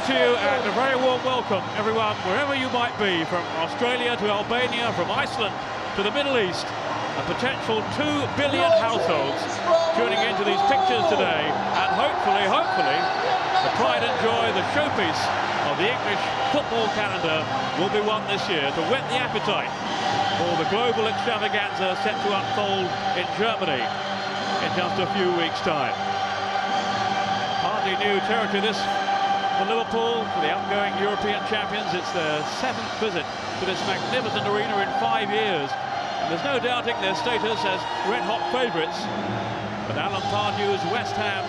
to you and a very warm welcome, everyone, wherever you might be, from Australia to Albania, from Iceland to the Middle East. A potential 2 billion households tuning into these pictures today, and hopefully, the pride and joy, the showpiece of the English football calendar will be one this year to whet the appetite for the global extravaganza set to unfold in Germany in just a few weeks' time. Hardly new territory this for Liverpool, for the outgoing European champions. It's their 7th visit to this magnificent arena in 5 years. And there's no doubting their status as red-hot favourites. But Alan Pardew's West Ham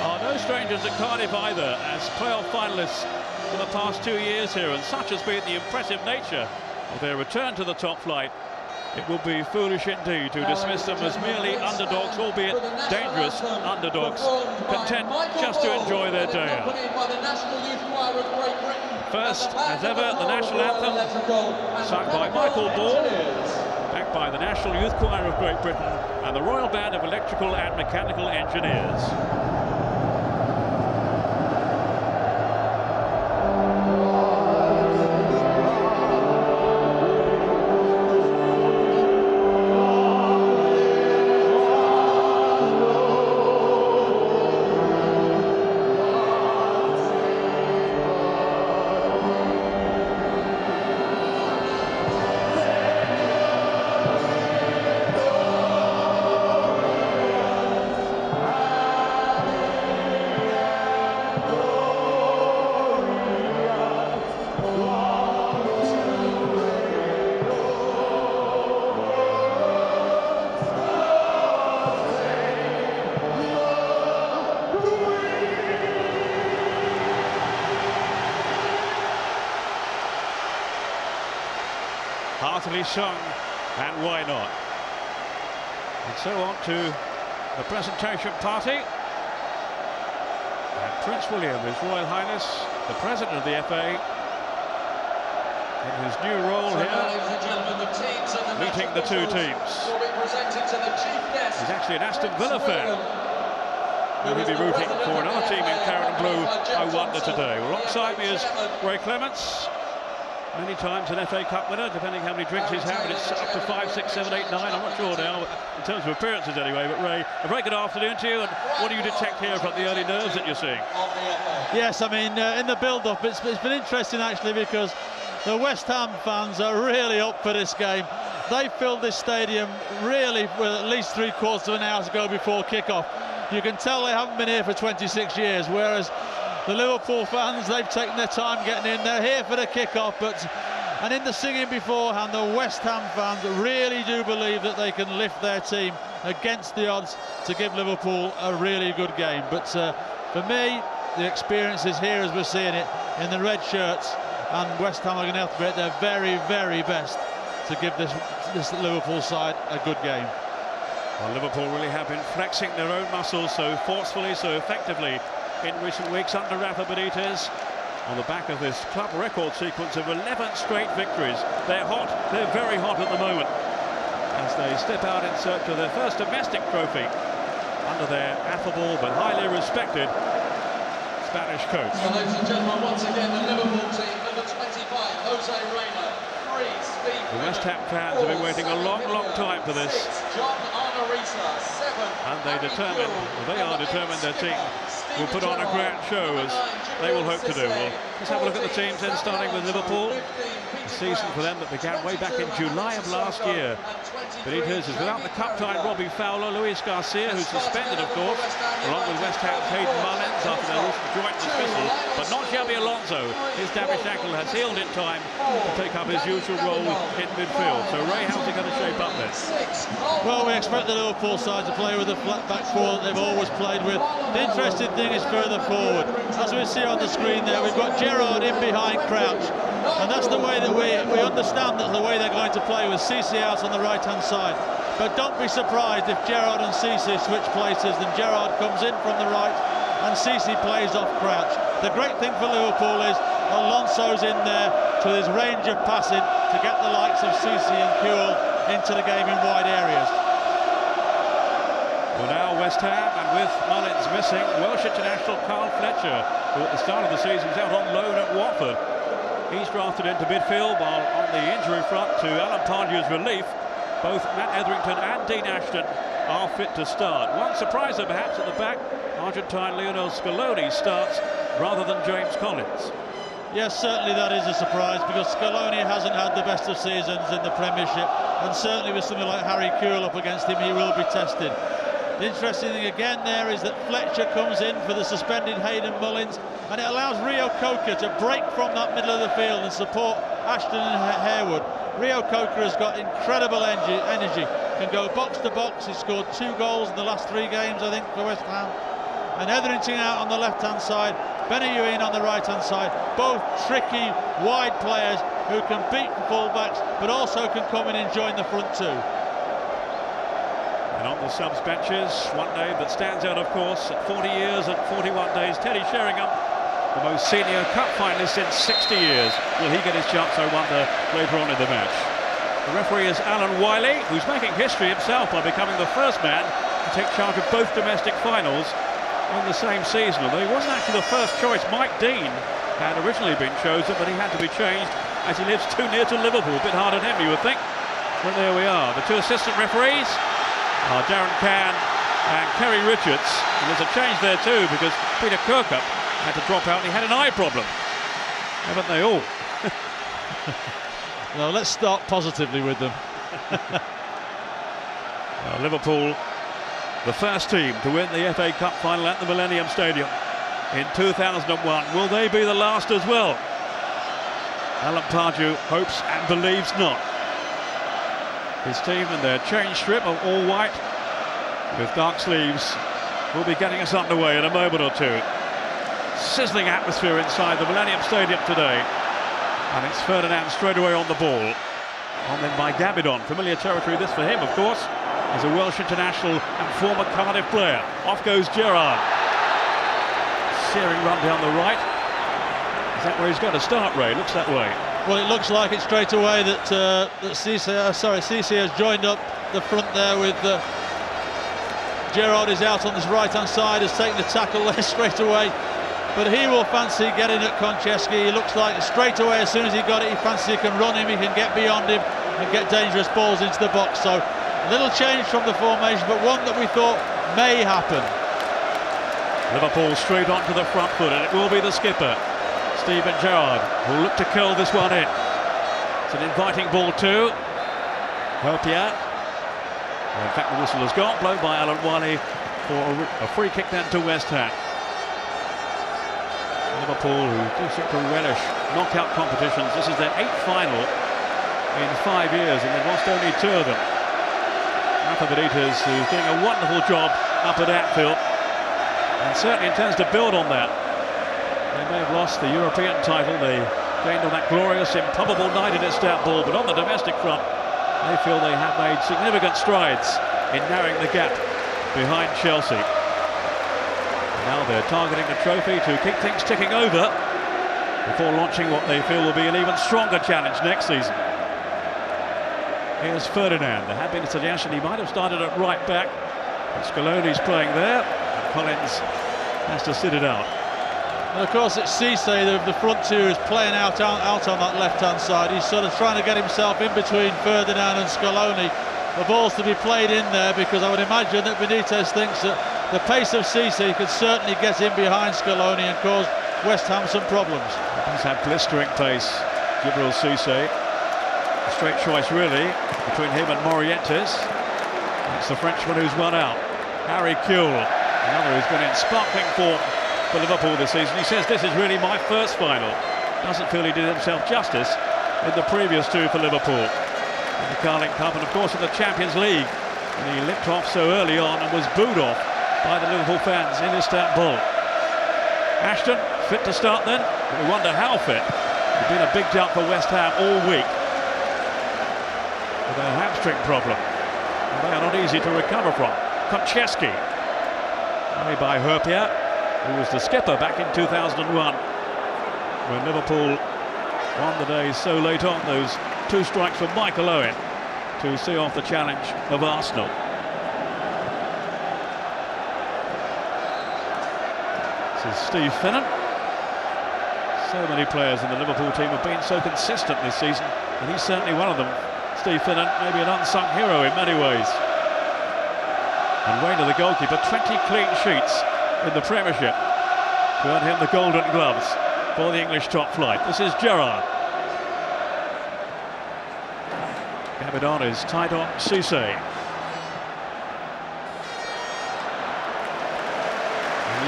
are no strangers at Cardiff either, as playoff finalists for the past 2 years here. And such has been the impressive nature of their return to the top flight. It will be foolish indeed to dismiss them as merely underdogs, albeit dangerous underdogs, content just to enjoy their day out. First, as ever, the national anthem, sung by Michael Ball, backed by the National Youth Choir of Great Britain and the Royal Band of Electrical and Mechanical Engineers. Heartily sung, and why not? And so on to the presentation party. And Prince William, His Royal Highness, the President of the FA, in his new role here, meeting the two teams. He's actually an Aston Villa fan. Will he be rooting for another team in claret and blue? I wonder today. Alongside me is Ray Clements. Many times an FA Cup winner, depending how many drinks he's had, but it's up to 5, 6, 7, 8, 9, I'm not sure now, in terms of appearances anyway. But Ray, a very good afternoon to you, and what do you detect here from the early nerves that you're seeing? Yes, I mean, in the build-up, it's been interesting actually, because the West Ham fans are really up for this game. They filled this stadium really with at least 3/4 of an hour to go before kick-off. You can tell they haven't been here for 26 years, whereas the Liverpool fans, they've taken their time getting in. They're here for the kick-off, and in the singing beforehand, the West Ham fans really do believe that they can lift their team against the odds to give Liverpool a really good game. But for me, the experience is here as we're seeing it in the red shirts, and West Ham are going to have to be at their very, very best to give this Liverpool side a good game. Well, Liverpool really have been flexing their own muscles so forcefully, so effectively in recent weeks under Rafa Benitez, on the back of this club record sequence of 11 straight victories. They're hot, they're very hot at the moment, as they step out in search of their first domestic trophy under their affable but highly respected Spanish coach. Well, ladies and gentlemen, once again, the Liverpool team, number 25, Jose Reina, 3, Steve. The West Ham fans have been waiting a long, long time for this. 6, John Arnorisa, 7, and they are determined their team will put on a grand show, as they will hope to do. Well, let's have a look at the teams then, starting with Liverpool. A season for them that began way back in July of last year. Benitez is without the cup-tie Robbie Fowler, Luis Garcia, who's suspended, of course, along with West Ham's Hayden Mullins after their recent joint dismissal, but not Xabi Alonso. His damaged ankle has healed in time to take up his usual role in midfield. So Ray, how's it going to shape up then? Well, we expect the Liverpool side to play with the flat back four that they've always played with. The interesting thing is further forward. As we see on the screen there, we've got Gerrard in behind Crouch, and that's the way that we understand that the way they're going to play, with Cisse out on the right-hand side. But don't be surprised if Gerrard and Cisse switch places, and Gerrard comes in from the right and Cisse plays off Crouch. The great thing for Liverpool is Alonso's in there to his range of passing to get the likes of Cisse and Kewell into the game in wide areas. Well, now West Ham, and with Mullins missing, Welsh international Carl Fletcher, who at the start of the season was out on loan at Watford. He's drafted into midfield, while on the injury front, to Alan Pardew's relief, both Matt Etherington and Dean Ashton are fit to start. One surpriser perhaps at the back, Argentine Lionel Scaloni starts rather than James Collins. Yes, certainly that is a surprise, because Scaloni hasn't had the best of seasons in the Premiership, and certainly with something like Harry Kewell up against him, he will be tested. The interesting thing again there is that Fletcher comes in for the suspended Hayden Mullins, and it allows Rio Coker to break from that middle of the field and support Ashton and Harewood. Rio Coker has got incredible energy, can go box to box. He's scored 2 goals in the last 3 games, I think, for West Ham. And Etherington out on the left-hand side, Benayoun on the right-hand side, both tricky, wide players who can beat the full-backs, but also can come in and join the front two. And on the subs benches, one name that stands out, of course, at 40 years and 41 days, Teddy Sheringham, the most senior cup finalist in 60 years. Will he get his chance, I wonder, later on in the match? The referee is Alan Wiley, who's making history himself by becoming the first man to take charge of both domestic finals in the same season. Although he wasn't actually the first choice. Mike Dean had originally been chosen, but he had to be changed as he lives too near to Liverpool. A bit hard on him, you would think. But there we are. The 2 assistant referees are Darren Cann and Kerry Richards. And there's a change there too, because Peter Kirkup had to drop out. He had an eye problem. Haven't they all? No, let's start positively with them. Liverpool, the first team to win the FA Cup final at the Millennium Stadium in 2001. Will they be the last as well? Alan Pardew hopes and believes not. His team in their change strip of all white with dark sleeves will be getting us underway in a moment or two. Sizzling atmosphere inside the Millennium Stadium today, and it's Ferdinand straight away on the ball. On then by Gabidon, familiar territory this for him, of course, as a Welsh international and former Cardiff player. Off goes Gerrard. Searing run down the right. Is that where he's going to start, Ray? Looks that way. Well, it looks like it straight away that Cisse has joined up the front there with Gerrard is out on his right-hand side, has taken the tackle there straight away. But he will fancy getting at Konchesky. He looks like straight away, as soon as he got it, he fancies he can run him, he can get beyond him and get dangerous balls into the box. So a little change from the formation, but one that we thought may happen. Liverpool straight onto the front foot, and it will be the skipper, Steven Gerrard, who will look to curl this one in. It's an inviting ball too. Herpier. In fact, the whistle has gone, blown by Alan Wiley for a free kick then to West Ham. Liverpool, who do seem to relish knockout competitions. This is their 8th final in 5 years, and they've lost only 2 of them. Rafa Benitez, who's doing a wonderful job up at Anfield, and certainly intends to build on that. They may have lost the European title they gained on that glorious, improbable night in Istanbul, but on the domestic front, they feel they have made significant strides in narrowing the gap behind Chelsea. Now they're targeting the trophy to keep things ticking over before launching what they feel will be an even stronger challenge next season. Here's Ferdinand. There had been a suggestion he might have started at right back, but Scaloni's playing there, and Collins has to sit it out. And of course it's Cisse, the front two, is playing out on that left-hand side. He's sort of trying to get himself in between Ferdinand and Scaloni. The ball's to be played in there, because I would imagine that Benitez thinks that the pace of Cisse could certainly get in behind Scaloni and cause West Ham some problems. He's had blistering pace, Djibril Cisse. A straight choice really between him and Morientes. It's the Frenchman who's won out. Harry Kewell, another who's been in sparkling form for Liverpool this season. He says this is really my first final. Doesn't feel he did himself justice in the previous 2 for Liverpool. In the Carling Cup and of course in the Champions League. And he limped off so early on and was booed off by the Liverpool fans in Istanbul. Ashton, fit to start then? We wonder how fit. He's been a big doubt for West Ham all week with a hamstring problem. And they are not easy to recover from. Konchesky, played by Herpier, who was the skipper back in 2001 when Liverpool won the day so late on. Those 2 strikes from Michael Owen to see off the challenge of Arsenal. This is Steve Finnan. So many players in the Liverpool team have been so consistent this season, and he's certainly one of them. Steve Finnan, maybe an unsung hero in many ways. And Wayne, the goalkeeper, 20 clean sheets in the Premiership to earn him the Golden Gloves for the English top flight. This is Gerrard. Gabidon is tight on Cisse.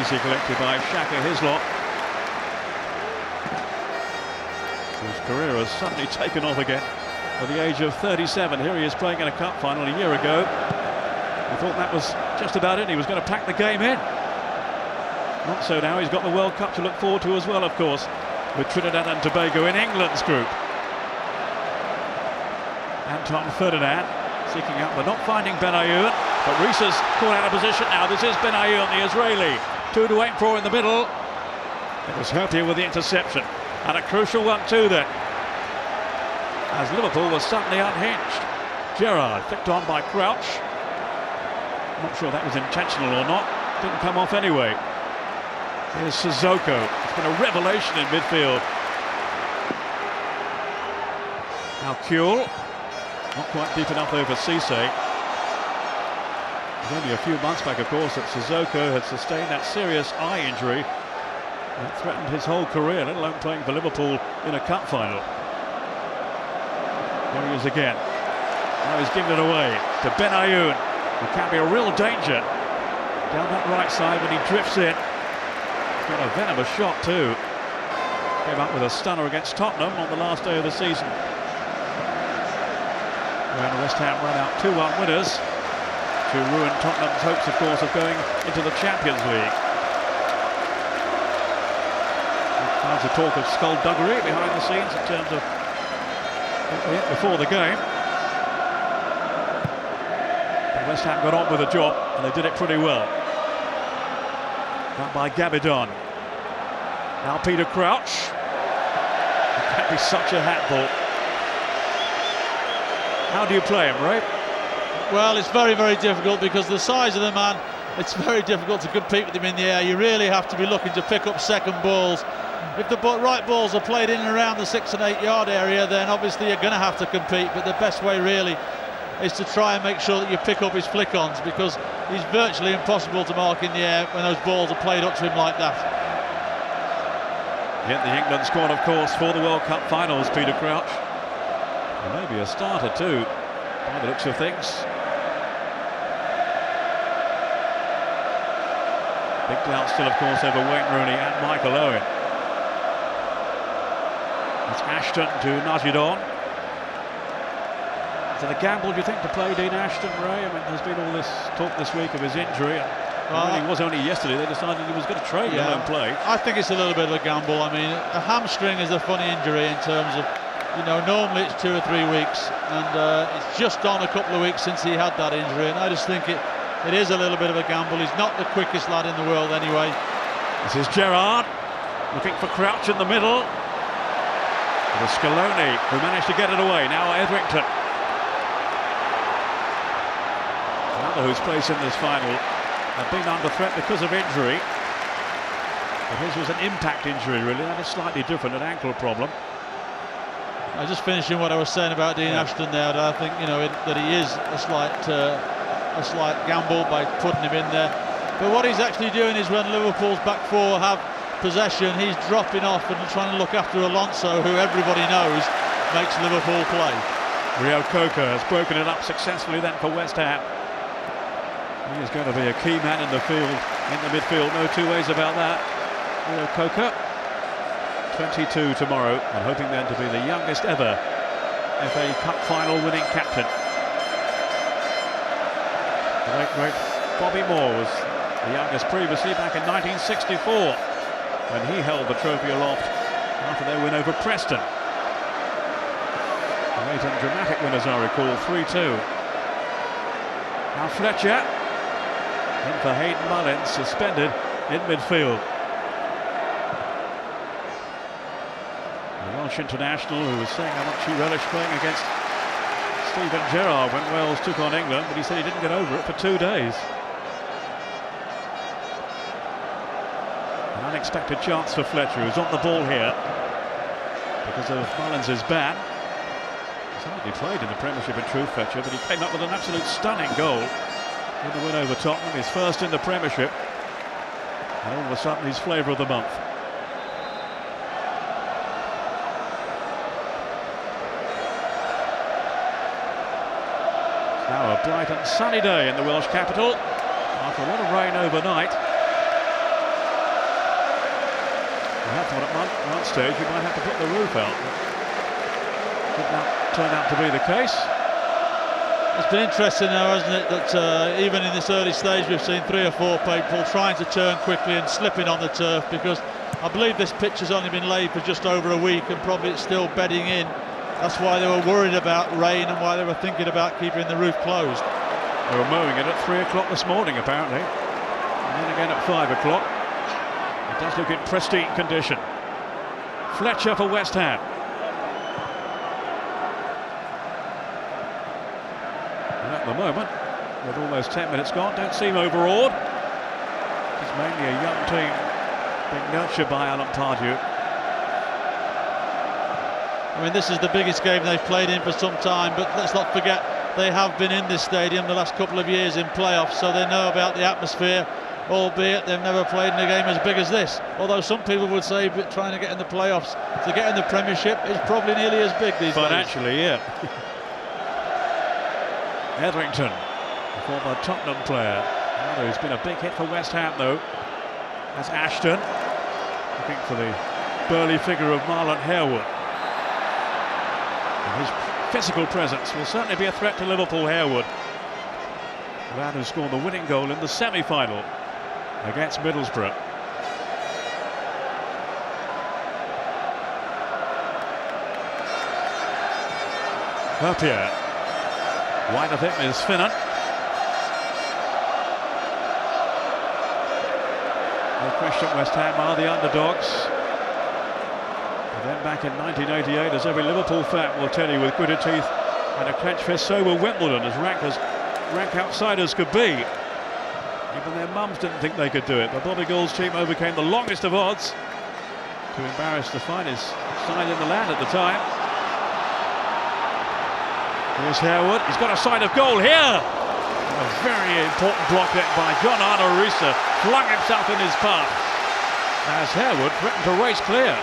Easy collected by Shaka Hislop, whose career has suddenly taken off again at the age of 37. Here he is playing in a cup final a year ago. I thought that was just about it. He was going to pack the game in. Not so now. He's got the World Cup to look forward to as well, of course, with Trinidad and Tobago in England's group. Anton Ferdinand seeking out, but not finding Benayoun. But Rees has caught out of position now. This is Benayoun, the Israeli. 2 to aim for in the middle. It was Hertier with the interception. And a crucial one too then, as Liverpool was suddenly unhinged. Gerrard flicked on by Crouch. Not sure that was intentional or not. Didn't come off anyway. Here's Sissoko. It's been a revelation in midfield. Now Kuhl. Not quite deep enough over Cisse. It was only a few months back, of course, that Sissoko had sustained that serious eye injury that threatened his whole career, let alone playing for Liverpool in a cup final. There he is again. Now he's given it away to Benayoun, who can be a real danger down that right side when he drifts in. He's got a venomous shot too. Came up with a stunner against Tottenham on the last day of the season, when West Ham ran out 2-1 winners, to ruin Tottenham's hopes, of course, of going into the Champions League. There's a talk of skullduggery behind the scenes in terms of before the game. But West Ham got on with the job, and they did it pretty well. Done by Gabidon. Now Peter Crouch. It can't be such a hatball. How do you play him, Ray? Well, it's very, very difficult because the size of the man, it's very difficult to compete with him in the air. You really have to be looking to pick up second balls. If the right balls are played in and around the 6 and 8 yard area, then obviously you're going to have to compete. But the best way really is to try and make sure that you pick up his flick-ons, because he's virtually impossible to mark in the air when those balls are played up to him like that. Yet the England squad, of course, for the World Cup finals, Peter Crouch. And maybe a starter too, by the looks of things. Big doubt still, of course, over Wayne Rooney and Michael Owen. It's Ashton to nudge it on. Is it a gamble, do you think, to play Dean Ashton, Ray? I mean, there's been all this talk this week of his injury, and it was only yesterday they decided he was going to trade and play. I think it's a little bit of a gamble. I mean, a hamstring is a funny injury in terms of, you know, normally it's 2 or 3 weeks, and it's just on a couple of weeks since he had that injury, and I just think it is a little bit of a gamble. He's not the quickest lad in the world anyway. This is Gerrard looking for Crouch in the middle. It was Scaloni who managed to get it away. Now Etherington, another whose place in this final had been under threat because of injury, but his was an impact injury really. That is slightly different, an ankle problem. I just finishing what I was saying about Dean Ashton there. I think, you know, that he is a slight gamble by putting him in there. But what he's actually doing is, when Liverpool's back four have possession, he's dropping off and trying to look after Alonso, who everybody knows makes Liverpool play. Rio Coker has broken it up successfully then for West Ham. He is going to be a key man in the midfield, no two ways about that. Rio Coker, 22 tomorrow, and hoping then to be the youngest ever FA Cup final winning captain. The late great Bobby Moore was the youngest previously, back in 1964, when he held the trophy aloft after their win over Preston. A late and dramatic win, as I recall, 3-2. Now Fletcher in for Hayden Mullins, suspended in midfield. The Welsh international, who was saying how much he relished playing against Steven Gerrard when Wales took on England, but he said he didn't get over it for 2 days. unexpected chance for Fletcher, who's on the ball here because of Mullins' ban. He's hardly played in the Premiership in truth, Fletcher, but he came up with an absolute stunning goal in the win over Tottenham, his first in the Premiership, and all of a sudden he's flavour of the month. It's now a bright and sunny day in the Welsh capital after a lot of rain overnight. I thought at one stage you might have to put the roof out. Did not turn out to be the case. It's been interesting now, hasn't it, that even in this early stage we've seen 3 or 4 people trying to turn quickly and slipping on the turf, because I believe this pitch has only been laid for just over a week and probably it's still bedding in. That's why they were worried about rain and why they were thinking about keeping the roof closed. They were mowing it at 3 o'clock this morning apparently, and then again at 5 o'clock. It does look in pristine condition. Fletcher for West Ham. And at the moment, with almost 10 minutes gone, don't seem overawed. It's mainly a young team being nurtured by Alan Pardew. I mean, this is the biggest game they've played in for some time, but let's not forget they have been in this stadium the last couple of years in playoffs, so they know about the atmosphere, albeit they've never played in a game as big as this. Although some people would say that trying to get in the playoffs to get in the Premiership is probably nearly as big these days. Financially, yeah. Etherington, a former Tottenham player, who's been a big hit for West Ham though. That's Ashton, looking for the burly figure of Marlon Harewood. And his physical presence will certainly be a threat to Liverpool. Harewood, the man who scored the winning goal in the semi-final against Middlesbrough. Herpier, wide of him is Finnan. No question West Ham are the underdogs. And then back in 1988, as every Liverpool fan will tell you with gritted teeth and a clenched fist, so were Wimbledon, as rank outsiders could be. Even their mums didn't think they could do it, but Bobby Gould's team overcame the longest of odds to embarrass the finest side in the land at the time. Here's Harewood, he's got a sight of goal here! A very important block there by John Arnorisa, flung himself in his path as Harewood threatened to race clear.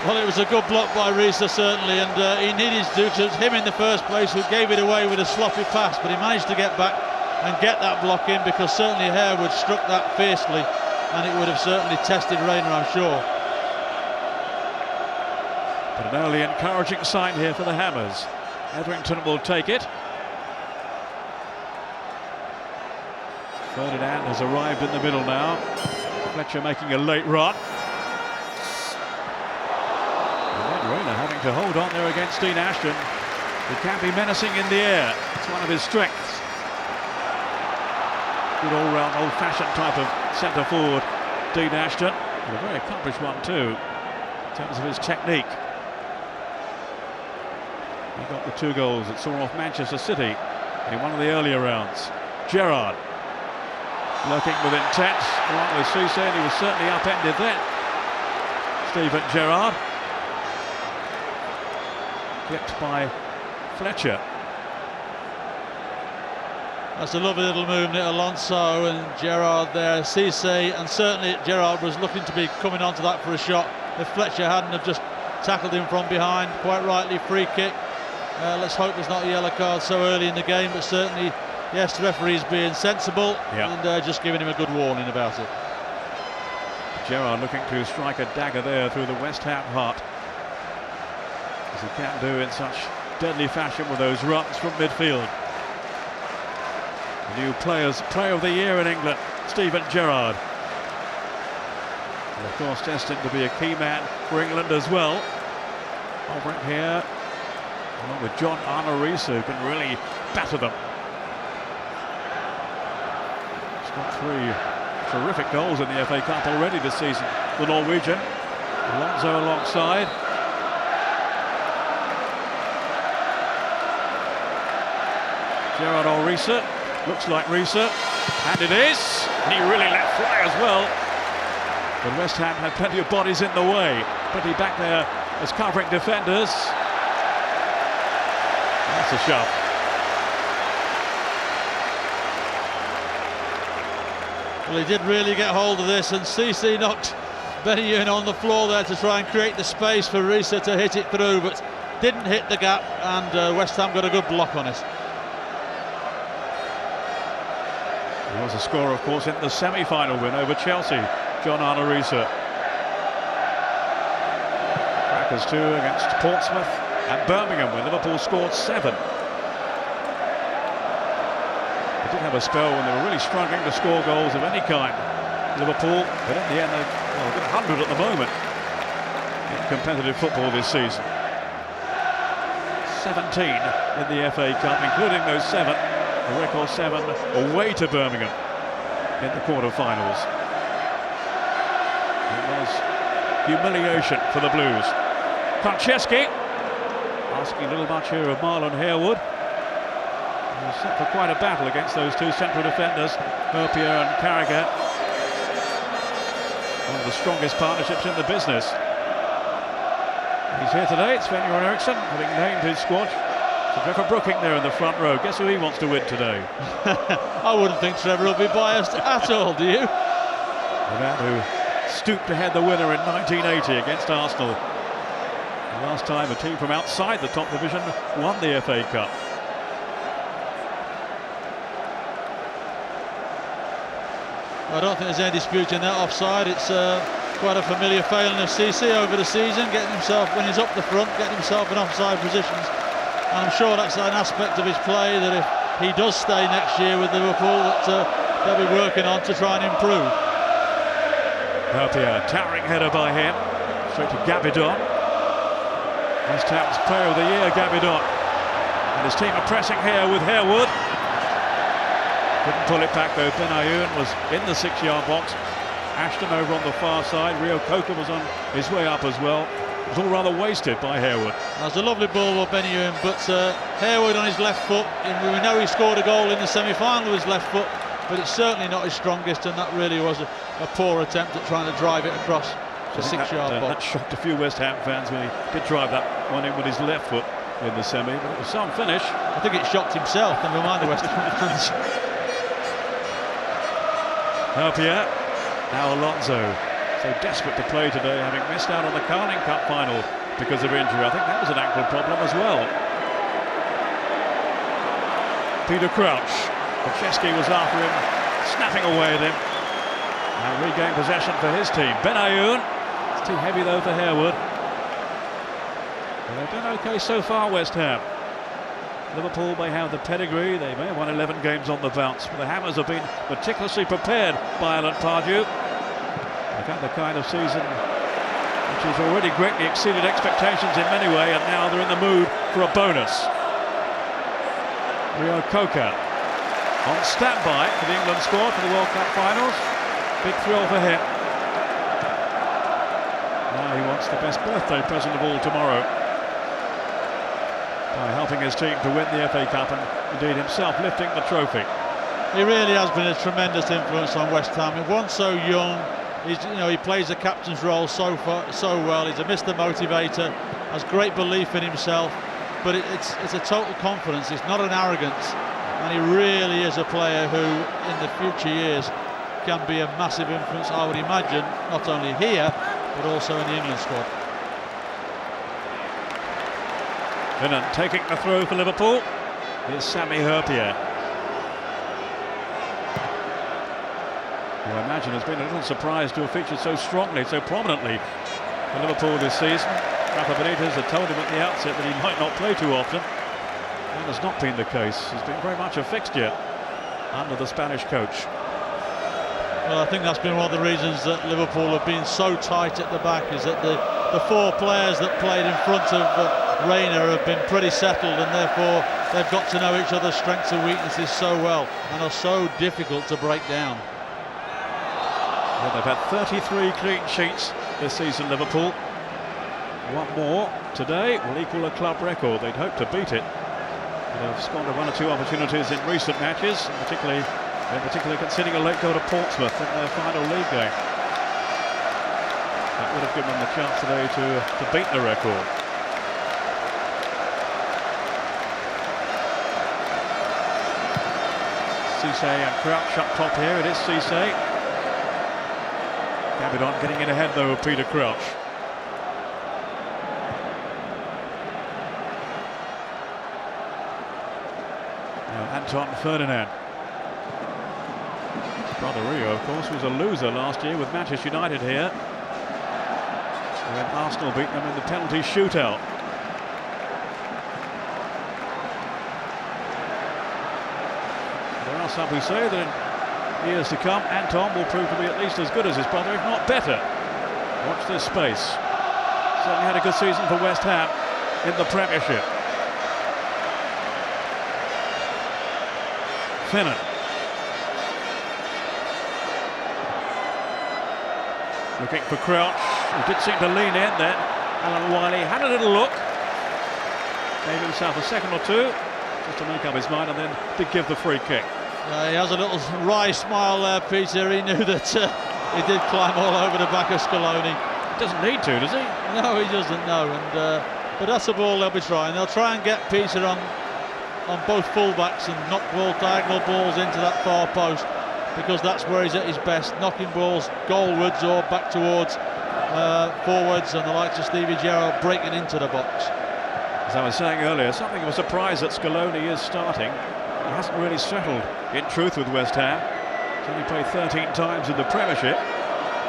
Well, it was a good block by Risa, certainly, and he needed to do it. It was him in the first place who gave it away with a sloppy pass, but he managed to get back and get that block in, because certainly Harewood struck that fiercely and it would have certainly tested Rayner, I'm sure. But an early encouraging sign here for the Hammers. Etherington will take it. Ferdinand has arrived in the middle now. Fletcher making a late run. And then Rayner having to hold on there against Dean Ashton, who can be menacing in the air. It's one of his strengths. Good all-round, old-fashioned type of centre-forward, Dean Ashton. And a very accomplished one too, in terms of his technique. He got the 2 goals that saw off Manchester City in one of the earlier rounds. Gerrard lurking with intent along with Cisse, and he was certainly upended then. Steven Gerrard, clipped by Fletcher. That's a lovely little movement, Alonso and Gerrard there, Cisse, and certainly Gerrard was looking to be coming onto that for a shot if Fletcher hadn't have just tackled him from behind. Quite rightly, free kick. Let's hope there's not a yellow card so early in the game, but certainly, yes, the referee's being sensible and just giving him a good warning about it. Gerrard looking to strike a dagger there through the West Ham heart, as he can do in such deadly fashion with those runs from midfield. The new Player of the Year in England, Steven Gerrard. And of course destined to be a key man for England as well. Hovering here, along with John Arnorisa, who can really batter them. He's got 3 terrific goals in the FA Cup already this season, the Norwegian. Alonso alongside. Gerard Orisa, looks like Risa, and it is. He really let fly as well. But West Ham had plenty of bodies in the way. Plenty back there as covering defenders. That's a shove. Well, he did really get hold of this, and CC knocked Benayoun on the floor there to try and create the space for Risa to hit it through, but didn't hit the gap, and West Ham got a good block on it. He was a scorer, of course, in the semi-final win over Chelsea, John Arne Risa. Crackers 2 against Portsmouth and Birmingham, where Liverpool scored 7. They did have a spell when they were really struggling to score goals of any kind, Liverpool, but in the end they've got 100 at the moment in competitive football this season. 17 in the FA Cup, including those 7, a record 7 away to Birmingham in the quarter-finals. It was humiliation for the Blues. Franceschi asking a little much here of Marlon Harewood. He was set for quite a battle against those two central defenders, Herpier and Carragher. One of the strongest partnerships in the business. He's here today, it's Sven-Göran Eriksson, having named his squad. So Trevor Brooking there in the front row. Guess who he wants to win today? I wouldn't think Trevor will be biased at all, do you? The man who stooped to head the winner in 1980 against Arsenal. The last time a team from outside the top division won the FA Cup. I don't think there's any dispute in that offside. It's quite a familiar failing of CC over the season, getting himself, when he's up the front, getting himself in offside positions. And I'm sure that's an aspect of his play that if he does stay next year with Liverpool, that they'll be working on to try and improve. Herpier, towering header by him, straight to Gabidon. West Ham's player of the year, Gabidon. And his team are pressing here with Harewood. Couldn't pull it back though. Benayoun was in the 6-yard box. Ashton over on the far side. Rio Coker was on his way up as well. It was all rather wasted by Harewood. That was a lovely ball by Benayoun, but Harewood on his left foot. We know he scored a goal in the semi-final with his left foot, but it's certainly not his strongest, and that really was a poor attempt at trying to drive it across the 6-yard box. That shocked a few West Ham fans when he did drive that one in with his left foot in the semi, but it was some finish. I think it shocked himself, never mind the West Ham fans. Herpier, now Alonso, so desperate to play today, having missed out on the Carling Cup final because of injury. I think that was an ankle problem as well. Peter Crouch, Franceschi was after him, snapping away at him, and regained possession for his team. Benayoun, it's too heavy though for Harewood. But they've done okay so far, West Ham. Liverpool may have the pedigree, they may have won 11 games on the bounce, but the Hammers have been meticulously prepared by Alan Pardew. They've had the kind of season which has already greatly exceeded expectations in many ways, and now they're in the mood for a bonus. Rio Coker on standby for the England squad for the World Cup finals. Big thrill for him. Now he wants the best birthday present of all tomorrow, by helping his team to win the FA Cup and indeed himself lifting the trophy. He really has been a tremendous influence on West Ham. One so young, he plays the captain's role so well. He's a Mr. Motivator, has great belief in himself, but it's a total confidence. It's not an arrogance, and he really is a player who, in the future years, can be a massive influence, I would imagine, not only here but also in the England squad. Finnan taking the throw for Liverpool. Here's Sami Herpier, who I imagine has been a little surprised to have featured so strongly, so prominently for Liverpool this season. Rafa Benitez had told him at the outset that he might not play too often. That has not been the case. He's been very much a fixture under the Spanish coach. Well, I think that's been one of the reasons that Liverpool have been so tight at the back, is that the 4 players that played in front of Reina have been pretty settled, and therefore they've got to know each other's strengths and weaknesses so well, and are so difficult to break down. Well, they've had 33 clean sheets this season, Liverpool. One more today will equal a club record. They'd hope to beat it. They've squandered 1 or 2 opportunities in recent matches, in particular conceding a late goal to Portsmouth in their final league game. would have given them the chance today to beat the record. Cisse and Crouch up top here. It is Cisse. Gabidon getting in ahead though of Peter Crouch. Now Anton Ferdinand. Brother Rio, of course, was a loser last year with Manchester United here, when Arsenal beat them in the penalty shootout. There are some who say that in years to come, Anton will prove to be at least as good as his brother, if not better. Watch this space. Certainly had a good season for West Ham in the Premiership. Finnan. Looking for Crouch, who did seem to lean in then. Alan Wiley had a little look, gave himself a second or two just to make up his mind, and then did give the free kick. He has a little wry smile there, Peter. He knew that he did climb all over the back of Scaloni. He doesn't need to, does he? No, he doesn't, no. But that's the ball they'll be trying. They'll try and get Peter on both full-backs and knock diagonal balls into that far post, because that's where he's at his best, knocking balls goalwards or back towards forwards, and the likes of Stevie Gerrard breaking into the box. As I was saying earlier, something of a surprise that Scaloni is starting. He hasn't really settled, in truth, with West Ham. He's only played 13 times in the Premiership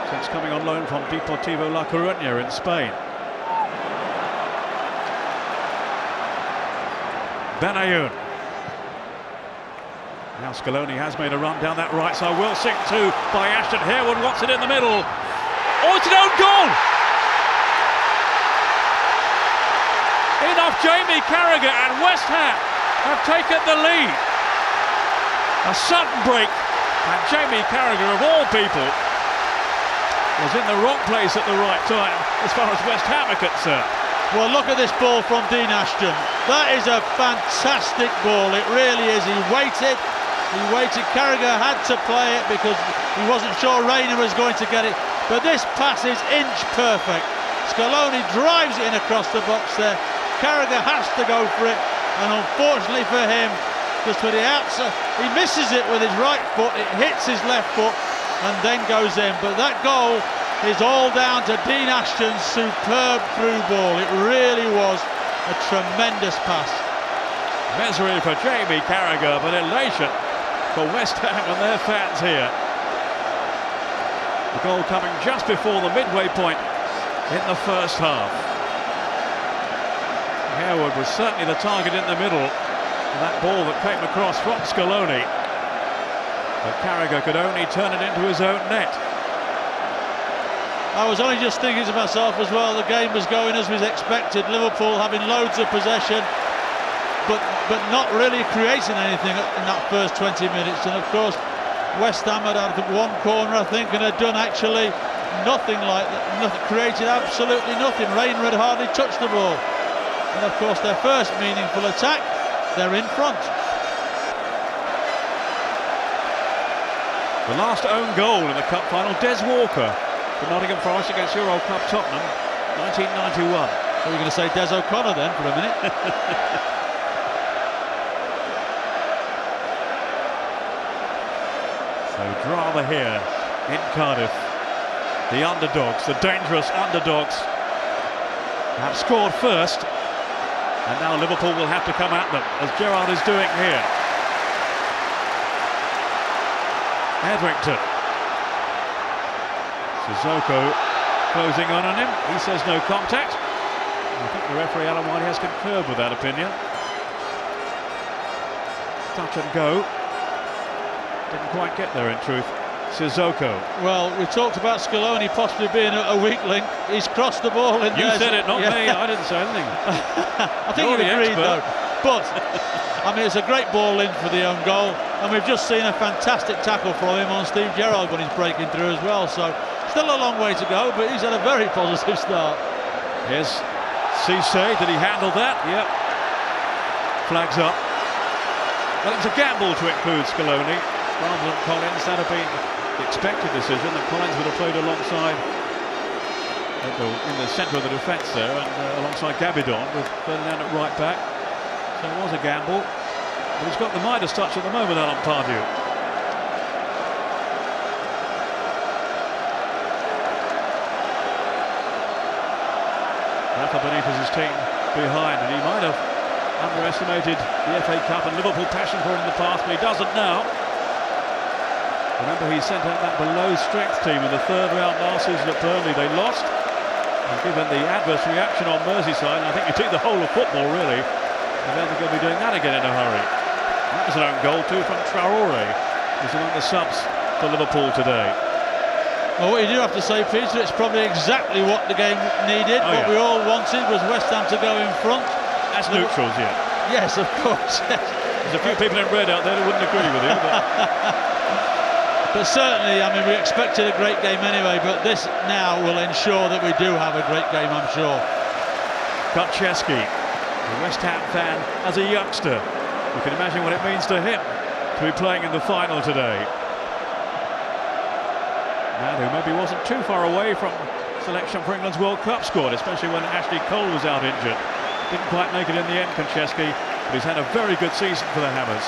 since coming on loan from Deportivo La Coruña in Spain. Benayoun. Now Scaloni has made a run down that right side. Will sink to by Ashton Harewood, wants it in the middle. Oh, it's an own goal! Enough Jamie Carragher, and West Ham have taken the lead. A sudden break, and Jamie Carragher, of all people, was in the wrong place at the right time as far as West Ham are concerned. Well, look at this ball from Dean Ashton. That is a fantastic ball, it really is. He waited, Carragher had to play it because he wasn't sure Reina was going to get it, but this pass is inch perfect. Scaloni drives it in across the box there. Carragher has to go for it, and unfortunately for him, just for the outside, he misses it with his right foot, it hits his left foot and then goes in. But that goal is all down to Dean Ashton's superb through ball. It really was a tremendous pass. Misery for Jamie Carragher, but elation for West Ham and their fans here. The goal coming just before the midway point in the first half. Harewood was certainly the target in the middle, and that ball that came across from Scaloni, but Carragher could only turn it into his own net. I was only just thinking to myself as well, the game was going as was expected, Liverpool having loads of possession, but not really creating anything in that first 20 minutes. And of course West Ham had one corner, I think, and had done actually nothing like that, created absolutely nothing. Reina had hardly touched the ball, and of course their first meaningful attack, they're in front. The last own goal in the cup final, Des Walker for Nottingham Forest against your old club Tottenham, 1991. So you're going to say Des O'Connor then for a minute? So drama here in Cardiff. The underdogs, the dangerous underdogs, have scored first, and now Liverpool will have to come at them, as Gerrard is doing here. Edrington. Sissoko closing on him. He says no contact. I think the referee Alan Wiley has concurred with that opinion. Touch and go. Didn't quite get there in truth. Sissoko. Well, we talked about Scaloni possibly being a weak link. He's crossed the ball in there. You said it, not me. I didn't say anything. I think you agreed though. But I mean, it's a great ball in for the own goal, and we've just seen a fantastic tackle from him on Steve Gerrard when he's breaking through as well. So still a long way to go, but he's had a very positive start. Yes, Cisse, did he handle that? Yep. Flags up. Well, it was a gamble to include Scaloni rather than Collins. That had been the expected decision, that Collins would have played alongside in the centre of the defence there, and alongside Gabidon with Ferdinand at right back. So it was a gamble, but he's got the Midas touch at the moment, Alan Pardew. Rafa Benitez's team behind, and he might have underestimated the FA Cup and Liverpool passion for it in the past, but he doesn't now. Remember, he sent out that below-strength team in the third round last season at Burnley. They lost, and given the adverse reaction on Merseyside, and I think you take the whole of football, really, and then they're going to be doing that again in a hurry. That was an own goal, too, from Traore, who's among the subs for Liverpool today. Well, what you do have to say, Peter, it's probably exactly what the game needed. What we all wanted was West Ham to go in front. That's neutrals, yeah. Yes, of course. There's a few people in red out there who wouldn't agree with him. But certainly, I mean, we expected a great game anyway, but this now will ensure that we do have a great game, I'm sure. Konchesky, a West Ham fan as a youngster. You can imagine what it means to him to be playing in the final today. Man who maybe wasn't too far away from selection for England's World Cup squad, especially when Ashley Cole was out injured. Didn't quite make it in the end, Konchesky, but he's had a very good season for the Hammers.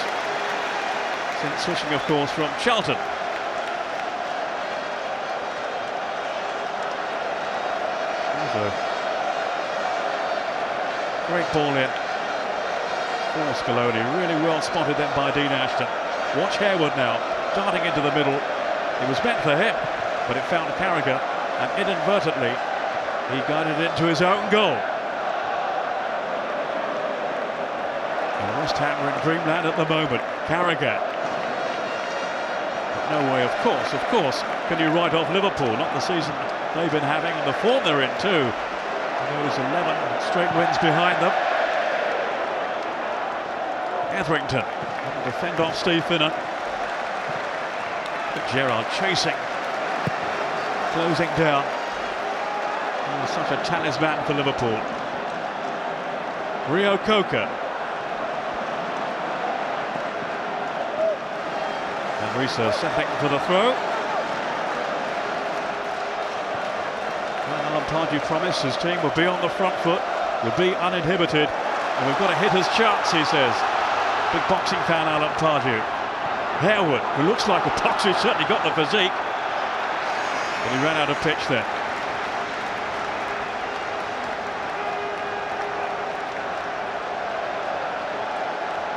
Since switching, of course, from Charlton. There's a great ball in for Scaloni. Really well spotted then by Dean Ashton. Watch Harewood now, darting into the middle. It was meant for him, but it found Carragher, and inadvertently he guided it into his own goal. And West Ham are in dreamland at the moment. Carragher. But no way, of course, can you write off Liverpool? Not the season they've been having, and the form they're in too. Those 11 straight wins behind them. Etherington to fend off Steve Finnan. Gerrard chasing, closing down. Oh, such a talisman for Liverpool. Rio Coca. And Risa setting for the throw. Well, Alan Pardew promised his team will be on the front foot, will be uninhibited, and we've got a hitter's chance, he says. Big boxing fan, Alan Pardew. Harewood, who looks like a boxer, he's certainly got the physique, but he ran out of pitch then.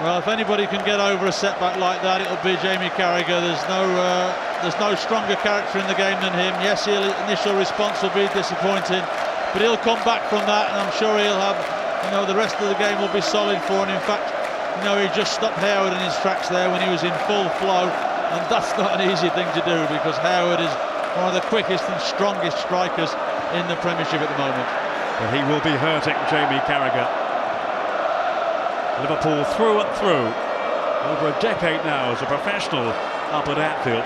Well, if anybody can get over a setback like that, it'll be Jamie Carragher. There's no stronger character in the game than him. Yes, his initial response will be disappointing, but he'll come back from that, and I'm sure he'll have, the rest of the game will be solid for him. In fact, he just stopped Harewood in his tracks there when he was in full flow, and that's not an easy thing to do, because Harewood is one of the quickest and strongest strikers in the Premiership at the moment. But he will be hurting Jamie Carragher. Liverpool through and through, over a decade now as a professional up at Anfield.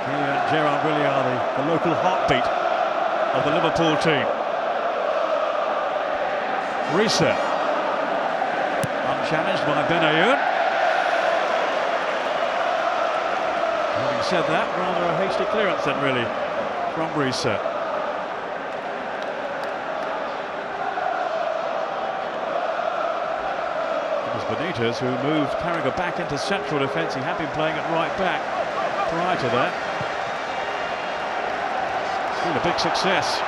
He and Gerrard really are the local heartbeat of the Liverpool team. Risa. Challenged by Benayoun. Having said that, rather a hasty clearance then, really, from Risa. It was Benitez who moved Carragher back into central defence. He had been playing at right back prior to that. It's been a big success.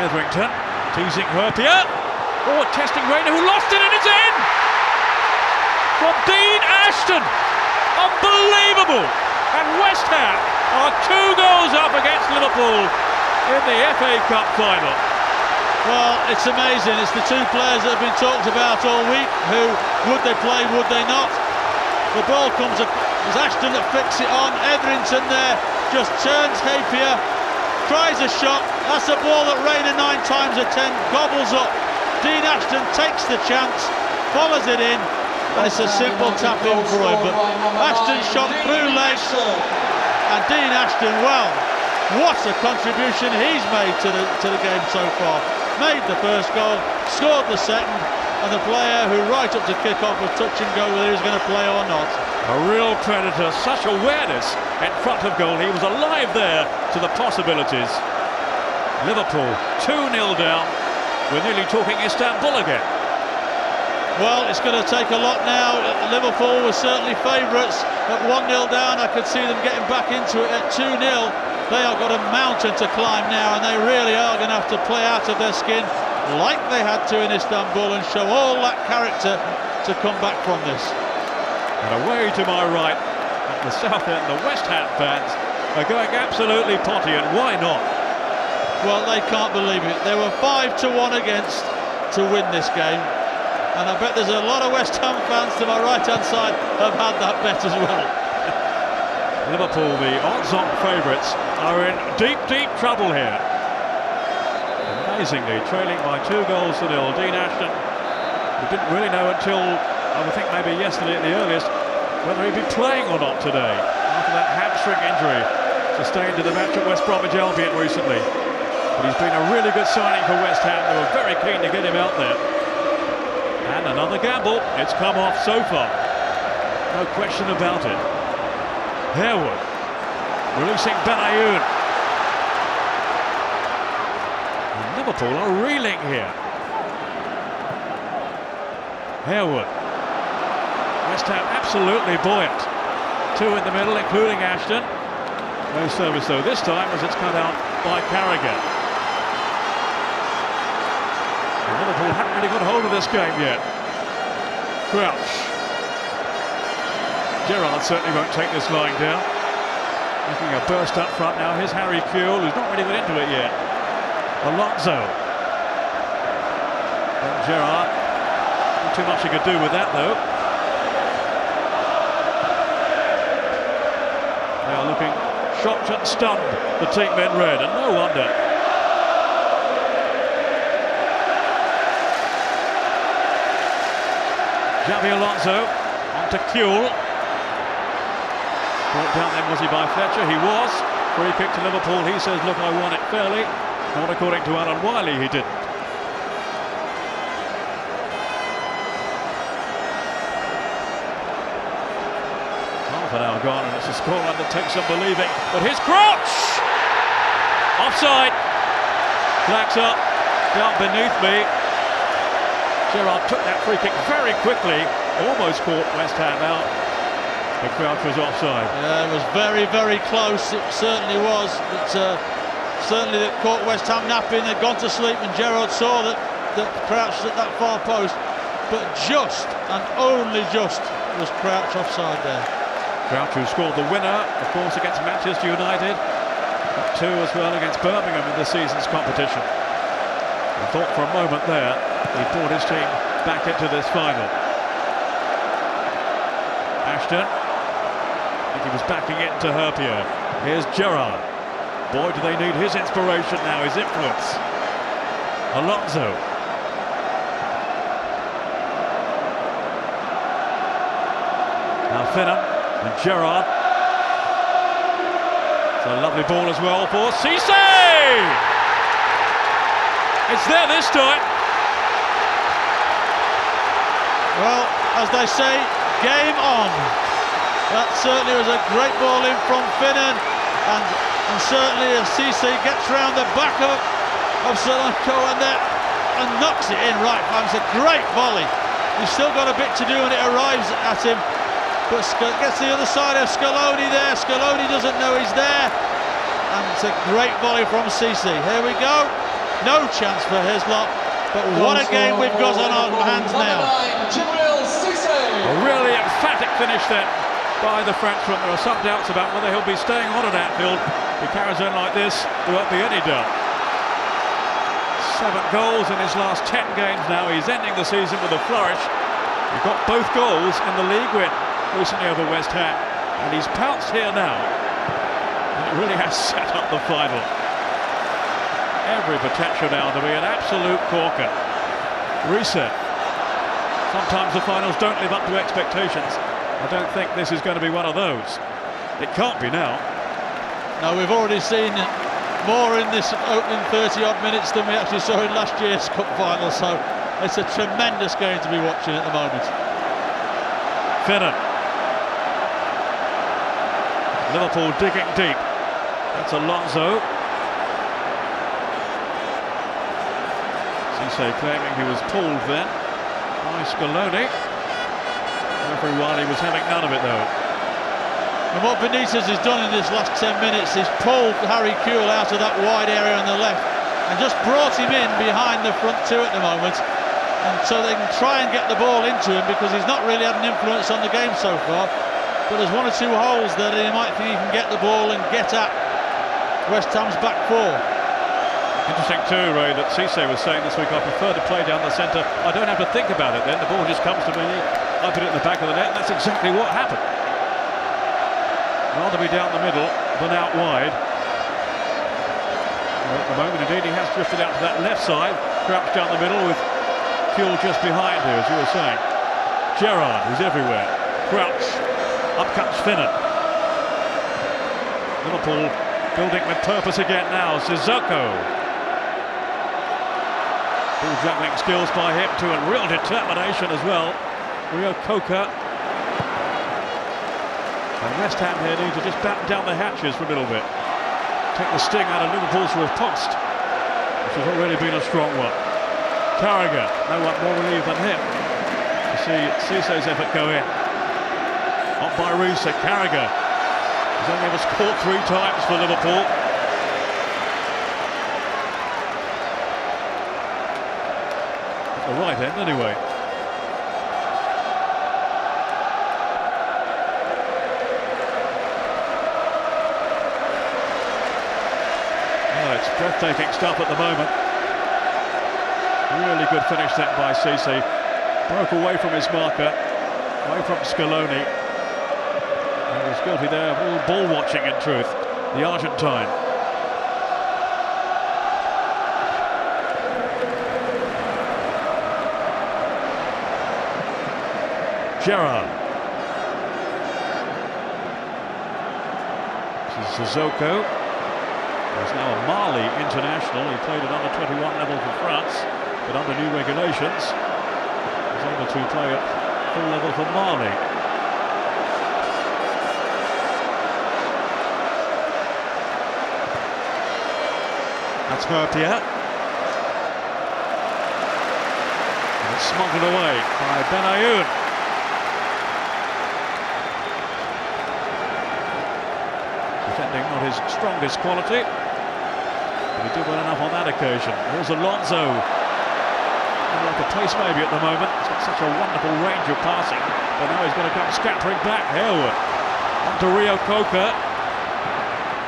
Etherington teasing Herpier. Oh, testing Rayner, who lost it, and it's in! From Dean Ashton! Unbelievable! And West Ham are 2 goals up against Liverpool in the FA Cup final. Well, it's amazing. It's the two players that have been talked about all week. Who would they play, would they not? The ball comes up, it's Ashton that flicks it on. Etherington there just turns Herpier, tries a shot. That's a ball that Rayner 9 times out of 10 gobbles up. Dean Ashton takes the chance, follows it in, and it's a simple tap in for him. But Ashton shot through legs, and Dean Ashton, well, what a contribution he's made to the game so far. Made the first goal, scored the second, and the player who right up to kick off was touch and go whether he was going to play or not. A real predator, such awareness in front of goal. He was alive there to the possibilities. Liverpool 2-0 down. We're nearly talking Istanbul again. Well, it's going to take a lot now. Liverpool were certainly favourites at 1-0 down. I could see them getting back into it at 2-0. They have got a mountain to climb now, and they really are going to have to play out of their skin like they had to in Istanbul and show all that character to come back from this. And away to my right, at the south end, the West Ham fans are going absolutely potty, and why not? Well, they can't believe it. They were 5-1 against to win this game, and I bet there's a lot of West Ham fans to my right-hand side have had that bet as well. Liverpool, the odds-on favourites, are in deep, deep trouble here. Amazingly, trailing by 2-0. Dean Ashton, we didn't really know until, I would think maybe yesterday at the earliest, whether he'd be playing or not today, after that hamstring injury sustained in the match at West Bromwich Albion recently. But he's been a really good signing for West Ham. They were very keen to get him out there. And another gamble. It's come off so far. No question about it. Harewood releasing Benayoun. And Liverpool are reeling here. Harewood. West Ham absolutely buoyant. Two in the middle, including Ashton. No service though this time, as it's cut out by Carragher. And Liverpool haven't really got hold of this game yet. Crouch. Gerrard certainly won't take this lying down. Making a burst up front now. Here's Harry Kewell, who's not really got into it yet. Alonso. And Gerrard. Not too much he could do with that though. They are looking shocked and stunned, the team in red, and no wonder. Xabi Alonso onto Kewell. Brought down then, was he by Fletcher? He was. Free kick to Liverpool. He says, look, I won it fairly. Not according to Alan Wiley, he didn't. Half an hour gone, and it's a scoreline that takes some believing. But his Crouch! Offside. Flags up. Down beneath me. Gerrard took that free kick very quickly. Almost caught West Ham out. But Crouch was offside. Yeah, it was very, very close. It certainly was. But certainly that caught West Ham napping. They'd gone to sleep, and Gerrard saw that Crouch at that far post. But just and only just was Crouch offside there. Crouch, who scored the winner, of course, against Manchester United. Got two as well against Birmingham in this season's competition. I thought for a moment there he brought his team back into this final. Ashton. I think he was backing it into Herpier. Here's Gerrard. Boy, do they need his inspiration now, his influence. Alonso. Now Finnan and Gerrard. It's a lovely ball as well for Cisse! It's there this time. Well, as they say, game on. That certainly was a great ball in from Finnan, and certainly as Cisse gets round the back of Solanko and knocks it in right. It's a great volley. He's still got a bit to do when it arrives at him, but gets the other side of Scaloni there. Scaloni doesn't know he's there, and it's a great volley from Cisse. Here we go. No chance for Hislop, but what a game we've got on our hands now. A really emphatic finish then by the Frenchman. There are some doubts about whether he'll be staying on at Anfield. If he carries on like this, there won't be any doubt. 7 goals in his last 10 games now. He's ending the season with a flourish. He got both goals in the league win recently over West Ham, and he's pounced here now. And it really has set up the final. Every potential now to be an absolute corker. Reset. Sometimes the finals don't live up to expectations. I don't think this is going to be one of those. It can't be now. No, we've already seen more in this opening 30-odd minutes than we actually saw in last year's cup final, so it's a tremendous game to be watching at the moment. Finnan. Liverpool digging deep. That's Alonso. Cisse claiming he was pulled then by Scaloni. Referee Wiley was having none of it though. And what Benitez has done in this last 10 minutes is pulled Harry Kewell out of that wide area on the left and just brought him in behind the front two at the moment, and so they can try and get the ball into him, because he's not really had an influence on the game so far. But there's one or two holes that he might think he can get the ball and get at West Ham's back four. Interesting too, Ray, that Cisse was saying this week, I prefer to play down the centre. I don't have to think about it then. The ball just comes to me. I put it in the back of the net, and that's exactly what happened. Rather be down the middle than out wide. Well, at the moment, indeed, he has drifted out to that left side, crouched down the middle with Kewell just behind here, as you were saying. Gerrard, who's everywhere. Crouch. Up comes Finnan. Liverpool building with purpose again now. Sissoko. Ball juggling skills by him too, and real determination as well. Rio Coca. And West Ham here need to just batten down the hatches for a little bit. Take the sting out of Liverpool's riposte, which has already been a strong one. Carragher, no one more relieved than him to see Cisse's effort go in. Up by Risa. Carragher. He's only ever scored 3 times for Liverpool. At the right end anyway. It's breathtaking stuff at the moment. Really good finish then by Cisse. Broke away from his marker, away from Scaloni. He was guilty there of all ball watching in truth, the Argentine. Gerrard. This is Sissoko. He's now a Mali international. He played at under 21 level for France, but under new regulations, he's able to play at full level for Mali. That's Herpia. And it's smuggled away by Benayoun. Defending not his strongest quality. He did well enough on that occasion. Here's Alonso. Like a pace maybe at the moment. He's got such a wonderful range of passing. But now he's going to come scattering back. Harewood. On to Rio Coca.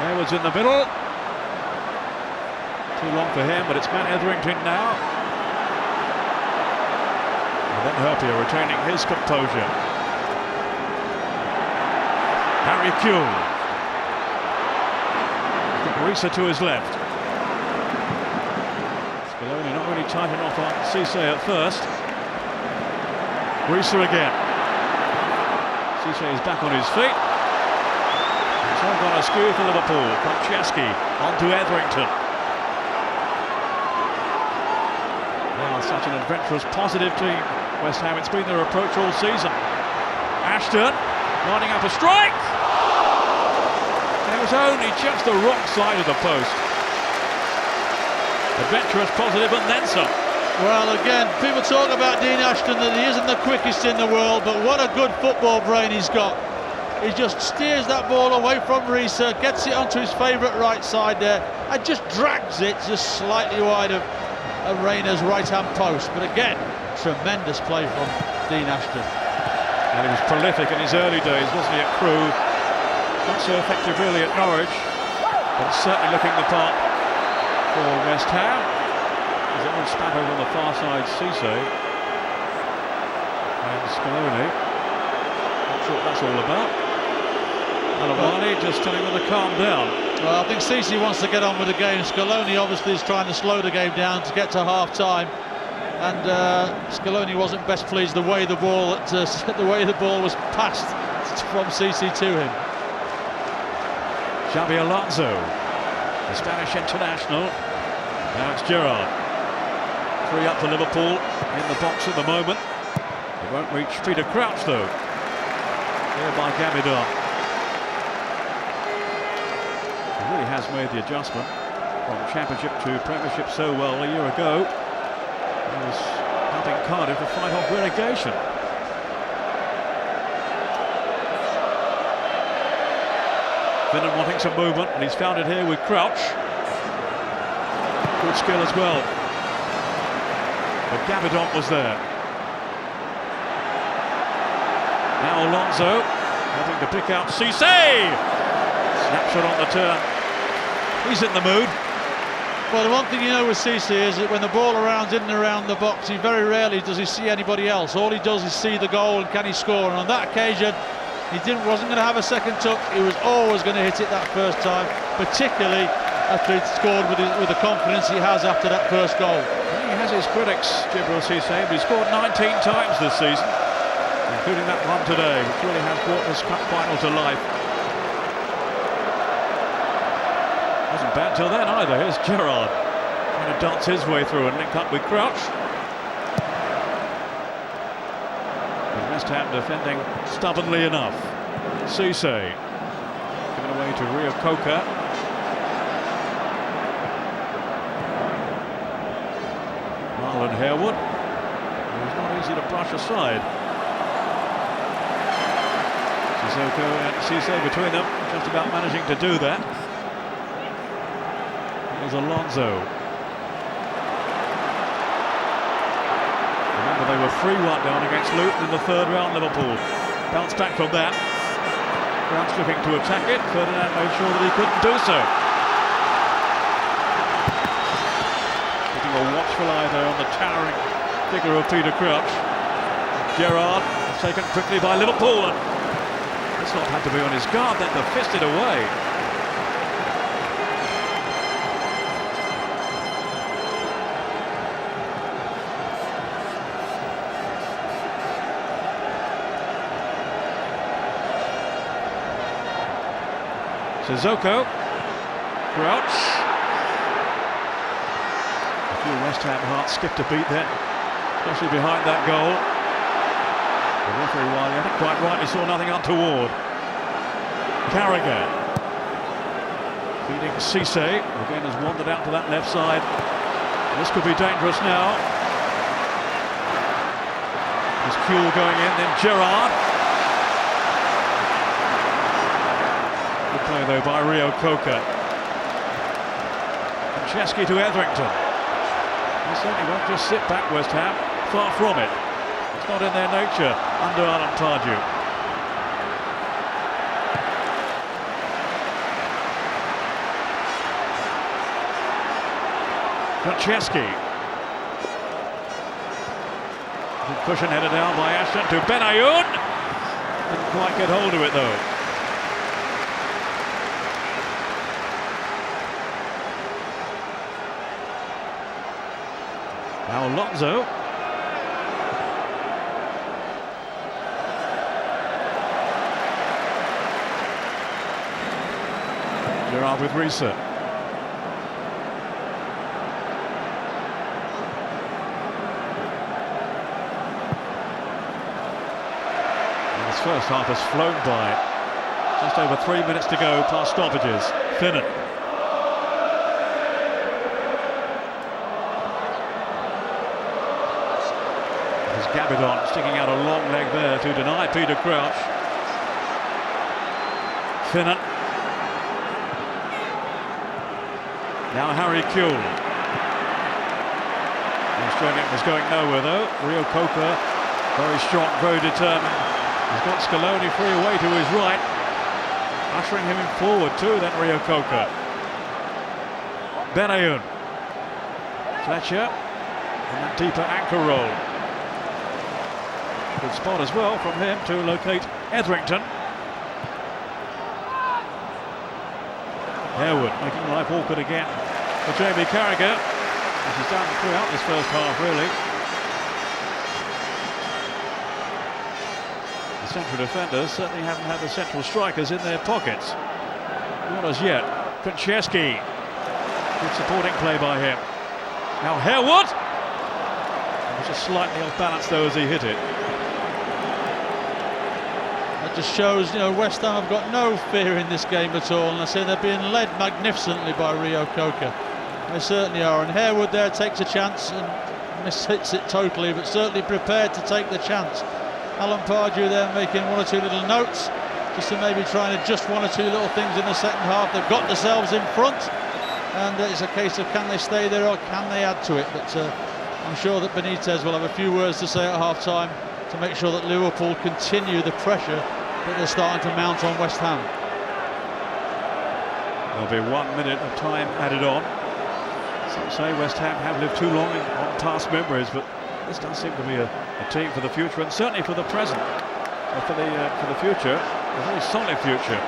Harewood's in the middle. Too long for him, but it's Matt Etherington now. And then Herpia retaining his composure. Harry Kewell. Risa to his left. Scaloni not really tight enough on Cisse at first. Risa again. Cisse is back on his feet. It's all gone askew for Liverpool. Franceschi on to Etherington. Well, such an adventurous, positive team. West Ham, it's been their approach all season. Ashton lining up a strike. It was only just the wrong side of the post. Adventurous, positive, and then some. Well, again, people talk about Dean Ashton, that he isn't the quickest in the world, but what a good football brain he's got. He just steers that ball away from Risa, gets it onto his favourite right side there, and just drags it just slightly wide of Reina's right-hand post. But again, tremendous play from Dean Ashton. And he was prolific in his early days, wasn't he, at Crewe? Not so effective really at Norwich, but certainly looking the part for West Ham. There's a little spat over on the far side, Cisse and Scaloni. Not sure what that's all about. Alamani just telling them to calm down. Well, I think Cisse wants to get on with the game. Scaloni obviously is trying to slow the game down to get to half-time. And Scaloni wasn't best pleased the way the ball was passed from Cisse to him. Xabi Alonso, the Spanish international. Now it's Gerrard. 3 up for Liverpool in the box at the moment. It won't reach Peter Crouch though. Here by Gabidon. has made the adjustment from Championship to Premiership so well a year ago. He was helping Cardiff to fight off relegation. Finnan wanting some movement, and he's found it here with Crouch. Good skill as well. But Gabidon was there. Now Alonso having to pick out Cisse. Snapshot on the turn. He's in the mood. Well, the one thing you know with Cisse is that when the ball rounds in and around the box, he very rarely does he see anybody else. All he does is see the goal and can he score. And on that occasion, he wasn't going to have a second touch. He was always going to hit it that first time, particularly after he'd scored with the confidence he has after that first goal. He has his critics, Djibril Cisse, but he's scored 19 times this season, including that one today, which really has brought this cup final to life. Wasn't bad till then either. Here's Gerrard trying to dance his way through and link up with Crouch. But West Ham defending stubbornly enough. Cisse given away to Rio Coca. Marlon Harewood. It was not easy to brush aside. Sissoko and Cisse between them, just about managing to do that. Here's Alonso. Remember, they were 3-1 down against Luton in the third round. Liverpool bounced back from that. Grant's looking to attack it. Ferdinand made sure that he couldn't do so. Keeping a watchful eye there on the towering figure of Peter Crouch. Gerrard is taken quickly by Liverpool. This lot had to be on his guard, then to fist it away. Sissoko, Crouch. A few West Ham hearts skipped a beat then, especially behind that goal. The referee, while I think quite rightly, saw nothing untoward. Carragher feeding Cisse, again has wandered out to that left side. This could be dangerous now. There's Kuhl going in, then Gerrard. Good play though by Rio Coca. And Chesky to Etherington. They certainly won't just sit back, West Ham, far from it. It's not in their nature under Alan Pardew. Chesky. Good cushion headed down by Ashton to Benayoun. Didn't quite get hold of it though. Now Alonso. Gerrard with Reese. First half has flown by. Just over 3 minutes to go past stoppages. Finnan. There's Gabidon sticking out a long leg there to deny Peter Crouch. Finnan. Now Harry Kuhl. The Australian was going nowhere though. Rio Coca, very strong, very determined. He's got Scaloni free away to his right, ushering him in forward too, then Rio Coca. Benayoun. Fletcher, and that deeper anchor roll. Good spot as well from him to locate Etherington. Harewood making life awkward again for Jamie Carragher, as he's done throughout this first half really. Central defenders certainly haven't had the central strikers in their pockets. Not as yet. Chesky. Good supporting play by him. Now Harewood. He was just slightly off balance though as he hit it. It just shows, you know, West Ham have got no fear in this game at all, and I say they're being led magnificently by Rio Coca. They certainly are, and Harewood there takes a chance and mishits it totally, but certainly prepared to take the chance. Alan Pardew there making one or two little notes, just to maybe try and adjust one or two little things in the second half. They've got themselves in front, and it's a case of can they stay there or can they add to it. But I'm sure that Benitez will have a few words to say at half-time to make sure that Liverpool continue the pressure that they're starting to mount on West Ham. There'll be 1 minute of time added on. Some say West Ham have lived too long on past memories, but this does seem to be a team for the future, and certainly for the present. For the future, a very solid future.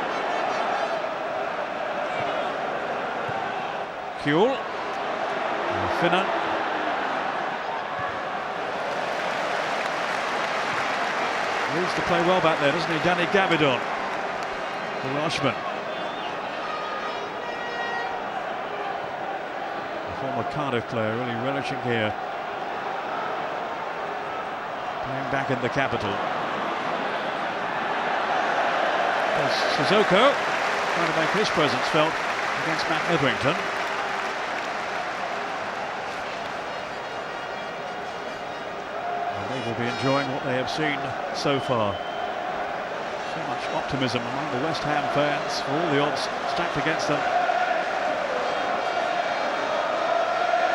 Kuhl, Finnan. Needs to play well back there, doesn't he? Danny Gavidon, the Welshman. The former Cardiff player, really relishing here. Playing back in the capital. There's Sissoko trying to make his presence felt against Matt Etherington. They will be enjoying what they have seen so far. So much optimism among the West Ham fans, for all the odds stacked against them.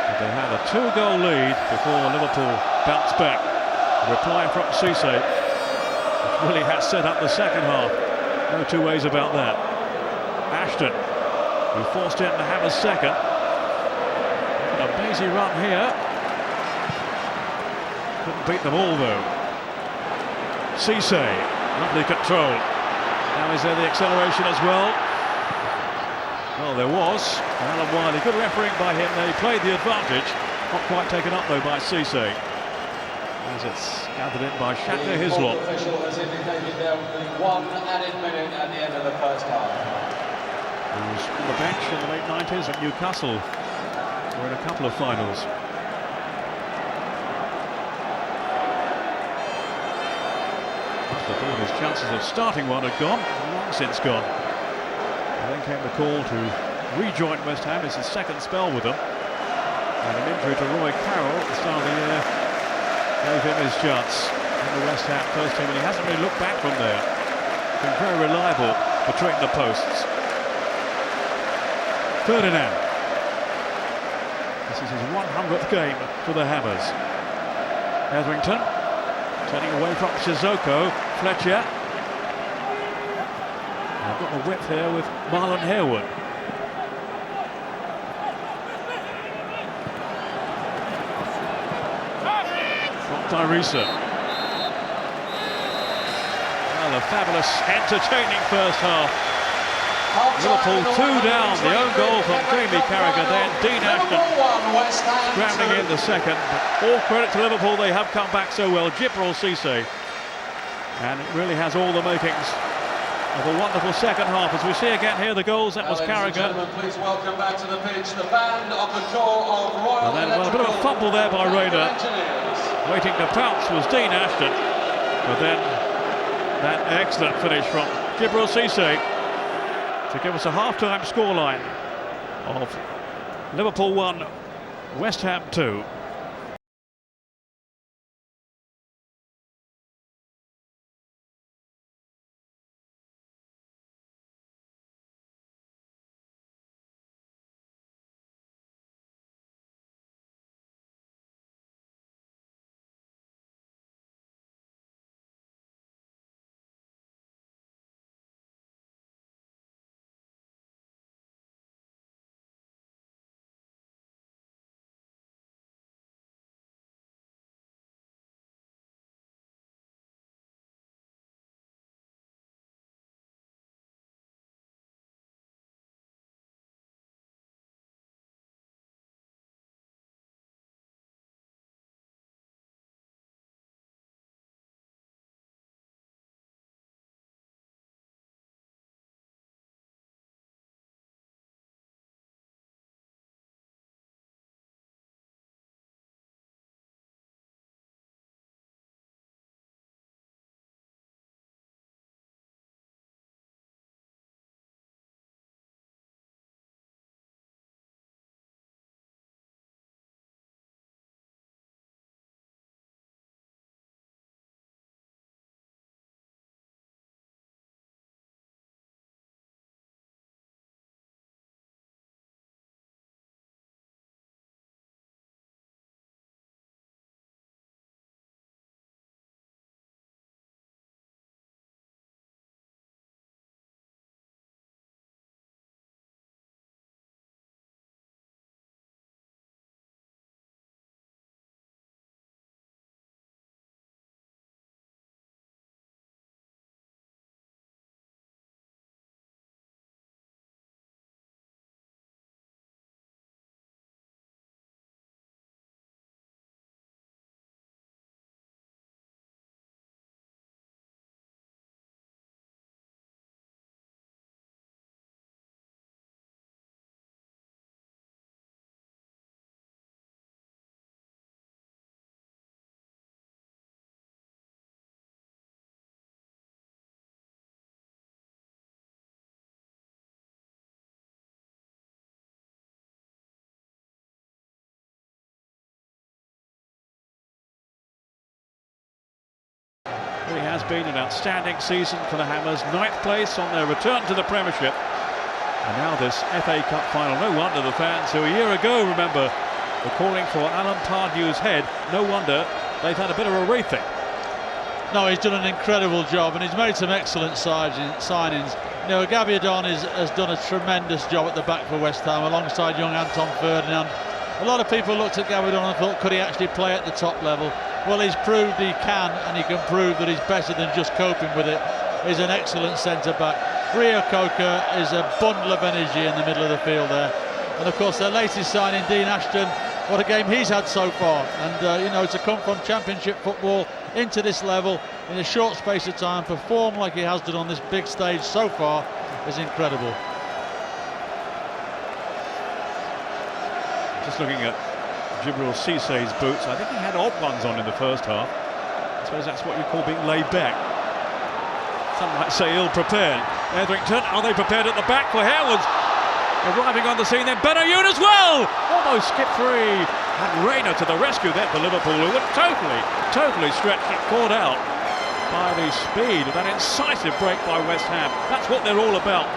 But they had a 2-goal lead before Liverpool bounced back. A reply from Cisse, which really has set up the second half. No two ways about that. Ashton, who forced in the Hammers' second. A Basie run here. Couldn't beat them all though. Cisse, lovely control. Now is there the acceleration as well? Well, there was. Alan Wiley, good refereeing by him. They played the advantage. Not quite taken up though by Cisse. As it's gathered in by Shackler Hislop. The official has indicated there will be 1 added minute at the end of the first half. He was on the bench in the late 90s at Newcastle. We're in a couple of finals. I thought his chances of starting one had gone, long since gone. And then came the call to rejoin West Ham. It's his second spell with them. And an injury to Roy Carroll at the start of the year gave him his chance in the West Ham first team, and he hasn't really looked back from there. Been very reliable between the posts. Ferdinand. This is his 100th game for the Hammers. Etherington turning away from Sissoko. Fletcher. I've got the width here with Marlon Harewood. Tyresa. Well, a fabulous, entertaining first half. Liverpool 2 down. The own goal from Jamie Carragher, then Dean Ashton scrambling in the second. But all credit to Liverpool, they have come back so well. Djibril Cisse. And it really has all the makings of a wonderful second half. As we see again here, the goals, that was Carragher. Please welcome back to the pitch the band of the Corps of Royal And then, well, a bit of a fumble there by Rayner. Waiting to pounce was Dean Ashton, but then that excellent finish from Djibril Cisse to give us a half-time scoreline of Liverpool 1, West Ham 2. has been an outstanding season for the Hammers. 9th place on their return to the Premiership. And now this FA Cup final. No wonder the fans who a year ago, remember, were calling for Alan Pardew's head. No wonder they've had a bit of a rethink. No, he's done an incredible job, and he's made some excellent signings. You know, Gabbiadon has done a tremendous job at the back for West Ham, alongside young Anton Ferdinand. A lot of people looked at Gabbiadon and thought, could he actually play at the top level? Well, he's proved he can, and he can prove that he's better than just coping with it. He's an excellent centre-back. Rio Coker is a bundle of energy in the middle of the field there. And of course, their latest signing, Dean Ashton, what a game he's had so far. And, you know, to come from Championship football into this level in a short space of time, perform like he has done on this big stage so far, is incredible. Just looking at Djibril Cissé's boots, I think he had odd ones on in the first half. I suppose that's what you call being laid back. Some might say ill-prepared. Etherington, are they prepared at the back for Harewood's arriving on the scene? Then Benayoun as well! Almost skip free. And Reina to the rescue there for Liverpool, who were totally stretched and caught out by the speed of that incisive break by West Ham. That's what they're all about.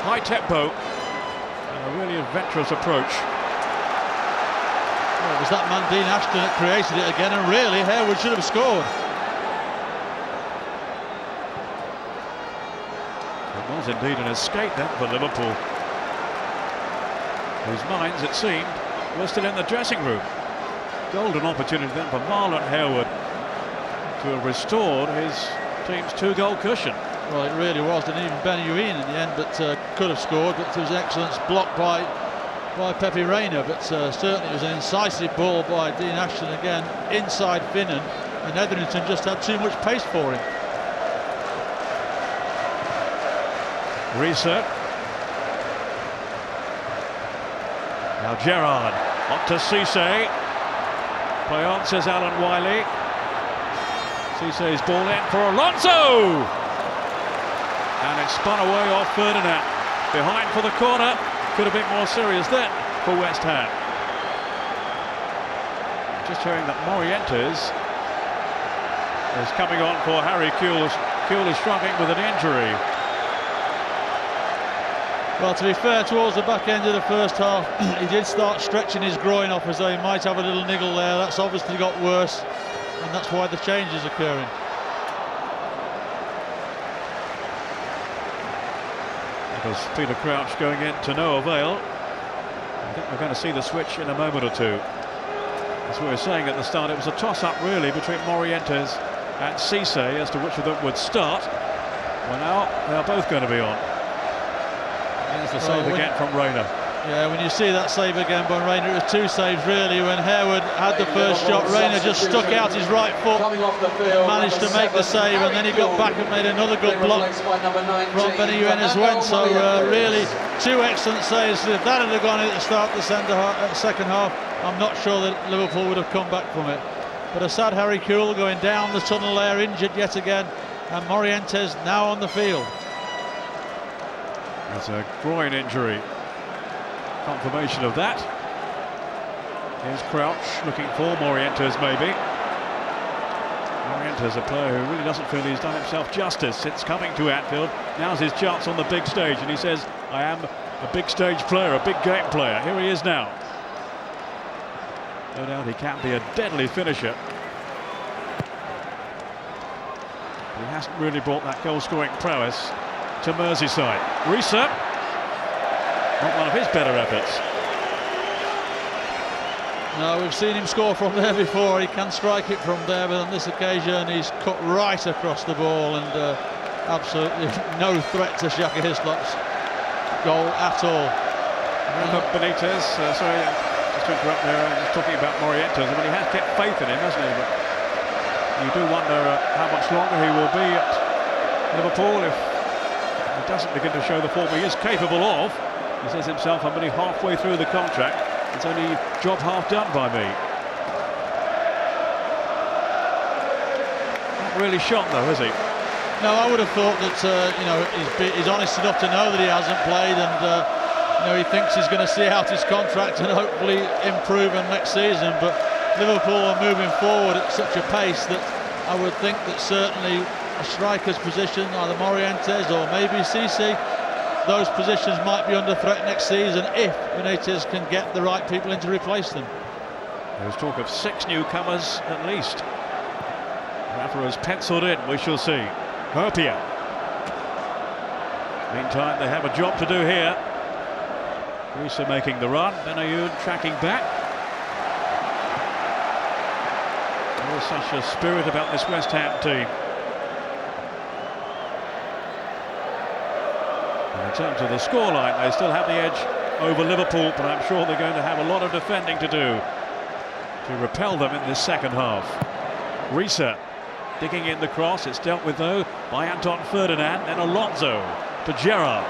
High tempo and a really adventurous approach. Well, it was that man Dean Ashton that created it again, and really Harewood should have scored. It was indeed an escape then for Liverpool, whose minds, it seemed, were still in the dressing room. Golden opportunity then for Marlon Harewood to have restored his team's 2-goal cushion. Well, it really was, and even Benayoun in the end, but could have scored, but it was an excellent block by Pepe Reina, but certainly it was an incisive ball by Dean Ashton again, inside Finnan, and Etherington just had too much pace for him. Risa. Now Gerrard, up to Cissé. Play on, says Alan Wiley. Cissé's ball in for Alonso! And it's spun away off Ferdinand. Behind for the corner. Could have been more serious then for West Ham. Just showing that Morientes is coming on for Harry Kewell. Kewell is struggling with an injury. Well, to be fair, towards the back end of the first half, he did start stretching his groin off as though he might have a little niggle there. That's obviously got worse, and that's why the change is occurring. Because Peter Crouch going in to no avail. I think we're going to see the switch in a moment or two. As we were saying at the start, it was a toss-up really between Morientes and Cissé as to which of them would start. Well, now they are both going to be on. Here's the save again from Reina. Yeah, when you see that save again by Reina, it was 2 saves really. When Harewood had the first shot, Reina just stuck out his right foot, managed to make the save, and then he got back and made another good block from Benayoun as well. So really 2 excellent saves. If that had gone in at the start of the second half, I'm not sure that Liverpool would have come back from it. But a sad Harry Kewell going down the tunnel there, injured yet again, and Morientes now on the field. That's a groin injury. Confirmation of that. Here's Crouch looking for Morientes maybe. Morientes, a player who really doesn't feel he's done himself justice since coming to Anfield. Now's his chance on the big stage, and he says, I am a big stage player, a big game player. Here he is now. No doubt he can be a deadly finisher. But he hasn't really brought that goal-scoring prowess to Merseyside. Risa, not one of his better efforts. No, we've seen him score from there before. He can strike it from there, but on this occasion he's cut right across the ball, and absolutely no threat to Xhaka Hislop's goal at all. Remember Benitez, sorry, just to interrupt there, just talking about Morientes. I mean, he has kept faith in him, hasn't he? But you do wonder how much longer he will be at Liverpool if he doesn't begin to show the form he is capable of. He says himself, I'm only halfway through the contract. It's only job half done by me. Not really shot though, is he? No, I would have thought that you know, he's honest enough to know that he hasn't played, and you know, he thinks he's going to see out his contract and hopefully improve in next season. But Liverpool are moving forward at such a pace that I would think that certainly a striker's position, either Morientes or maybe Cisse. Those positions might be under threat next season if Benitez can get the right people in to replace them. There's talk of 6 newcomers at least. Rafa has penciled in, we shall see. Herpia. Meantime, they have a job to do here. Risa making the run, Benayoun tracking back. There's such a spirit about this West Ham team. And in terms of the scoreline, they still have the edge over Liverpool, but I'm sure they're going to have a lot of defending to do to repel them in this second half. Risa digging in the cross, it's dealt with though by Anton Ferdinand, then Alonso to Gerrard.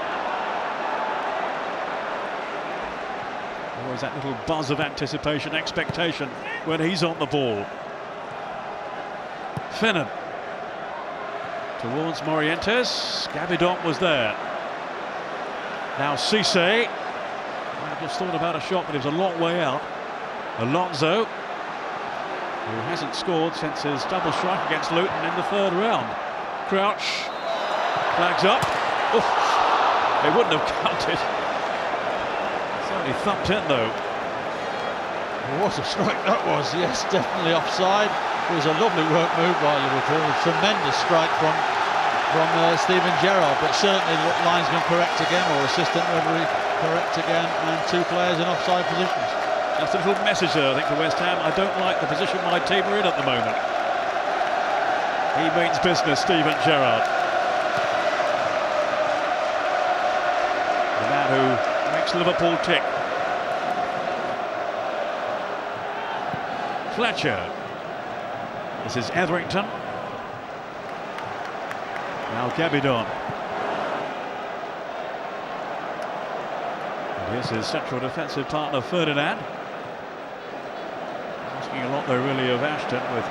Always that little buzz of anticipation, expectation when he's on the ball. Finnan towards Morientes. Gabidon was there. Now Cisse. I just thought about a shot, but it was a long way out. Alonso, who hasn't scored since his double strike against Luton in the 3rd round. Crouch, flags up. Oof, they wouldn't have counted. Certainly thumped in though. What a strike that was, yes, definitely offside. It was a lovely work move by Liverpool, a tremendous strike from Steven Gerrard, but certainly linesman correct again, or assistant referee correct again, and 2 players in offside positions. Just a little message there, I think, for West Ham. I don't like the position my team are in at the moment. He means business, Steven Gerrard. The man who makes Liverpool tick. Fletcher. This is Etherington. Now Gabidon. And here's his central defensive partner, Ferdinand. Asking a lot, though, really, of Ashton, with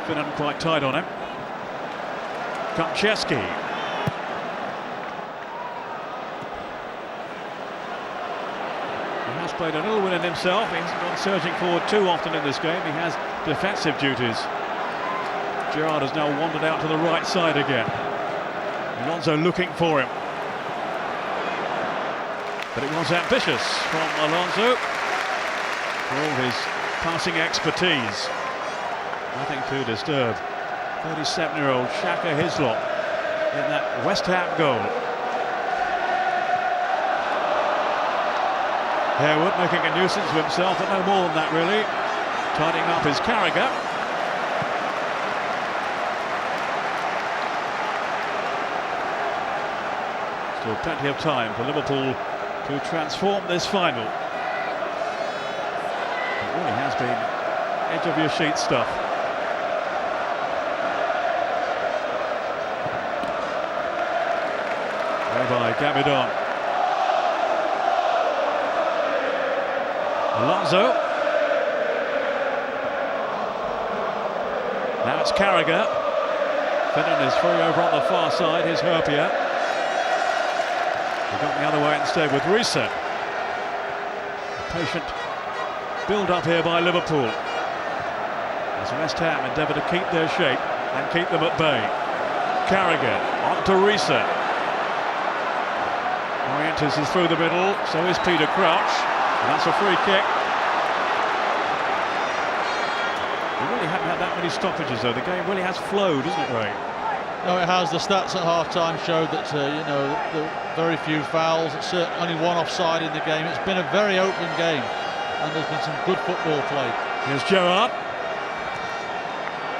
Finnan quite tight on him. Konchesky. He has played a little win in himself. He hasn't gone surging forward too often in this game. He has defensive duties. Gerrard has now wandered out to the right side again. Alonso looking for him. But it was ambitious from Alonso. For all his passing expertise. Nothing to disturb 37-year-old Shaka Hislop in that West Ham goal. Harewood making a nuisance of himself, but no more than that really. Tidying up his Carragher. Still plenty of time for Liverpool to transform this final. It really has been edge of your sheet stuff. Play by Gabidon. Alonso. Now it's Carragher. Finnan is free over on the far side. Here's Herpia. He got the other way instead with Risa. A patient build-up here by Liverpool, as West Ham endeavour to keep their shape and keep them at bay. Carragher on to Risa. Morientes is through the middle, so is Peter Crouch, and that's a free kick. We really haven't had that many stoppages though. The game really has flowed, isn't it, Ray? No, it has. The stats at half-time showed that the very few fouls, only 1 offside in the game. It's been a very open game, and there's been some good football played. Here's Gerrard.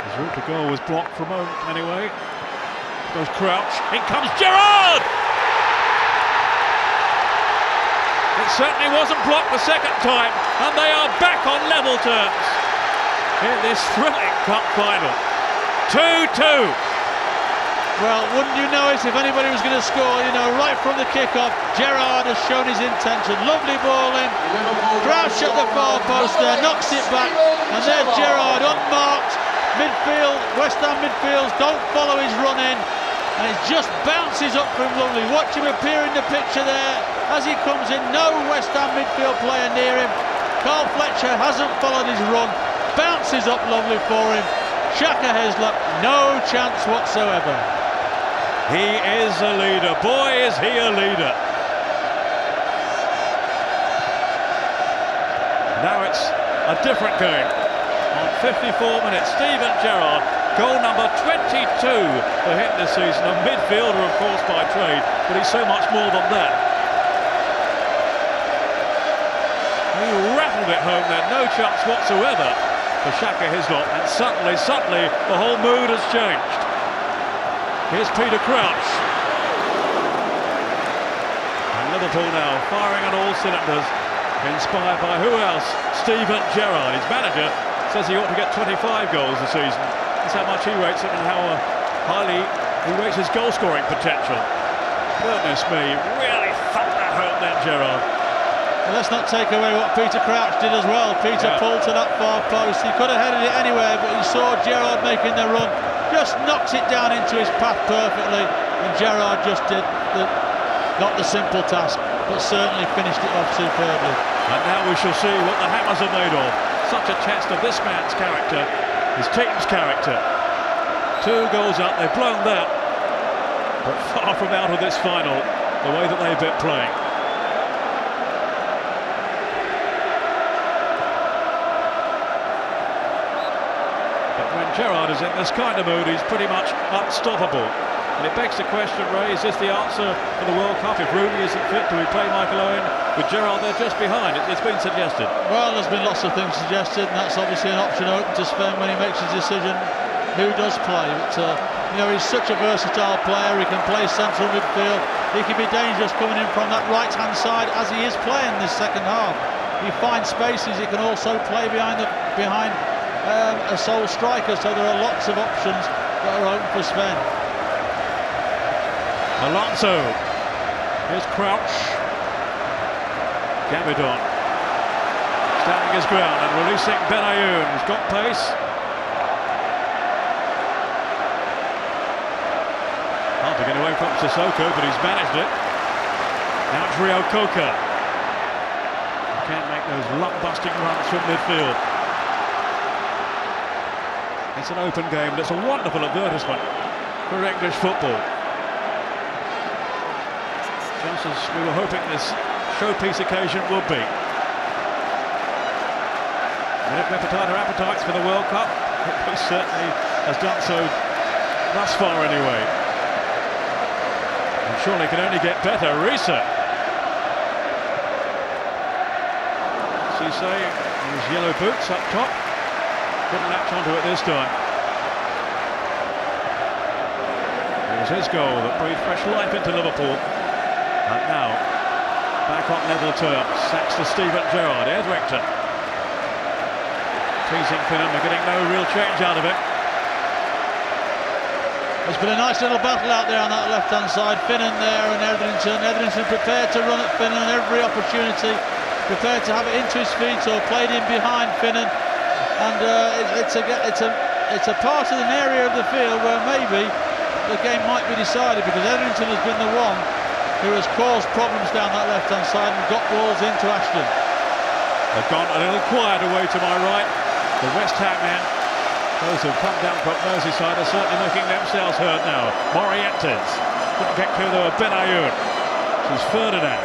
His route to goal was blocked for a moment anyway. Goes Crouch. In comes Gerrard! It certainly wasn't blocked the second time, and they are back on level terms in this thrilling cup final. 2-2. Well, wouldn't you know it if anybody was going to score, right from the kick-off. Gerrard has shown his intention. Lovely ball in. Crouch at the far post there, knocks it back. And there's Gerrard, unmarked. Midfield, West Ham midfields don't follow his run in. And it just bounces up from Lovely. Watch him appear in the picture there. As he comes in, no West Ham midfield player near him. Carl Fletcher hasn't followed his run. Bounces up Lovely for him. Shaka Hislop, no chance whatsoever. He is a leader. Boy, is he a leader. Now it's a different game. On 54 minutes, Steven Gerrard, goal number 22 for him this season. A midfielder, of course, by trade, but he's so much more than that. He rattled it home there, no chance whatsoever for Shaka Hislop, and suddenly the whole mood has changed. Here's Peter Crouch. And Liverpool now firing on all cylinders, inspired by who else? Steven Gerrard. His manager says he ought to get 25 goals this season. That's how much he rates him and how highly he rates his goal-scoring potential. Goodness me, really thumped that home then, Gerrard. Well, let's not take away what Peter Crouch did as well. Peter pulled to that far post. He could have headed it anywhere, but he saw Gerrard making the run, just knocks it down into his path perfectly, and Gerrard just did not the simple task, but certainly finished it off superbly. And now we shall see what the Hammers are made of. Such a test of this man's character, his team's character. 2 goals up, they've blown that, but far from out of this final, the way that they've been playing. Gerrard is in this kind of mood, he's pretty much unstoppable. And it begs the question, Ray, is this the answer for the World Cup? If Rooney isn't fit, do we play Michael Owen with Gerrard there just behind? It's been suggested. Well, there's been lots of things suggested, and that's obviously an option open to Sven when he makes his decision who does play. But, you know, he's such a versatile player, he can play central midfield, he can be dangerous coming in from that right-hand side as he is playing this second half. He finds spaces, he can also play behind a sole striker, so there are lots of options that are open for Sven. Alonso, here's Crouch, Gabidon standing his ground and releasing Benayoun, who's got pace. Hard to get away from Sissoko, but he's managed it. Now it's Rio Coca. He can't make those luck-busting runs from midfield. It's an open game, and it's a wonderful advertisement for English football. Just as we were hoping this showpiece occasion would be. Will it repetite our appetites for the World Cup? It certainly has done so thus far anyway. And surely can only get better. Risa. Cisse, his yellow boots up top. Couldn't latch onto it this time. It was his goal that breathed fresh life into Liverpool. And now, back on level terms, sacks to Steven Gerrard. Here's Richter. Teasing Finnan, we're getting no real change out of it. There's been a nice little battle out there on that left-hand side. Finnan there and Etherington prepared to run at Finnan on every opportunity. Prepared to have it into his feet or played in behind Finnan. And it's a part of an area of the field where maybe the game might be decided, because Etherington has been the one who has caused problems down that left-hand side and got balls into Ashton. They've gone a little quiet away to my right. The West Ham men, those who've come down from Merseyside, are certainly making themselves heard now. Morientes couldn't get clear though of Benayoun. This is Ferdinand.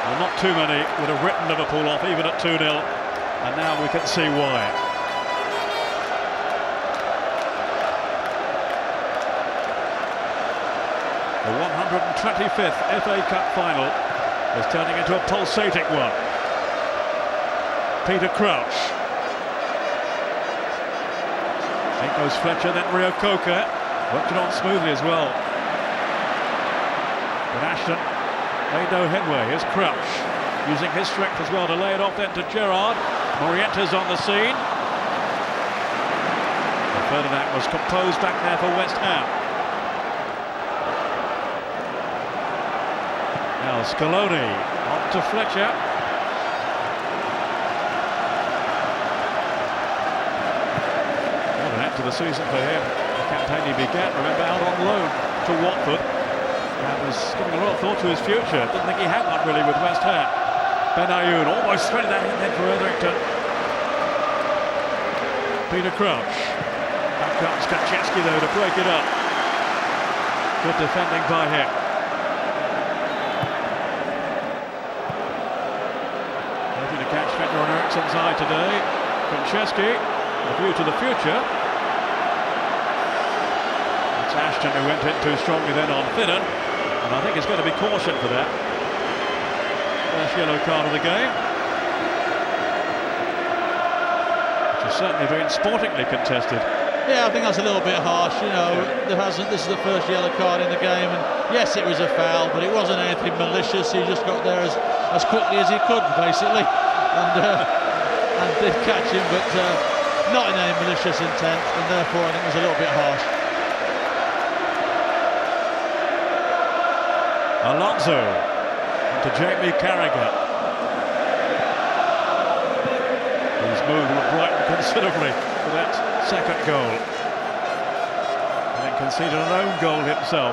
Well, not too many would have written Liverpool off even at 2-0, and now we can see why. The 125th FA Cup final is turning into a pulsating one. Peter Crouch. In goes Fletcher, then Rio Coca. Worked it on smoothly as well. But Ashton made no headway. Here's Crouch, using his strength as well to lay it off then to Gerrard. Morientes on the scene. And Ferdinand was composed back there for West Ham. Now Scaloni on to Fletcher. What an end to the season for him. The campaign he began, remember, out on loan to Watford. And was giving a lot of thought to his future. Didn't think he had one really with West Ham. Benayoun almost threaded that in then for Etherington. Peter Crouch. Back comes Kaczewski though to break it up. Good defending by him. Hoping to catch Fender on Eriksson's eye today. Kaczewski, a view to the future. It's Ashton who went in too strongly then on Finnan, and I think it's going to be caution for that. First yellow card of the game. Which has certainly been sportingly contested. Yeah, I think that's a little bit harsh. You know, this is the first yellow card in the game, and yes, it was a foul, but it wasn't anything malicious. He just got there as quickly as he could, basically, and did catch him, but not in any malicious intent, and therefore I think it was a little bit harsh. Alonso to Jamie Carragher. He's moved with Brighton considerably for that second goal. And conceded an own goal himself.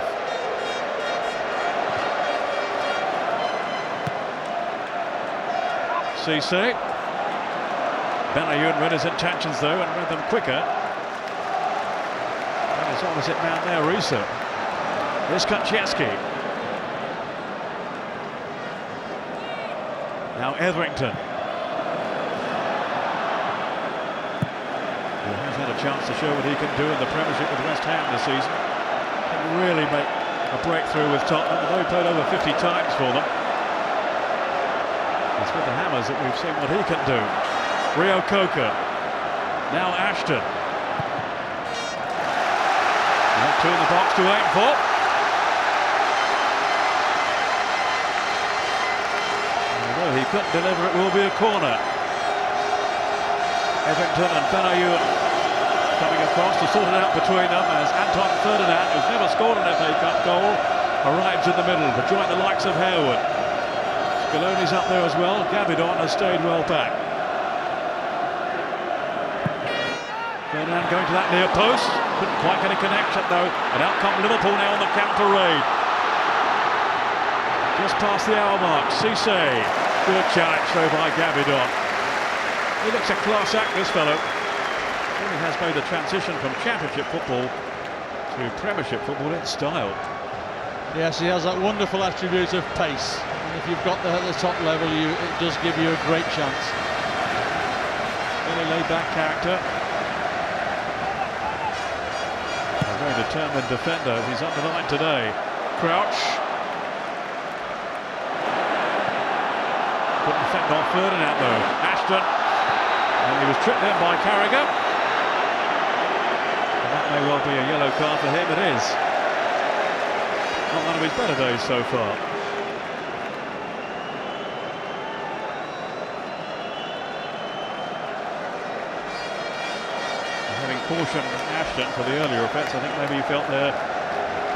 Cisse. Benayoun read his intentions though and read them quicker. And his opposite man there, Risa. Here's Kaczewski. Now Etherington. He has had a chance to show what he can do in the Premiership with West Ham this season. Can really make a breakthrough with Tottenham, although he played over 50 times for them. It's with the Hammers that we've seen what he can do. Rio Coker. Now Ashton. We have two in the box to aim for. Although he couldn't deliver, it will be a corner. Etherington and Benayoun coming across to sort it out between them as Anton Ferdinand, who's never scored an FA Cup goal, arrives in the middle to join the likes of Harewood. Scaloni's up there as well. Gabidon has stayed well back. Ferdinand going to that near post. Couldn't quite get a connection though. And out come Liverpool now on the counter raid. Just past the hour mark. Cisse. Good challenge though by Gabidon. He looks a class act, this fellow. He has made the transition from Championship football to Premiership football in style. Yes, he has that wonderful attribute of pace. And if you've got that at the top level, it does give you a great chance. Really laid-back character. A very determined defender as he's underlined today. Crouch. Couldn't fend off Ferdinand though. Ashton. And he was tripped in by Carragher. And that may well be a yellow card for him. It is. Not one of his better days so far. Having cautioned Ashton for the earlier offence, I think maybe he felt there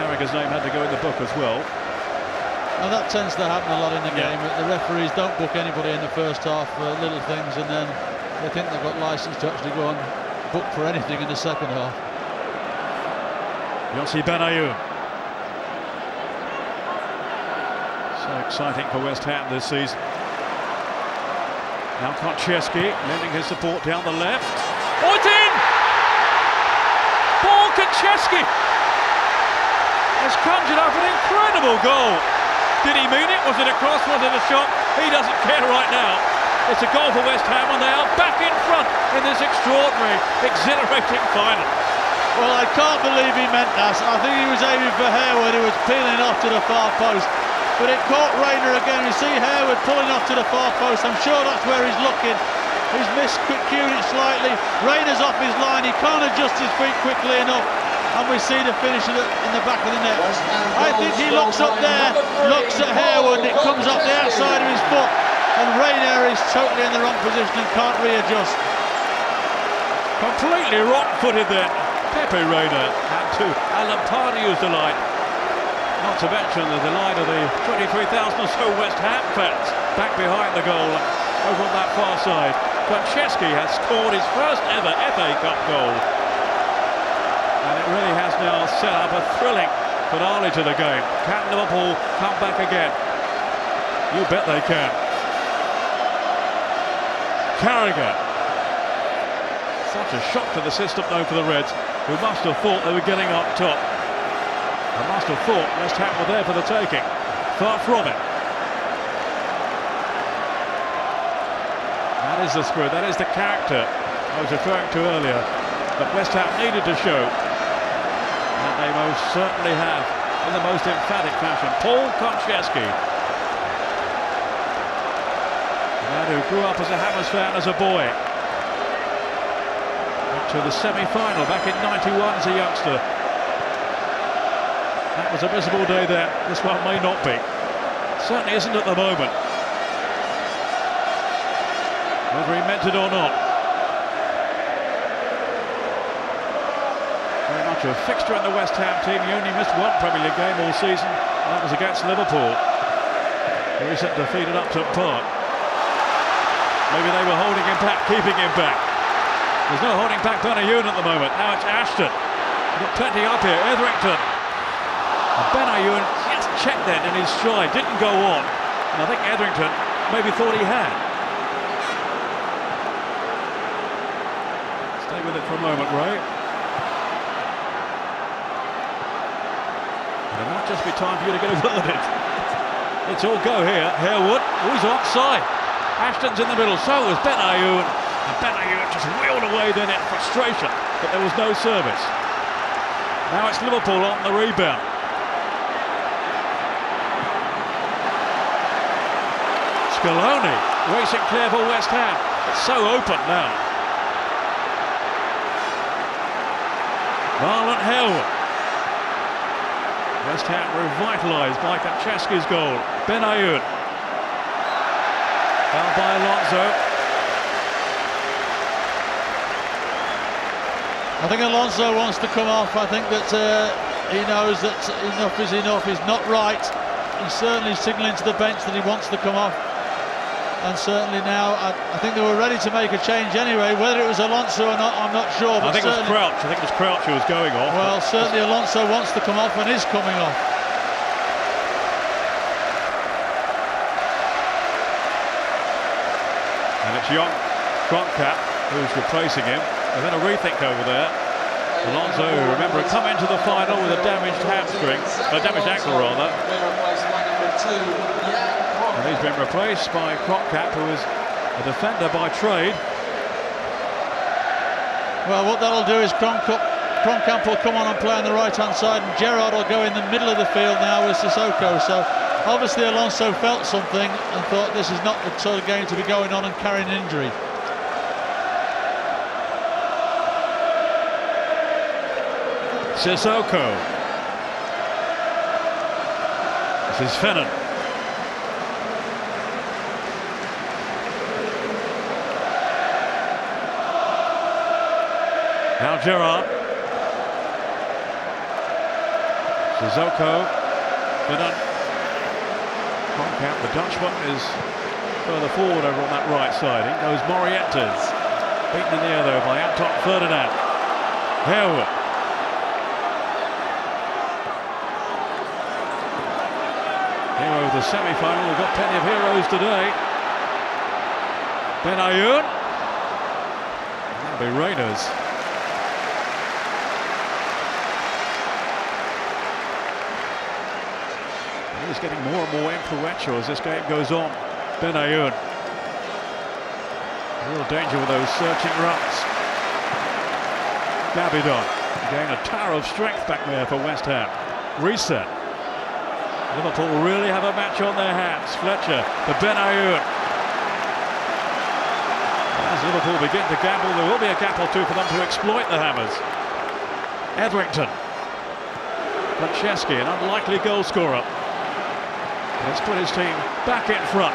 Carragher's name had to go in the book as well. And that tends to happen a lot in the game. The referees don't book anybody in the first half for little things, and then they think they've got licence to actually go and book for anything in the second half. Yossi Benayoun. So exciting for West Ham this season. Now Kaczewski lending his support down the left. Oh, it's in! Paul Kaczewski has conjured up an incredible goal. Did he mean it? Was it a cross? Was it a shot? He doesn't care right now. It's a goal for West Ham and they are back in front in this extraordinary, exhilarating final. Well, I can't believe he meant that. I think he was aiming for Harewood, who was peeling off to the far post. But it caught Rayner again. You see Harewood pulling off to the far post. I'm sure that's where he's looking. He's miscued it slightly. Rayner's off his line. He can't adjust his feet quickly enough. And we see the finish in the back of the net. I think he looks up there, looks at Harewood, and it comes off the outside of his foot. And Rayner is totally in the wrong position and can't readjust. Completely wrong-footed then. Pepe Rayner and to Alan Pardew's delight. Not to mention the delight of the 23,000 or so West Ham fans back behind the goal over on that far side. Kaczewski has scored his first ever FA Cup goal. And it really has now set up a thrilling finale to the game. Can Liverpool come back again? You bet they can. Carragher. Such a shock to the system though for the Reds, who must have thought they were getting up top. They must have thought West Ham were there for the taking. Far from it. That is the spirit, that is the character I was referring to earlier, that West Ham needed to show. And they most certainly have, in the most emphatic fashion. Paul Konchesky, a man who grew up as a Hammers fan as a boy. Went to the semi-final back in '91 as a youngster. That was a miserable day there. This one may not be. Certainly isn't at the moment. Whether he meant it or not. Very much a fixture in the West Ham team. He only missed one Premier League game all season, and that was against Liverpool. The recent defeat at Upton Park. Maybe they were holding him back, keeping him back. There's no holding back Benayoun at the moment. Now it's Ashton. We've got plenty up here. Etherington. And Benayoun just checked then in his stride, didn't go on. And I think Etherington maybe thought he had. Stay with it for a moment, Ray. And it might just be time for you to get a verdict. It's all go here. Harewood, he's offside. Ashton's in the middle, so was Benayoun. And Benayoun just wheeled away then in frustration, but there was no service. Now it's Liverpool on the rebound. Scaloni racing clear for West Ham. It's so open now. Marlon Harewood. West Ham revitalised by Konchesky's goal. Benayoun. Fouled by Alonso. I think Alonso wants to come off. I think that he knows that enough is enough. He's not right. He's certainly signalling to the bench that he wants to come off. And certainly now, I think they were ready to make a change anyway. Whether it was Alonso or not, I'm not sure. But I think it was Crouch. I think it was Crouch who was going off. Well, certainly Alonso wants to come off and is coming off. And it's young Kroenke who's replacing him. They've had a rethink over there. Alonso, who remember, had come into the final with a damaged hamstring, a damaged ankle rather. And he's been replaced by Kroenke, who is a defender by trade. Well, what that'll do is Kroenke will come on and play on the right-hand side, and Gerrard will go in the middle of the field now with Sissoko. So obviously Alonso felt something and thought this is not the sort of game to be going on and carrying an injury. Sissoko. This is Fennon. Now Gerrard. Sissoko. Fennon. Kroenke, the Dutchman, is further forward over on that right side. In goes Morientes. Beaten in the air though by Anton Ferdinand. Harewood. Hero of the semi-final. We've got plenty of heroes today. Benayoun. That'll be Reyners. He's getting more and more influential as this game goes on. Benayoun. Real danger with those searching runs. Gabidon. Again, a tower of strength back there for West Ham. Reset. Liverpool really have a match on their hands. Fletcher to Benayoun. As Liverpool begin to gamble, there will be a gap or two for them to exploit the Hammers. Etherington. Konchesky, an unlikely goal scorer. Let's put his team back in front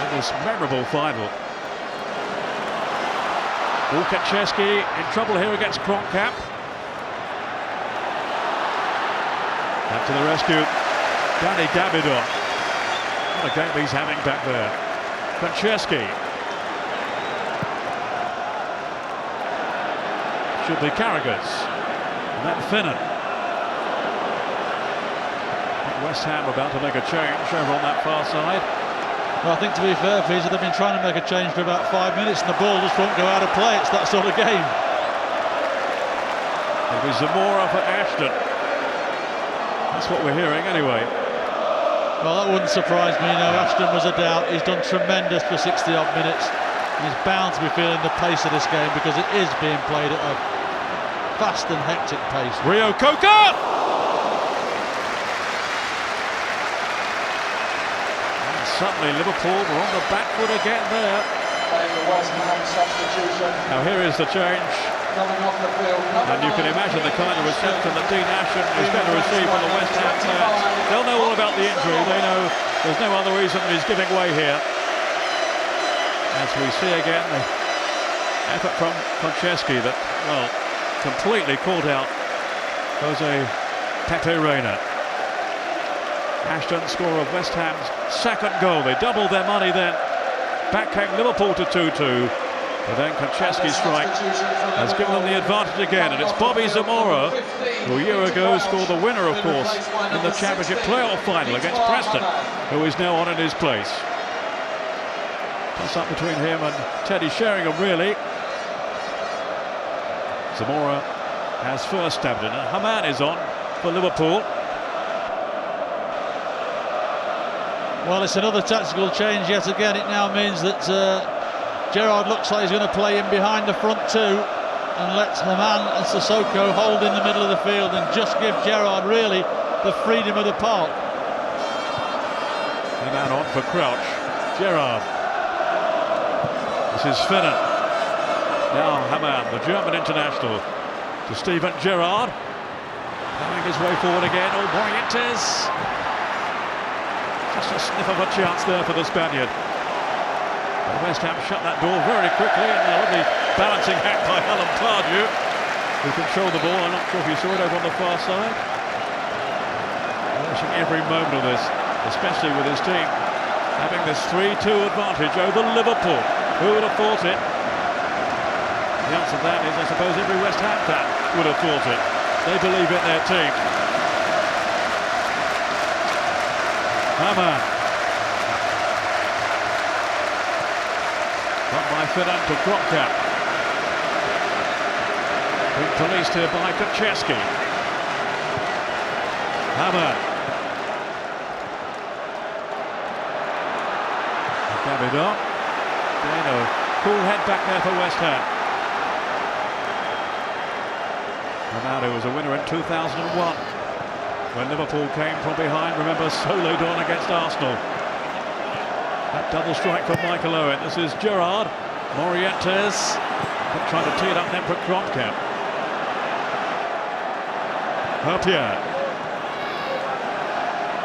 in this memorable final. Konchesky in trouble here against Kroenke. Back to the rescue, Danny Gabidon. What a game he's having back there. Konchesky. Should be Carragher. And then Fennon. West Ham about to make a change over on that far side. Well, I think to be fair, Fraser, they've been trying to make a change for about 5 minutes and the ball just won't go out of play. It's that sort of game. It was Zamora for Ashton. That's what we're hearing anyway. Well, that wouldn't surprise me. You know, Ashton was a doubt. He's done tremendous for 60-odd minutes. And he's bound to be feeling the pace of this game because it is being played at a fast and hectic pace. Rio Coca! Suddenly Liverpool were on the back foot again there. Now here is the change. And you can imagine the kind of reception that Dean Ashton is going to receive from the West Ham fans. They'll know all about the injury. They know there's no other reason that he's giving way here. As we see again the effort from Franceschi that, well, completely caught out Jose Pepe Reina. Ashton, scorer of West Ham's second goal. They doubled their money then. Back came Liverpool to 2-2. But then Franceschi's strike has given them the advantage again. And it's Bobby Zamora, who a year ago scored the winner, of course, in the Championship playoff final against Preston, who is now on in his place. Toss up between him and Teddy Sheringham, really. Zamora has first stabbed in, and Haman is on for Liverpool. Well, it's another tactical change yet again. It now means that Gerrard looks like he's going to play in behind the front two and let Haman and Sissoko hold in the middle of the field and just give Gerrard really the freedom of the park. Haman on for Crouch. Gerrard. This is Finnan. Now Haman, the German international, to Steven Gerrard. Playing his way forward again. Oh, Morientes. Just a sniff of a chance there for the Spaniard. But West Ham shut that door very quickly, and a lovely balancing act by Alan Pardew, who controlled the ball. I'm not sure if you saw it over on the far side. Watching every moment of this, especially with his team having this 3-2 advantage over Liverpool. Who would have thought it? The answer to that is, I suppose, every West Ham fan would have thought it. They believe in their team. Haman. Run by Finnan to Kropka. Being policed here by Franceschi. Haman. Gabidon. Dano. Cool head back there for West Ham. Ronaldo was a winner in 2001. When Liverpool came from behind, remember, soloed on against Arsenal. That double strike from Michael Owen. This is Gerrard. Morientes trying to tee it up then for Kropka. Herpier.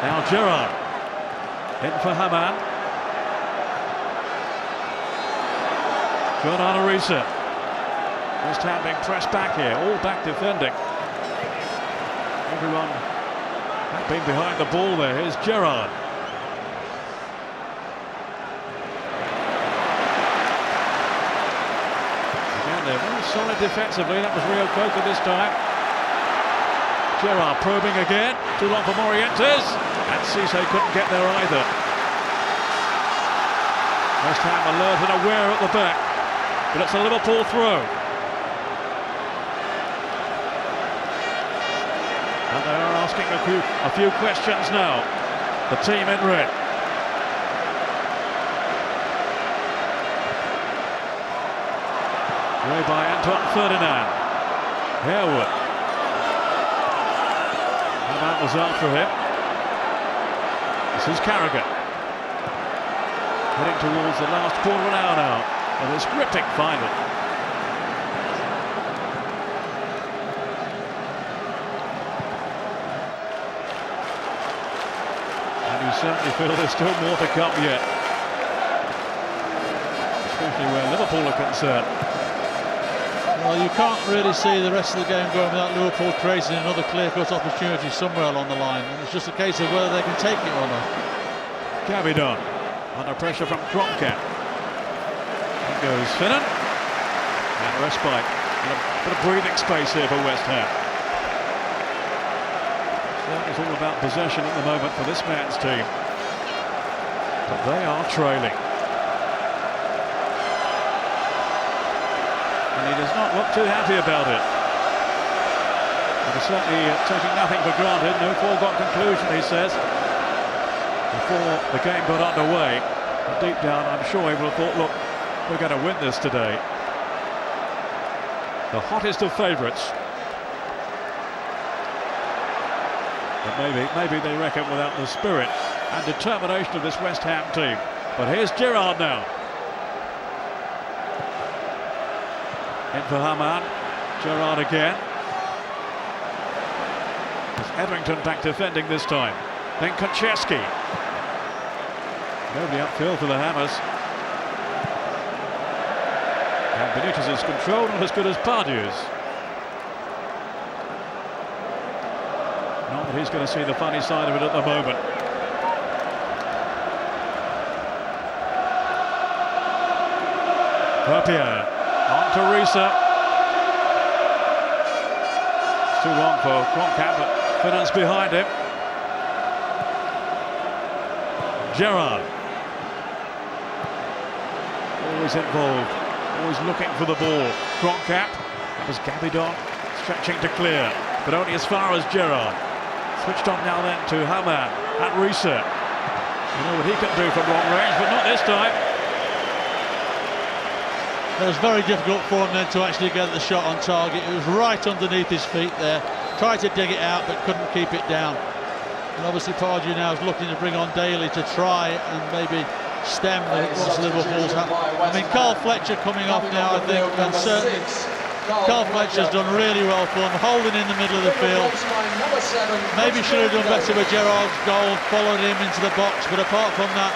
Now Gerrard. In for Haman. Jordan Arisa. West Ham being pressed back here. All back defending. Everyone being behind the ball there. Here's Gerrard. Again, they're very solid defensively. That was Rio Coca this time. Gerrard probing again. Too long for Morientes. And Cisse couldn't get there either. West Ham alert and aware at the back. But it's a Liverpool throw. And they are asking a few questions now. The team in red. Way by Antoine Ferdinand. Harewood. Haman was after him. This is Carragher. Heading towards the last quarter of an hour now of this gripping final. You certainly feel there's still more to come yet, especially where Liverpool are concerned. Well, you can't really see the rest of the game going without Liverpool creating another clear-cut opportunity somewhere along the line. And it's just a case of whether they can take it or not. Gabidon under pressure from Kropka. In goes Finnan. And respite. And a bit of breathing space here for West Ham. It's all about possession at the moment for this man's team. But they are trailing. And he does not look too happy about it. But he's certainly taking nothing for granted. No foregone conclusion, he says. Before the game got underway, but deep down I'm sure he would have thought, look, we're going to win this today. The hottest of favourites. But maybe they reckon without the spirit and determination of this West Ham team. But here's Gerrard now. In for Hamann. Gerrard again. It's Edrington back defending this time. Then Konchesky. Nobody upfield for the Hammers. And Benitez's control not as good as Pardew's. Not that he's going to see the funny side of it at the moment. Verpier on to Risa. It's too long for Kroenkamp, but Finance behind him. Gerrard. Always involved, always looking for the ball. Kroenkamp. That was Gabidon stretching to clear, but only as far as Gerrard. Switched on now then to Hamann at Risa. You know what he can do from long range, but not this time. It was very difficult for him then to actually get the shot on target. It was right underneath his feet there. Tried to dig it out, but couldn't keep it down. And obviously Pardew now is looking to bring on Daly to try and maybe stem what's Liverpool's happened. I mean, Carl Fletcher coming off now, I think, and certainly Carl Fletcher's done really well for him, holding in the middle of the field. Maybe should have done better with Gerrard's goal, followed him into the box, but apart from that,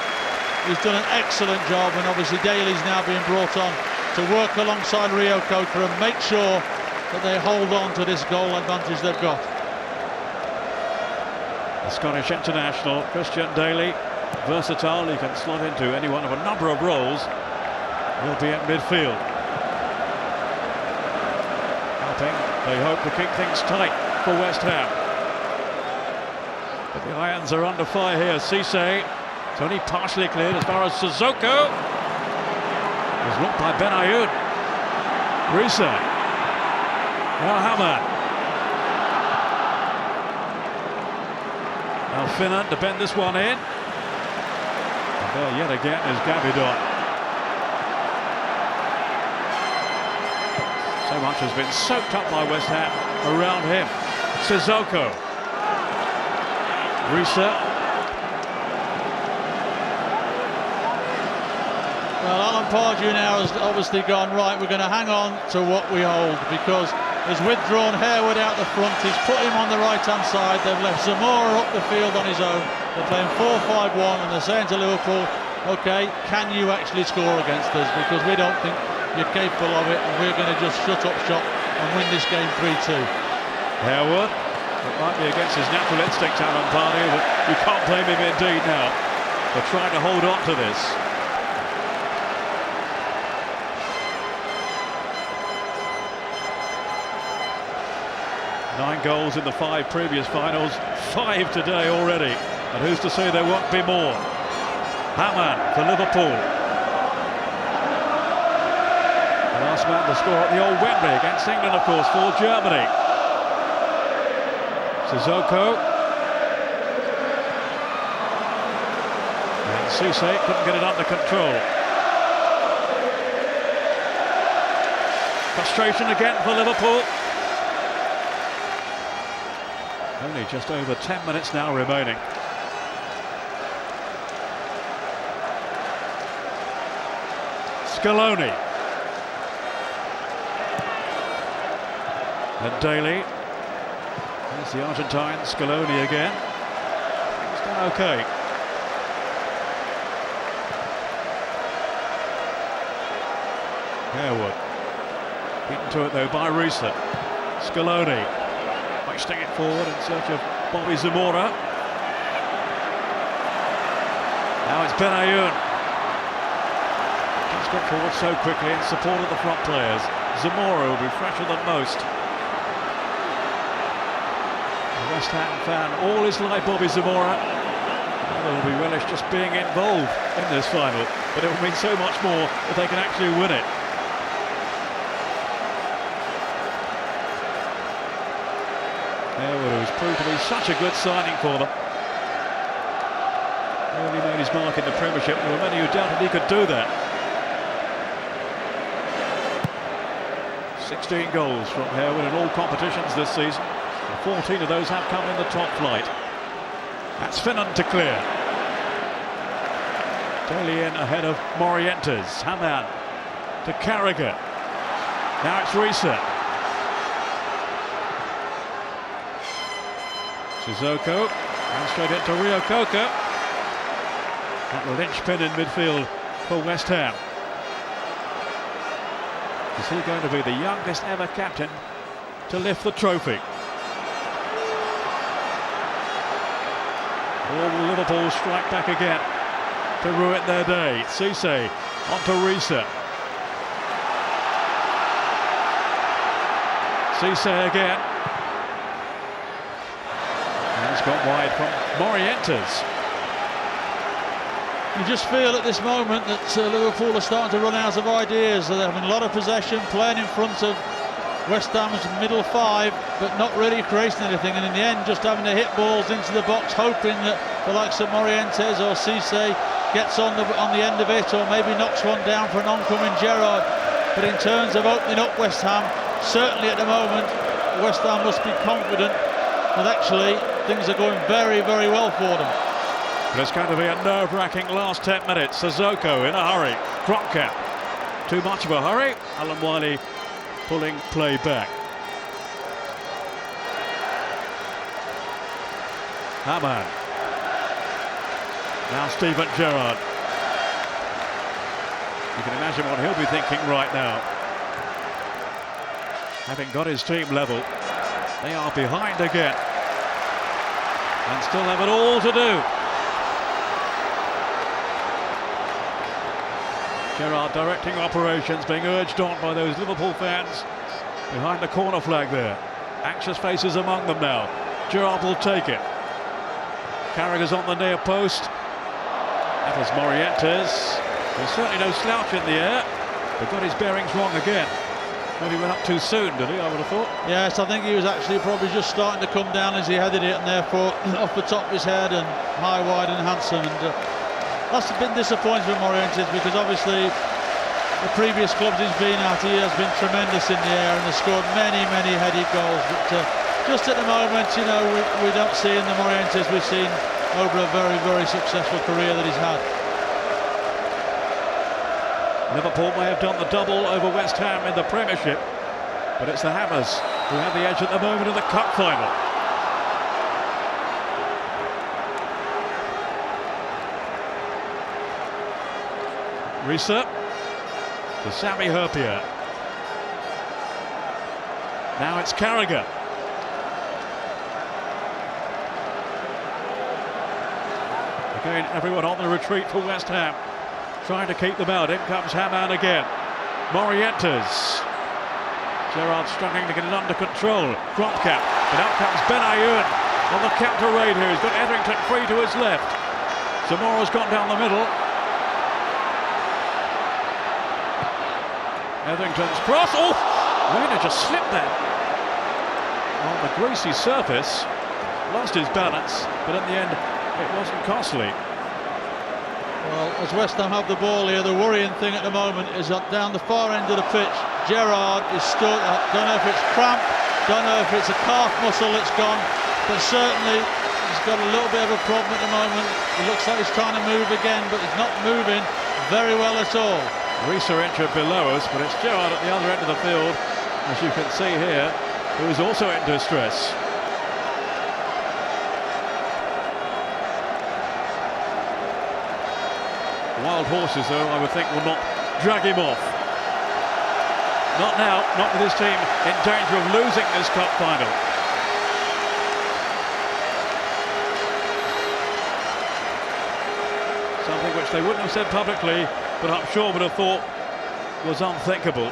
he's done an excellent job, and obviously Daly's now being brought on to work alongside Rio Coker and make sure that they hold on to this goal advantage they've got. The Scottish international, Christian Daly, versatile, he can slot into any one of a number of roles. He'll be at midfield. They hope to keep things tight for West Ham. But the Irons are under fire here. Cisse, it's only partially cleared as far as Sissoko. Was looked by Benayoun. Risa. Now Hamann. Now Finnan to bend this one in. And there yet again is Gabidon. So much has been soaked up by West Ham around him. Sissoko. Risa. Well, Alan Pardew now has obviously gone, right, we're going to hang on to what we hold, because he's withdrawn Harewood out the front, he's put him on the right-hand side, they've left Zamora up the field on his own, they're playing 4-5-1, and they're saying to Liverpool, OK, can you actually score against us, because we don't think you're capable of it, and we're going to just shut up shop and win this game 3-2. Harewood, it might be against his natural instinct, Alan Pardew, but you can't blame him indeed now for trying to hold on to this. Nine goals in the 5 previous finals, 5 today already, and who's to say there won't be more? Hamann for Liverpool. The last man to score at the old Wembley against England, of course, for Germany. Sissoko. And Cisse couldn't get it under control. Frustration again for Liverpool. Only just over 10 minutes now remaining. Scaloni. And Daly. There's the Argentine, Scaloni again. He's done okay. Harewood. Beaten to it though by Risa. Scaloni. Hoisting it forward in search of Bobby Zamora. Now it's Benayoun. He's got forward so quickly in support of the front players. Zamora will be fresher than most. A West Ham fan all his life, Bobby Zamora. They'll be relish just being involved in this final, but it will mean so much more if they can actually win it. Harewood, who's proved to be such a good signing for them. Really made his mark in the Premiership. There were many who doubted he could do that. 16 goals from Harewood in all competitions this season. 14 of those have come in the top flight. That's Finnan to clear. Daly in ahead of Morientes. Haman to Carragher. Now it's Risa. Sissoko. And straight into Rio Coca. That linchpin in midfield for West Ham. Is he going to be the youngest ever captain to lift the trophy? Will Liverpool strike back again to ruin their day? Cisse onto Risa. Cisse again. And he's got wide from Morientes. You just feel at this moment that Liverpool are starting to run out of ideas. They're having a lot of possession, playing in front of West Ham's middle five, but not really creating anything, and in the end just having to hit balls into the box, hoping that the likes of Morientes or Cisse gets on the end of it, or maybe knocks one down for an oncoming Gerrard. But in terms of opening up West Ham, certainly at the moment West Ham must be confident that actually things are going very, very well for them. But it's going to be a nerve-wracking last 10 minutes. Sissoko in a hurry. Kropka. Too much of a hurry. Alan Wiley pulling play back. Haman. Now Steven Gerrard. You can imagine what he'll be thinking right now. Having got his team level, they are behind again. And still have it all to do. Gerrard directing operations, being urged on by those Liverpool fans behind the corner flag there. Anxious faces among them now. Gerrard will take it. Carragher's on the near post. That was Morientes. There's certainly no slouch in the air, but got his bearings wrong again. Maybe went up too soon, did he? I would have thought. Yes, I think he was actually probably just starting to come down as he headed it, and therefore off the top of his head and high, wide and handsome. And that's been disappointing for Morientes, because obviously the previous clubs he's been at, he has been tremendous in the air and has scored many, many headed goals. But just at the moment, you know, we don't see in the Morientes we've seen over a very, very successful career that he's had. Liverpool may have done the double over West Ham in the Premiership, but it's the Hammers who have the edge at the moment in the Cup final. Risa to Sami Hyypiä. Now it's Carragher. Again, everyone on the retreat for West Ham, trying to keep them out. In comes Haman again. Morientes. Gerrard struggling to get it under control. Kropka. And out comes Benayoun on the counter raid here. He's got Etherington free to his left. Zamora's gone down the middle. Etherington's cross. Oh! Reina just slipped there on the greasy surface. Lost his balance, but in the end it wasn't costly. Well, as West Ham have the ball here, the worrying thing at the moment is that down the far end of the pitch, Gerrard is still, don't know if it's cramp, don't know if it's a calf muscle that's gone, but certainly he's got a little bit of a problem at the moment. It looks like he's trying to move again, but he's not moving very well at all. Risa injured below us, but it's Gerrard at the other end of the field, as you can see here, who is also in distress. Wild horses, though, I would think will not drag him off. Not now, not with his team in danger of losing this cup final. Something which they wouldn't have said publicly, but I'm sure would have thought was unthinkable.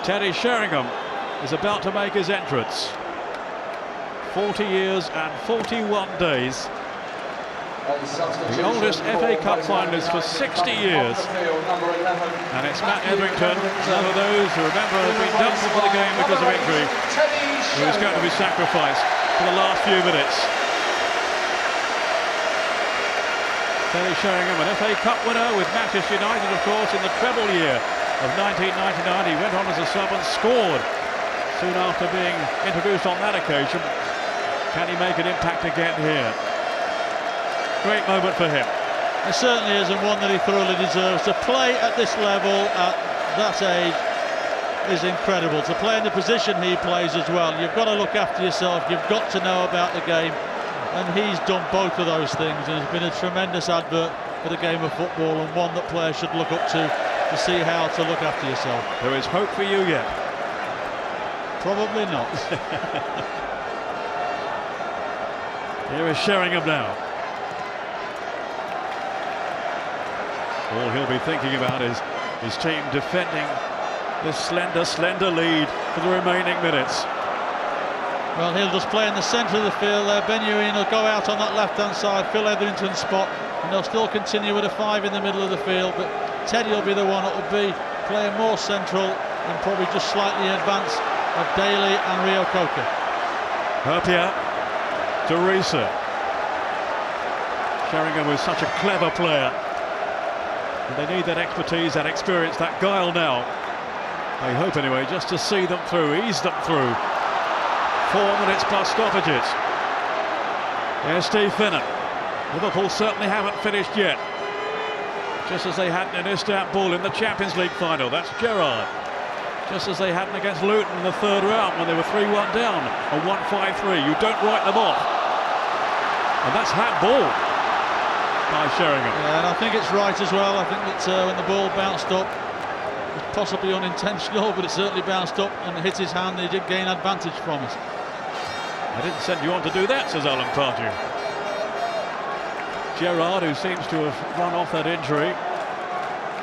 Teddy Sheringham is about to make his entrance. 40 years and 41 days. The oldest FA Cup finalist for 60 years. And it's Matt Etherington, one of those who remember has been doubtful for the game because of injury, who is going to be sacrificed for the last few minutes. Teddy Sheringham, an FA Cup winner with Manchester United, of course, in the treble year of 1999. He went on as a sub and scored soon after being introduced on that occasion. Can he make an impact again here? Great moment for him. It certainly is, and one that he thoroughly deserves. To play at this level at that age is incredible. To play in the position he plays as well, you've got to look after yourself, you've got to know about the game, and he's done both of those things, and it's been a tremendous advert for the game of football, and one that players should look up to see how to look after yourself. There is hope for you yet. Probably not. Here is Sheringham now. All he'll be thinking about is his team defending this slender lead for the remaining minutes. Well, he'll just play in the centre of the field there. Benyuin will go out on that left-hand side, Phil Etherington's spot, and they'll still continue with a 5 in the middle of the field, but Teddy will be the one that will be playing more central and probably just slightly in advance of Daly and Rio Coca. Herpia to Risa. Sheringham was such a clever player. And they need that expertise, that experience, that guile now. They hope anyway, just to see them through, ease them through. 4 minutes plus stoppages. Here's Steve Finnan. Liverpool certainly haven't finished yet. Just as they hadn't in Istanbul in the Champions League final. That's Gerrard. Just as they hadn't against Luton in the third round when they were 3-1 down and 1-5-3. You don't write them off. And that's handball by Sheringham. Yeah, and I think it's right as well. I think that when the ball bounced up, it was possibly unintentional, but it certainly bounced up and hit his hand. He did gain advantage from it. I didn't send you on to do that, says Alan Pardew. Gerrard, who seems to have run off that injury.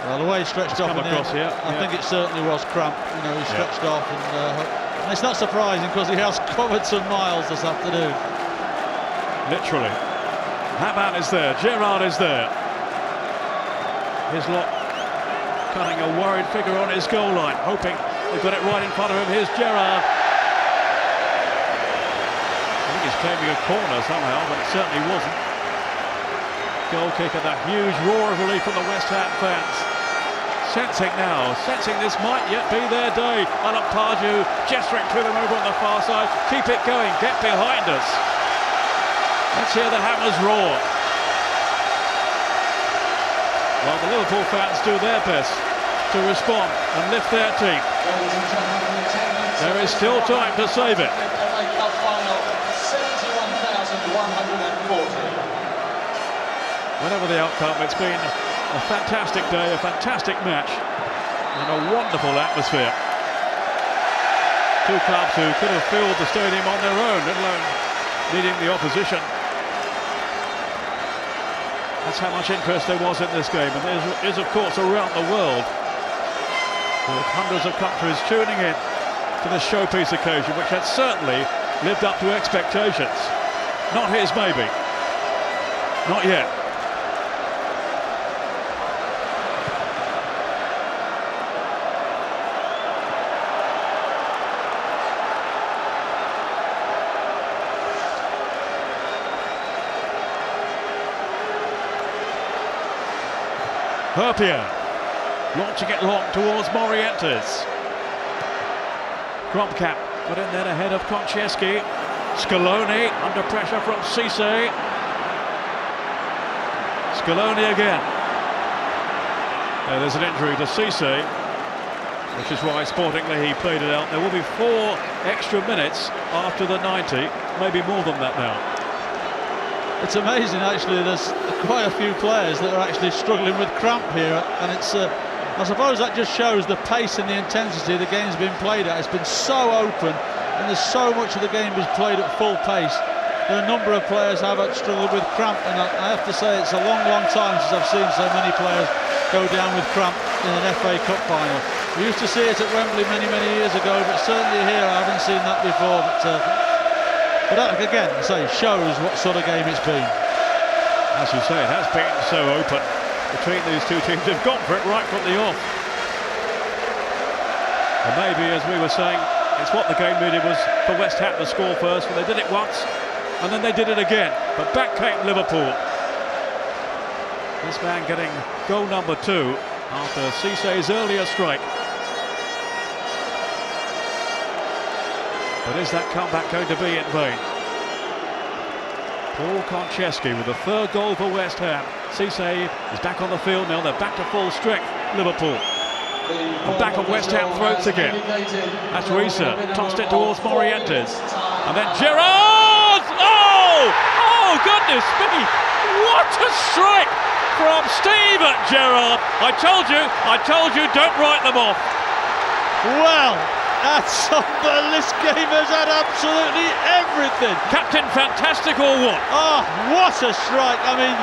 Well, the way he stretched off, I think it certainly was cramp. You know, he stretched off, and it's not surprising because he has covered some miles this afternoon. Literally. Haman is there, Gerrard is there. Hislop cutting a worried figure on his goal line, hoping they've got it right in front of him. Here's Gerrard. I think he's claiming a corner somehow, but it certainly wasn't. Goal kick and that huge roar of relief from the West Ham fans. Sensing this might yet be their day. Alan Pardew gesturing to them over on the far side. Keep it going, get behind us. Let's hear the Hammers roar. While the Liverpool fans do their best to respond and lift their team. There is still time to save it. FA Cup final, 71,140. Whatever the outcome, it's been a fantastic day, a fantastic match, and a wonderful atmosphere. Two clubs who could have filled the stadium on their own, let alone needing the opposition. That's how much interest there was in this game, and there is of course around the world, with hundreds of countries tuning in to this showpiece occasion, which had certainly lived up to expectations. Not his, maybe. Not yet. Herpia launching it long towards Morientes. Kromkamp got in there ahead of Konchesky. Scaloni under pressure from Cisse. Scaloni again. There's an injury to Cisse, which is why sportingly he played it out. There will be 4 extra minutes after the 90, maybe more than that now. It's amazing, actually. There's quite a few players that are actually struggling with cramp here, and it's I suppose that just shows the pace and the intensity the game's been played at. It's been so open, and there's so much of the game is played at full pace that a number of players have struggled with cramp, and I have to say it's a long time since I've seen so many players go down with cramp in an FA Cup final. We used to see it at Wembley many years ago, but certainly here I haven't seen that before. But that, again, shows what sort of game it's been. As you say, it has been so open between these two teams. They've gone for it right from the off. And maybe, as we were saying, it's what the game needed was for West Ham to score first, and they did it once, and then they did it again. But back came Liverpool. This man getting goal number 2 after Cissé's earlier strike. But is that comeback going to be in vain? Paul Konchesky with the 3rd goal for West Ham. Cissé is back on the field now. They're back to full strength, Liverpool. And back on West Ham throats again. That's Risa, tossed it towards Morientes. And then Gerrard! Oh, goodness me! What a strike from Steven Gerrard! I told you, don't write them off. Well, that's this game has had absolutely everything. Captain Fantastic or what? Oh, what a strike! I mean,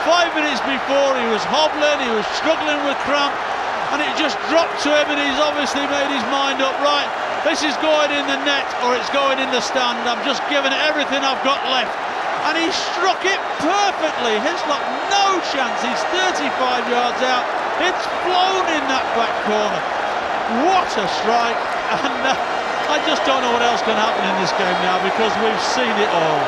5 minutes before he was hobbling, he was struggling with cramp, and it just dropped to him, and he's obviously made his mind up. Right, this is going in the net or it's going in the stand. I'm just giving it everything I've got left, and he struck it perfectly. Hislop, no chance. He's 35 yards out. It's flown in that back corner. What a strike! And I just don't know what else can happen in this game now, because we've seen it all.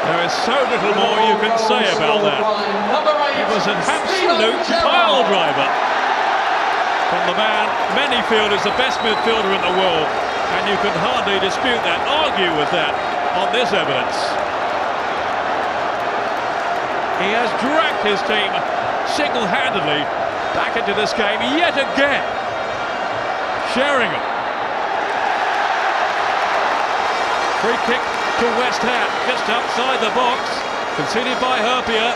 There is so little more you can say about that. It was an absolute pile driver from the man many feel is the best midfielder in the world, and you can hardly dispute that, argue with that on this evidence. He has dragged his team single-handedly back into this game yet again. Sheringham. Free kick to West Ham, just outside the box, conceded by Herpia.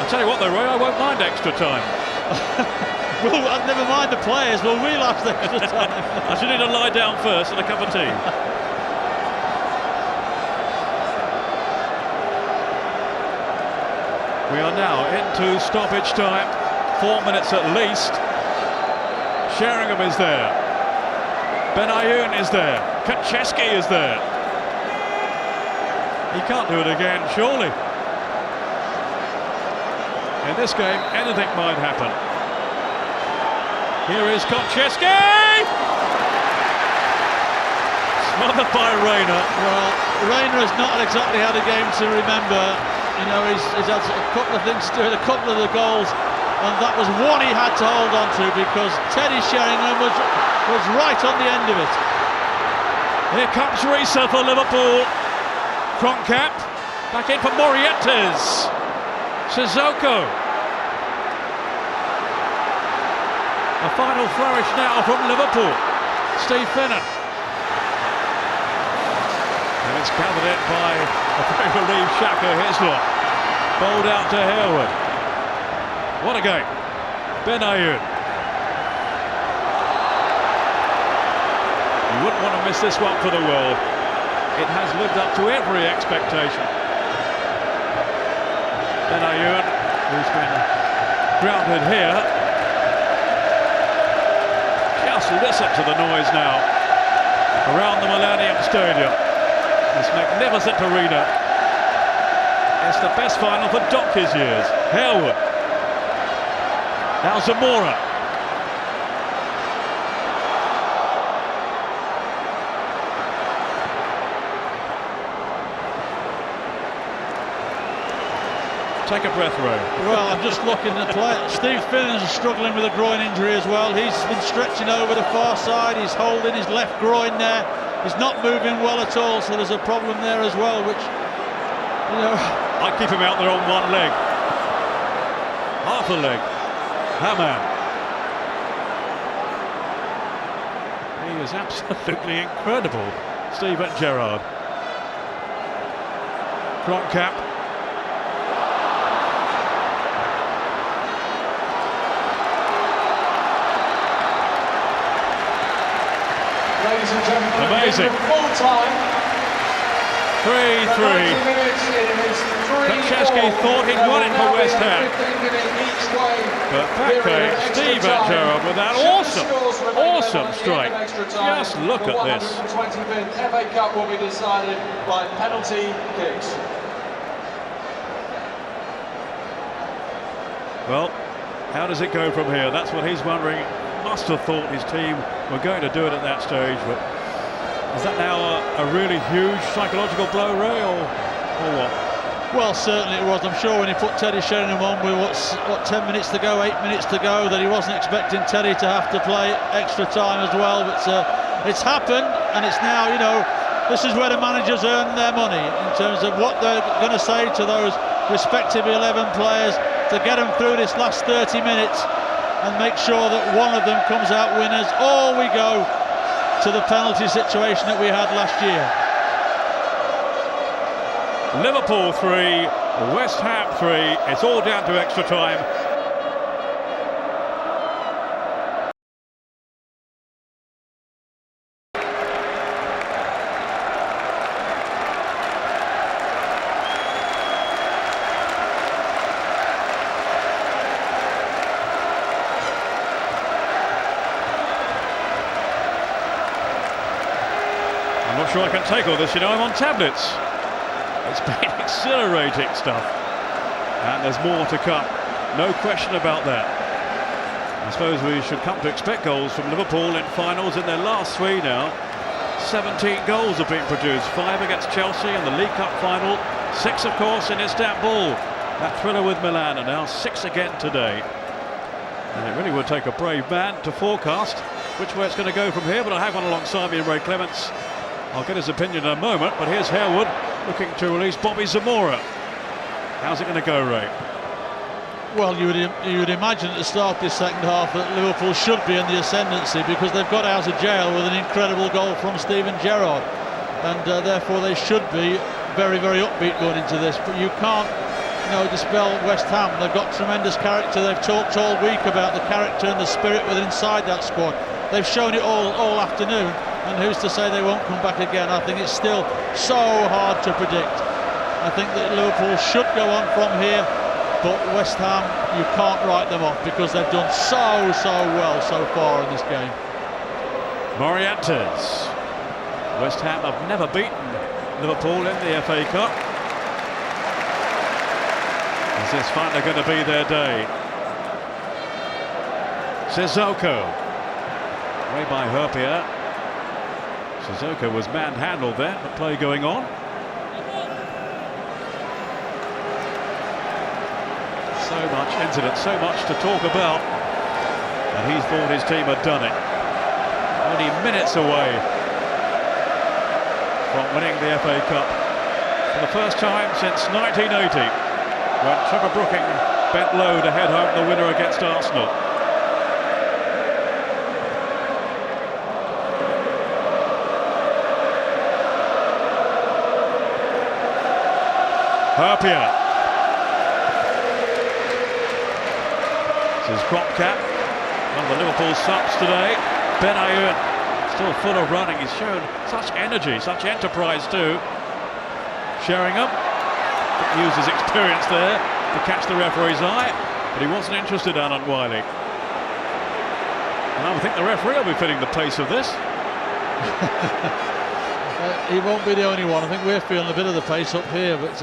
I'll tell you what though, Roy, I won't mind extra time. Well, never mind the players, we'll realise the extra time. I should need to lie down first and a cup of tea. We are now into stoppage time, 4 minutes at least. Sheringham is there. Benayoun is there. Konchesky is there. He can't do it again, surely. In this game, anything might happen. Here is Konchesky! Smothered by Reina. Well, Reina has not exactly had a game to remember. You know, he's had a couple of things to do with a couple of the goals, and that was one he had to hold on to, because Teddy Sheringham was right on the end of it. Here comes Risa for Liverpool. Kroenkamp back in for Morientes. Sissoko. A final flourish now from Liverpool. Steve Finnan. And it's gathered in by a very relieved Shaka Hislop. Bowled out to Harewood. What a game. Benayoun. You wouldn't want to miss this one for the world. It has lived up to every expectation. Benayoun, who's been grounded here. Just listen to the noise now around the Millennium Stadium. This magnificent arena. It's the best final for Dockey's years. Harewood. Now Zamora. Take a breath, Ray. Well, I'm just looking at the play. Steve Finnan's struggling with a groin injury as well. He's been stretching over the far side. He's holding his left groin there. He's not moving well at all, so there's a problem there as well, which, you know... I'd keep him out there on one leg. Half a leg. Hamann. He is absolutely incredible, Steven Gerrard. Kroenkamp. Ladies and gentlemen, amazing. full time. 3-3. 90 minutes, it is Franceschi thought he'd won it for West Ham. But back came Steven Gerrard with that awesome strike. Just look at this. FA Cup will be decided by penalty kicks. Well, how does it go from here? That's what he's wondering. Must have thought his team were going to do it at that stage, but is that now a really huge psychological blow, Ray, or what? Well, certainly it was. I'm sure when he put Teddy Sheringham on with what 10 minutes to go, 8 minutes to go, that he wasn't expecting Teddy to have to play extra time as well. But it's happened, and it's now, you know, this is where the managers earn their money in terms of what they're going to say to those respective 11 players to get them through this last 30 minutes and make sure that one of them comes out winners, or we go to the penalty situation that we had last year. Liverpool 3, West Ham 3. It's all down to extra time. I'm not sure I can take all this, you know, I'm on tablets. It's been exhilarating stuff. And there's more to come. No question about that. I suppose we should come to expect goals from Liverpool in finals in their last 3 now. 17 goals have been produced. 5 against Chelsea in the League Cup final. 6, of course, in Istanbul. That thriller with Milan, and now 6 again today. And it really would take a brave man to forecast which way it's going to go from here, but I have one alongside me, Ray Clements. I'll get his opinion in a moment, but here's Harewood looking to release Bobby Zamora. How's it going to go, Ray? Well, you would imagine at the start of this second half that Liverpool should be in the ascendancy, because they've got out of jail with an incredible goal from Steven Gerrard, and therefore they should be very, very upbeat going into this. But you can't, you know, dispel West Ham. They've got tremendous character. They've talked all week about the character and the spirit within inside that squad. They've shown it all afternoon, and who's to say they won't come back again? I think it's still so hard to predict. I think that Liverpool should go on from here, but West Ham, you can't write them off, because they've done so well so far in this game. Morientes. West Ham have never beaten Liverpool in the FA Cup. Is this finally going to be their day? Sissoko. Away by Herpier. Sissoko was manhandled there, the play going on. So much incident, so much to talk about, and he thought his team had done it. Only minutes away from winning the FA Cup for the first time since 1980, when Trevor Brooking bent low to head home the winner against Arsenal. Herpier. This is Kropka, one of the Liverpool subs today. Benayoun, still full of running. He's shown such energy, such enterprise too. Sheringham used his experience there to catch the referee's eye, but he wasn't interested, Alan Wiley. And I would think the referee will be feeling the pace of this. He won't be the only one. I think we're feeling a bit of the pace up here, but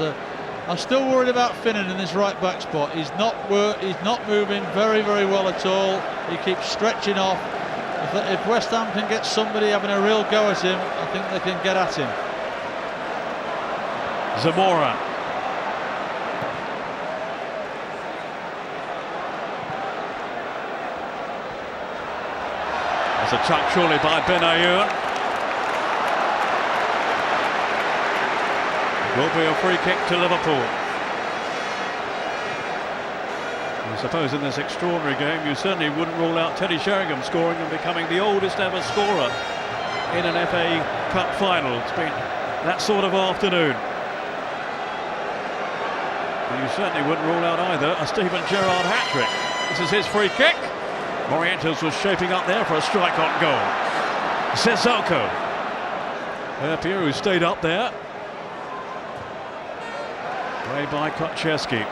I'm still worried about Finnan in this right back spot. He's not moving very well at all. He keeps stretching off. If West Ham can get somebody having a real go at him, I think they can get at him. Zamora. That's a chuck surely by Benayoun. Will be a free kick to Liverpool. I suppose in this extraordinary game you certainly wouldn't rule out Teddy Sheringham scoring and becoming the oldest ever scorer in an FA Cup final. It's been that sort of afternoon. And you certainly wouldn't rule out either a Steven Gerrard hat-trick. This is his free kick. Morientes was shaping up there for a strike on goal. Sissoko. Herpier, who stayed up there. Play by Kotcheski.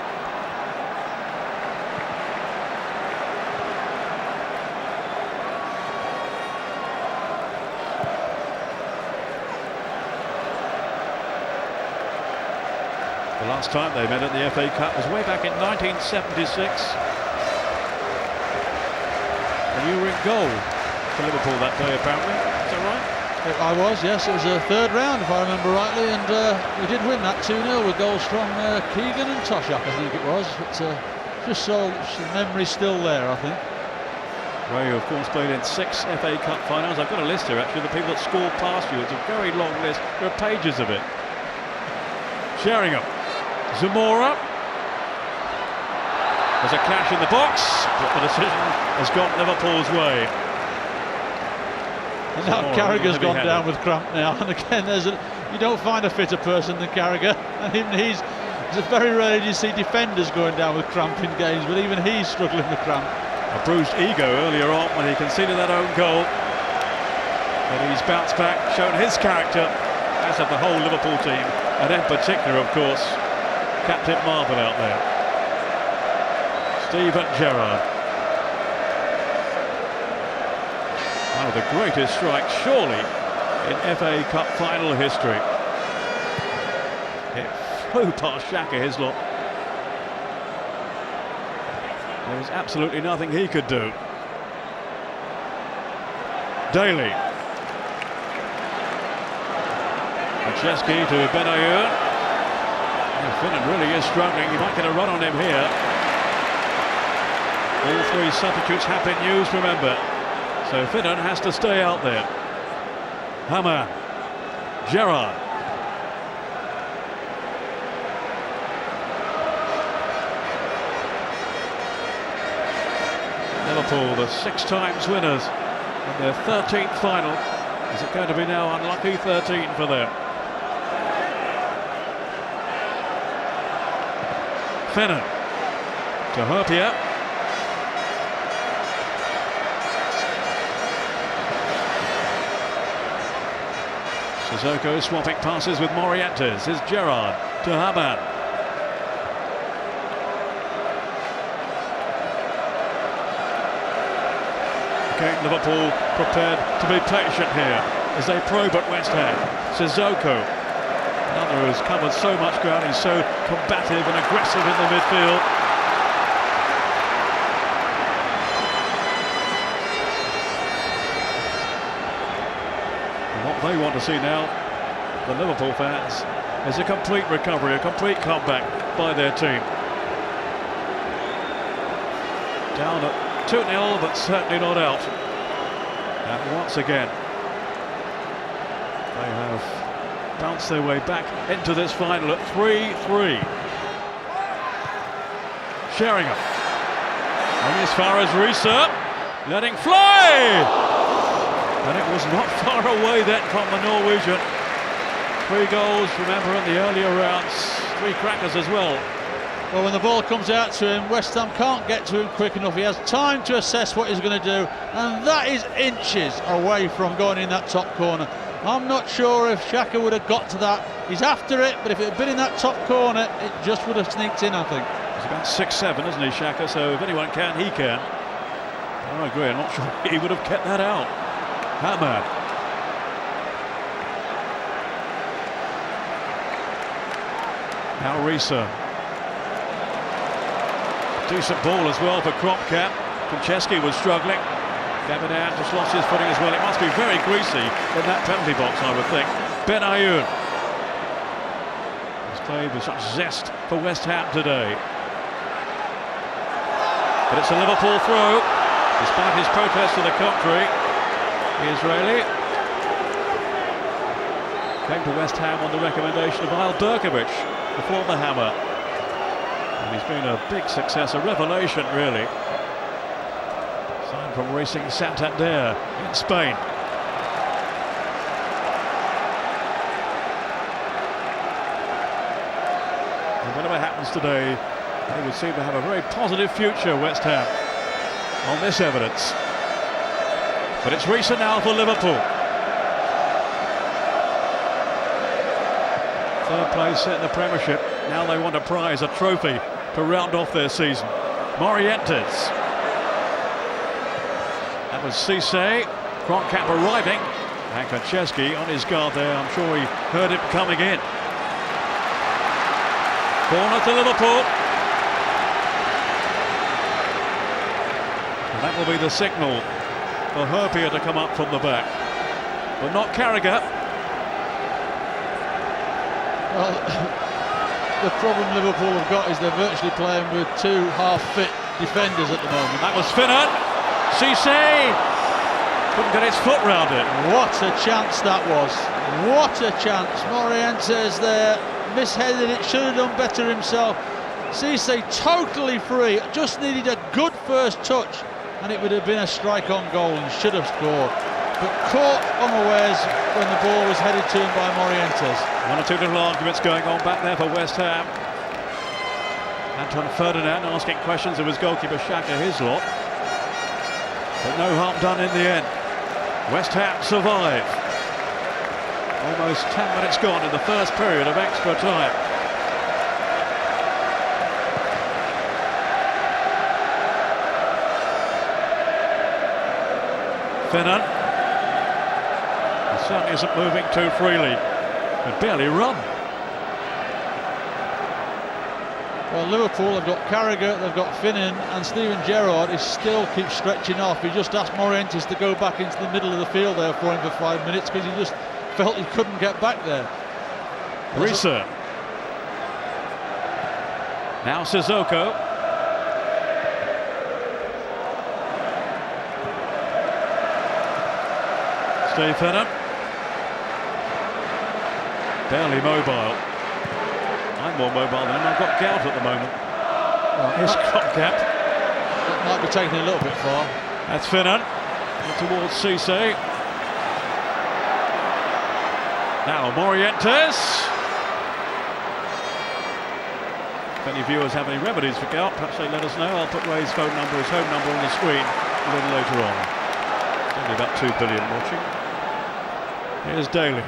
The last time they met at the FA Cup was way back in 1976. And you were in goal for Liverpool that day, apparently. Is that right? I was, yes. It was a third round, if I remember rightly, and we did win that 2-0 with goals from Keegan and Toshak, I think it was. It's just so memory's still there, I think. Ray, of course, played in 6 FA Cup finals. I've got a list here, actually, the people that scored past you. It's a very long list. There are pages of it. Sheringham. Zamora. There's a clash in the box, but the decision has gone Liverpool's way. And now Carragher's gone down with cramp now, and again, you don't find a fitter person than Carragher. And even it's very rare you see defenders going down with cramp in games, but even he's struggling with cramp. A bruised ego earlier on when he conceded that own goal, but he's bounced back, shown his character, as have the whole Liverpool team, and in particular, of course, Captain Marvin out there. Steven Gerrard. One of the greatest strikes, surely, in FA Cup final history. It flew past Xhaka Hislop. There was absolutely nothing he could do. Daly. Kotcheski to Benayoun. Finnan really is struggling. He might get a run on him here. All 3 substitutes have been used, remember. So Finnan has to stay out there. Hammer. Gerrard. Liverpool, the 6 times winners in their 13th final. Is it going to be now unlucky 13 for them? Finnan to Herpia. Sissoko swapping passes with Morientes. Is Gerrard to Haman. Okay, Liverpool prepared to be patient here as they probe at West Ham. Sissoko, another who's covered so much ground. He's so combative and aggressive in the midfield. And what they want to see now, the Liverpool fans, is a complete recovery, a complete comeback by their team. Down at 2-0, but certainly not out. And once again, they have bounced their way back into this final at 3-3. Sheringham. And as far as Risa, letting fly! And it was not far away then from the Norwegian. 3 goals, remember, in the earlier rounds. 3 crackers as well. Well, when the ball comes out to him, West Ham can't get to him quick enough. He has time to assess what he's going to do, and that is inches away from going in that top corner. I'm not sure if Xhaka would have got to that. He's after it, but if it had been in that top corner, it just would have sneaked in, I think. He's about 6'7", isn't he, Xhaka? So if anyone can, he can. I agree, I'm not sure he would have kept that out. Hammer. Now Risa. Decent ball as well for Kropka. Kotcheski was struggling. Gavidan just lost his footing as well. It must be very greasy in that penalty box, I would think. Benayoun. He's played with such zest for West Ham today. But it's a Liverpool throw, despite his protest to the contrary. The Israeli came to West Ham on the recommendation of Isle Berkovic, the former Hammer. And he's been a big success, a revelation really. Signed from Racing Santander in Spain. And whatever happens today, they would seem to have a very positive future, West Ham, on this evidence. But it's Risa now for Liverpool. 3rd place in the Premiership Now they want a prize, a trophy, to round off their season. Morientes. That was Cisse. Kroenkamp arriving. And Kaczewski on his guard there. I'm sure he heard him coming in. Corner to Liverpool. And that will be the signal for Herpia to come up from the back. But not Carragher. Well, the problem Liverpool have got is they're virtually playing with two half-fit defenders at the moment. That was Finnan. Cisse couldn't get his foot round it. What a chance that was. What a chance. Morientes there, misheaded it, should have done better himself. Cisse totally free, just needed a good first touch and it would have been a strike on goal and should have scored. But caught unawares when the ball was headed to him by Morientes. One or two little arguments going on back there for West Ham. Anton Ferdinand asking questions of his goalkeeper Xhaka his lot. But no harm done in the end. West Ham survive. Almost 10 minutes gone in the first period of extra time. Finnan. He certainly isn't moving too freely. Could barely run. Well, Liverpool have got Carragher, they've got Finnan, and Steven Gerrard is still keeps stretching off. He just asked Morientes to go back into the middle of the field there for him for 5 minutes because he just felt he couldn't get back there. Risa. Now Sissoko. Steve Finnan. Barely mobile. I'm more mobile than him. I've got gout at the moment. Well, Here's Kroenkamp. that might be taking it a little bit far. That's Finnan. Towards Cisse. Now Morientes. If any viewers have any remedies for gout, perhaps they let us know. I'll put Ray's phone number, his home number, on the screen a little later on. There's only about 2 billion watching. Here's Daly.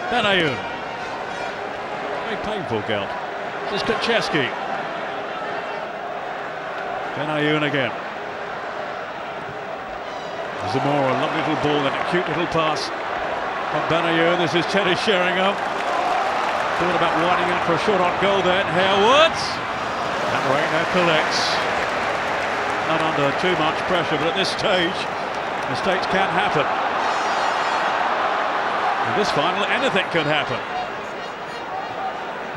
Benayoun. Very painful gout. This is Kaczewski. Benayoun again. Zamora, lovely little ball, then a cute little pass from Benayoun. This is Teddy Sheringham. Thought about winding up for a shot on goal then. Harewood. And Reina collects. Not under too much pressure, but at this stage, mistakes can happen. In this final, anything could happen.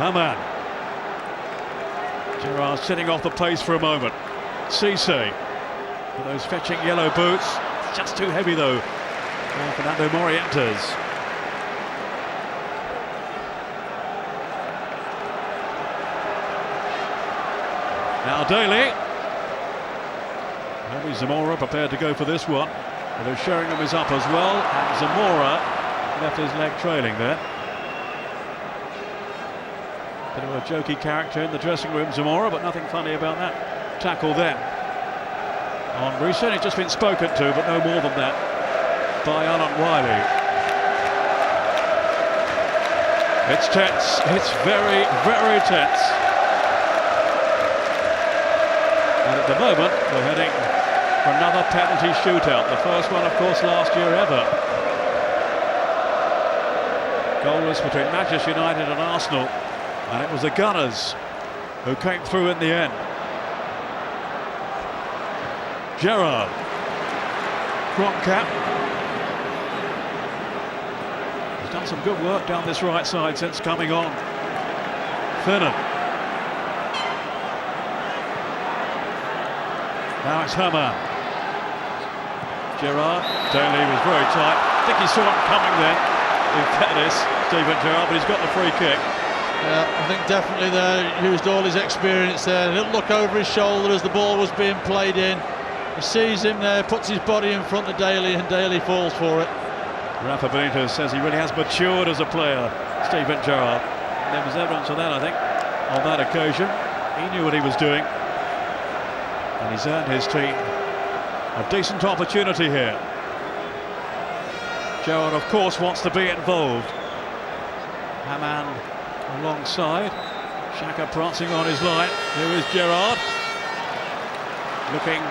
Haman. Gerrard sitting off the pace for a moment. Cisse. For those fetching yellow boots. It's just too heavy though for Fernando Morientes. Now Daly. Maybe Zamora prepared to go for this one. Although Sheringham is up as well. And Zamora left his leg trailing there. Bit of a jokey character in the dressing room, Zamora, but nothing funny about that tackle then. On Risa, it's just been spoken to, but no more than that by Alan Wiley. It's tense. It's very, very tense. And at the moment, we're heading for another penalty shootout. The first one, of course, last year ever. Goalless between Manchester United and Arsenal. And it was the Gunners who came through in the end. Gerrard. Kroenkamp. He's done some good work down this right side since coming on. Finnan. Now it's Haman. Gerrard. Daly was very tight. I think he saw it coming then, in fairness, Steven Gerrard, but he's got the free kick. Yeah, I think definitely there, he used all his experience there. A little look over his shoulder as the ball was being played in. He sees him there, puts his body in front of Daly, and Daly falls for it. Rafa Benitez says he really has matured as a player, Steven Gerrard. And there was evidence of that, I think, on that occasion. He knew what he was doing. And he's earned his team a decent opportunity here. Gerrard, of course, wants to be involved. Hamann alongside. Xhaka prancing on his line. Here is Gerrard. Looking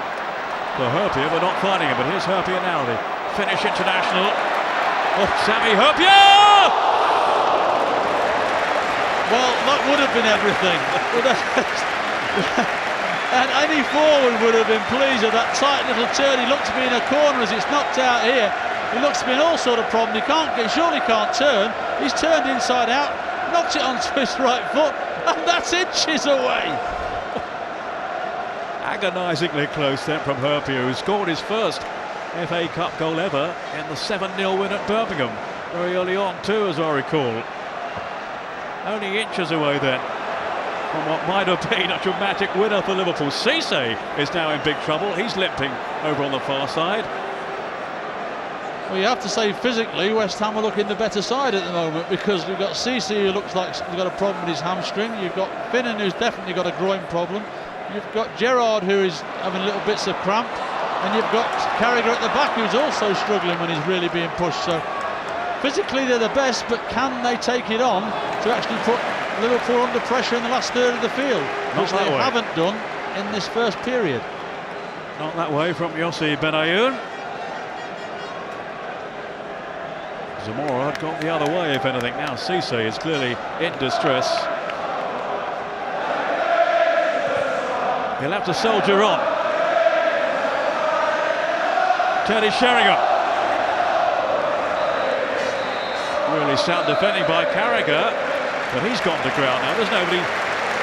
for Herpier, but not finding him. But here's Herpier now, the Finnish international. Oh, Sami Herpier! Well, that would have been everything. And any forward would have been pleased with that tight little turn. He looked to be in a corner as it's knocked out here. He looks to be in all sort of problem. He surely can't turn. He's turned inside out, knocked it onto his right foot, and that's inches away. Agonisingly close then from Herpier, who scored his first FA Cup goal ever in the 7-0 win at Birmingham. Very early on too, as I recall. Only inches away then from what might have been a dramatic winner for Liverpool. Cisse is now in big trouble. He's limping over on the far side. Well, you have to say physically West Ham are looking the better side at the moment, because we've got Cisse, who looks like he's got a problem with his hamstring. You've got Finnan, who's definitely got a groin problem. You've got Gerrard, who is having little bits of cramp, and you've got Carragher at the back, who's also struggling when he's really being pushed. So physically they're the best, but can they take it on to actually put Liverpool under pressure in the last third of the field, which they haven't done in this first period? Not that way from Yossi Benayoun. Zamora had gone the other way, if anything. Now Cisse is clearly in distress. He'll have to soldier on. Teddy Sheringham. Really sound defending by Carragher, but he's gone to ground now. There's nobody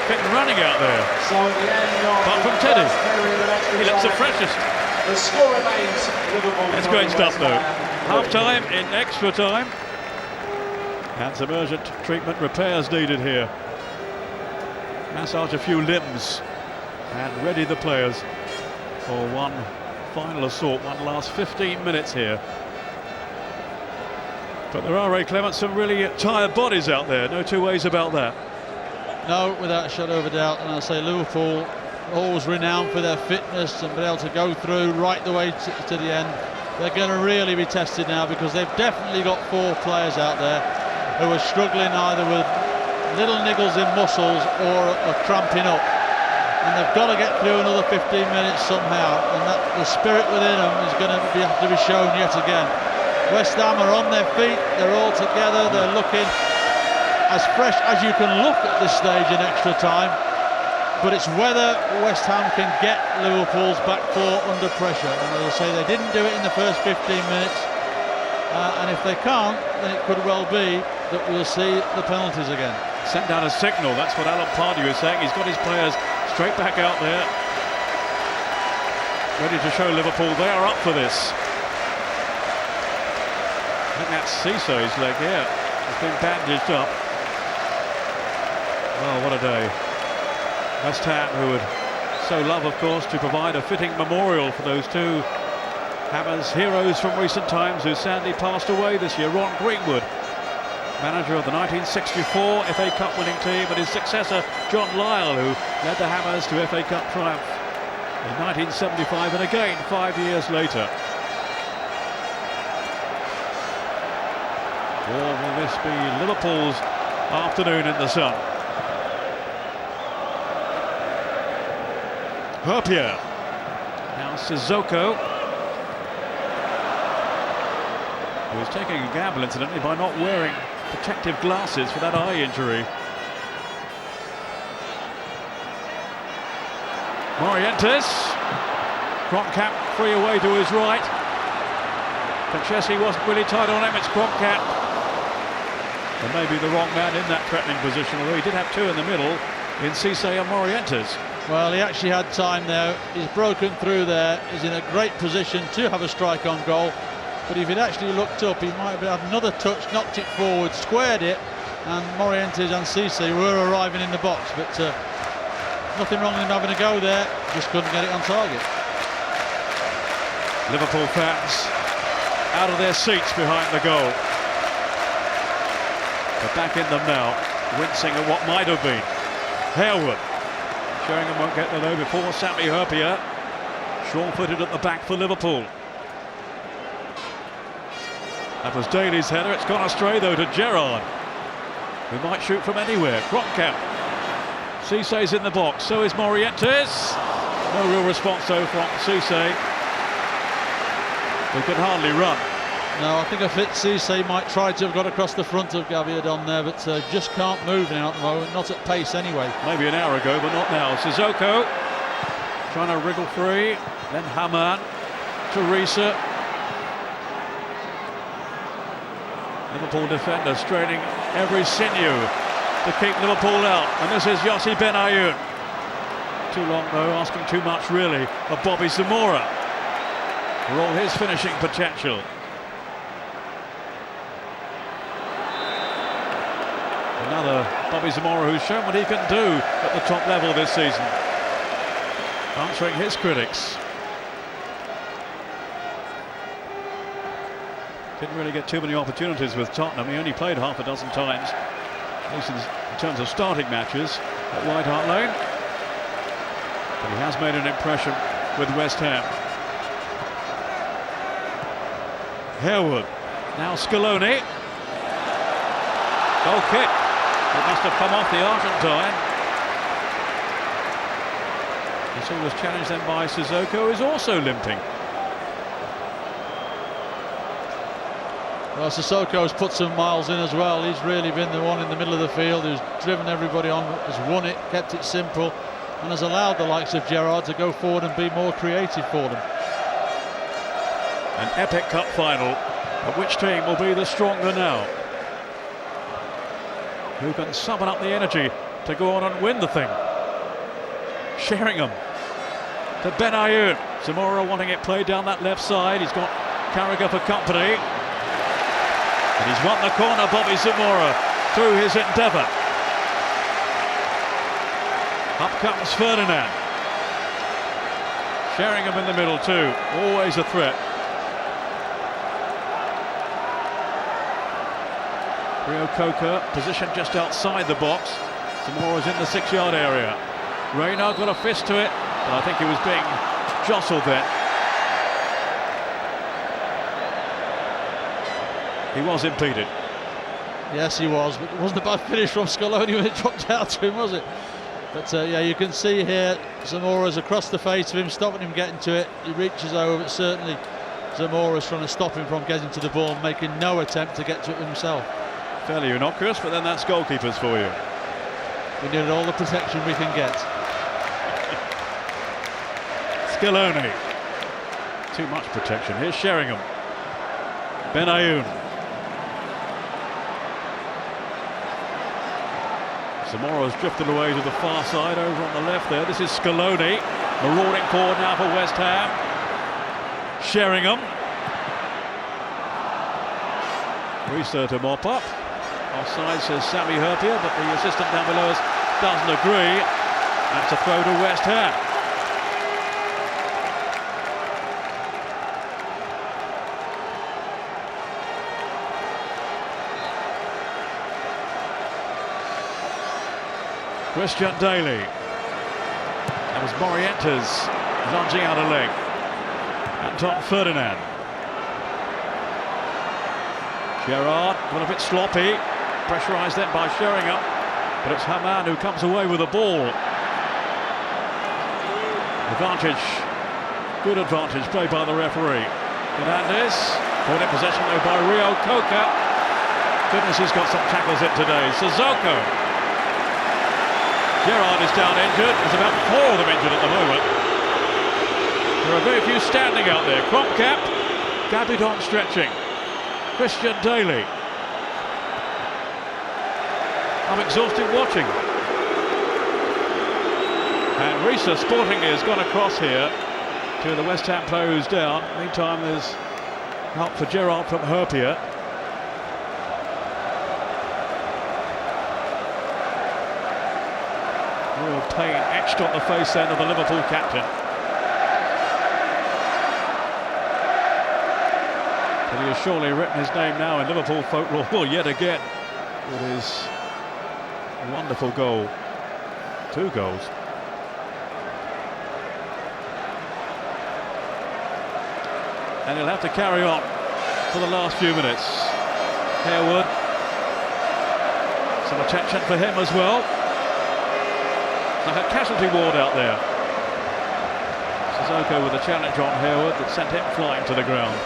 fit and running out there. So at the end of apart from Teddy. He looks the freshest. The score remains Liverpool. That's great stuff though. Half time in extra time. And some urgent treatment, repairs needed here. Massage a few limbs and ready the players for one final assault, one last 15 minutes here. But there are, Ray Clement, some really tired bodies out there, no two ways about that. No, without a shadow of a doubt. And I say Liverpool, always renowned for their fitness and being able to go through right the way to the end. They're going to really be tested now, because they've definitely got 4 players out there who are struggling either with little niggles in muscles or are cramping up. And they've got to get through another 15 minutes somehow, and that the spirit within them is going to have to be shown yet again. West Ham are on their feet, they're all together, they're looking as fresh as you can look at this stage in extra time. But it's whether West Ham can get Liverpool's back 4 under pressure. And as I say, they didn't do it in the first 15 minutes. And if they can't, then it could well be that we'll see the penalties again. Sent down a signal, that's what Alan Pardew is saying. He's got his players straight back out there, ready to show Liverpool they are up for this. I think that's Cisse's leg here. It's been bandaged up. Oh, what a day. West Ham, who would so love, of course, to provide a fitting memorial for those 2 Hammers heroes from recent times who sadly passed away this year. Ron Greenwood, manager of the 1964 FA Cup winning team, and his successor John Lyall, who led the Hammers to FA Cup triumph in 1975 and again 5 years later. Or will this be Liverpool's afternoon in the sun? Herpier. Now Sissoko, who is taking a gamble, incidentally, by not wearing protective glasses for that eye injury. Morientes. Kroenkamp free away to his right. Franceschi wasn't really tight on him, it's Kroenkamp. And maybe the wrong man in that threatening position, although he did have 2 in the middle in Cisse and Morientes. Well, he actually had time there. He's broken through there. He's in a great position to have a strike on goal. But if he'd actually looked up, he might have had another touch, knocked it forward, squared it, and Morientes and Cisse were arriving in the box. But nothing wrong with him having a go there, just couldn't get it on target. Liverpool fans out of their seats behind the goal. But back in them now, wincing at what might have been. Harewood. Sheringham won't get there though before Sami Herpier. Sure-footed at the back for Liverpool. That was Daly's header. It's gone astray though to Gerrard, who might shoot from anywhere. Cronkap. Cissé's in the box. So is Morientes. No real response though from Cissé, who can hardly run. No, I think Cissé might try to have got across the front of Gaviadon there, but just can't move now at the moment, not at pace anyway. Maybe an hour ago, but not now. Sissoko trying to wriggle free, then Haman, Teresa. Liverpool defender straining every sinew to keep Liverpool out, and this is Yossi Benayoun. Too long though, asking too much really of Bobby Zamora for all his finishing potential. Another Bobby Zamora who's shown what he can do at the top level this season, answering his critics. Didn't really get too many opportunities with Tottenham. He only played half a dozen times, at least in terms of starting matches at White Hart Lane. But he has made an impression with West Ham. Harewood, now Scaloni. Goal kick. It must have come off the Argentine. He was challenged then by Sissoko, who is also limping. Well, Sissoko's put some miles in as well. He's really been the one in the middle of the field who's driven everybody on, has won it, kept it simple, and has allowed the likes of Gerrard to go forward and be more creative for them. An epic cup final, but which team will be the stronger now? Who can summon up the energy to go on and win the thing? Sheringham to Benayoun. Zamora wanting it played down that left side. He's got Carragher for company. And he's won the corner, Bobby Zamora, through his endeavour. Up comes Ferdinand. Sheringham in the middle too, always a threat. Rio Coca positioned just outside the box. Zamora's in the 6-yard area. Reina got a fist to it, but I think he was being jostled there. He was impeded. Yes, he was, but it wasn't a bad finish from Scaloni when it dropped out to him, was it? But yeah, you can see here Zamora's across the face of him, stopping him getting to it. He reaches over, but certainly Zamora's trying to stop him from getting to the ball, making no attempt to get to it himself. Fairly innocuous, but then that's goalkeepers for you. We need all the protection we can get. Scaloni. Too much protection. Here's Sheringham. Benayoun. Zamora's drifted away to the far side over on the left there. This is Scaloni. Marauding forward now for West Ham. Sheringham. Risa to mop up. Offside, says Sami Hyypiä, but the assistant down below us doesn't agree. That's a throw to West Ham. Christian Daly. That was Morientes lunging out a leg. Anton Ferdinand. Gerrard got a bit sloppy, pressurised then by Sheringham, but it's Haman who comes away with the ball. Advantage, good advantage played by the referee. Fernandez, caught in possession though by Rio Coca. Goodness, he's got some tackles in today. Sissoko. Gerrard is down injured. There's about 4 of them injured at the moment. There are very few standing out there. Cronkap, Gaviadon stretching. Christian Daly. I'm exhausted watching. And Risa Sporting has gone across here to the West Ham player who's down. Meantime, there's help for Gerrard from Hyypiä. Real pain etched on the face then of the Liverpool captain. But he has surely written his name now in Liverpool folklore yet again with his wonderful goal. 2 goals. And he'll have to carry on. for the last few minutes. Harewood. Some attention for him as well. Like a casualty ward out there. Sissoko with a challenge on Harewood that sent him flying to the ground.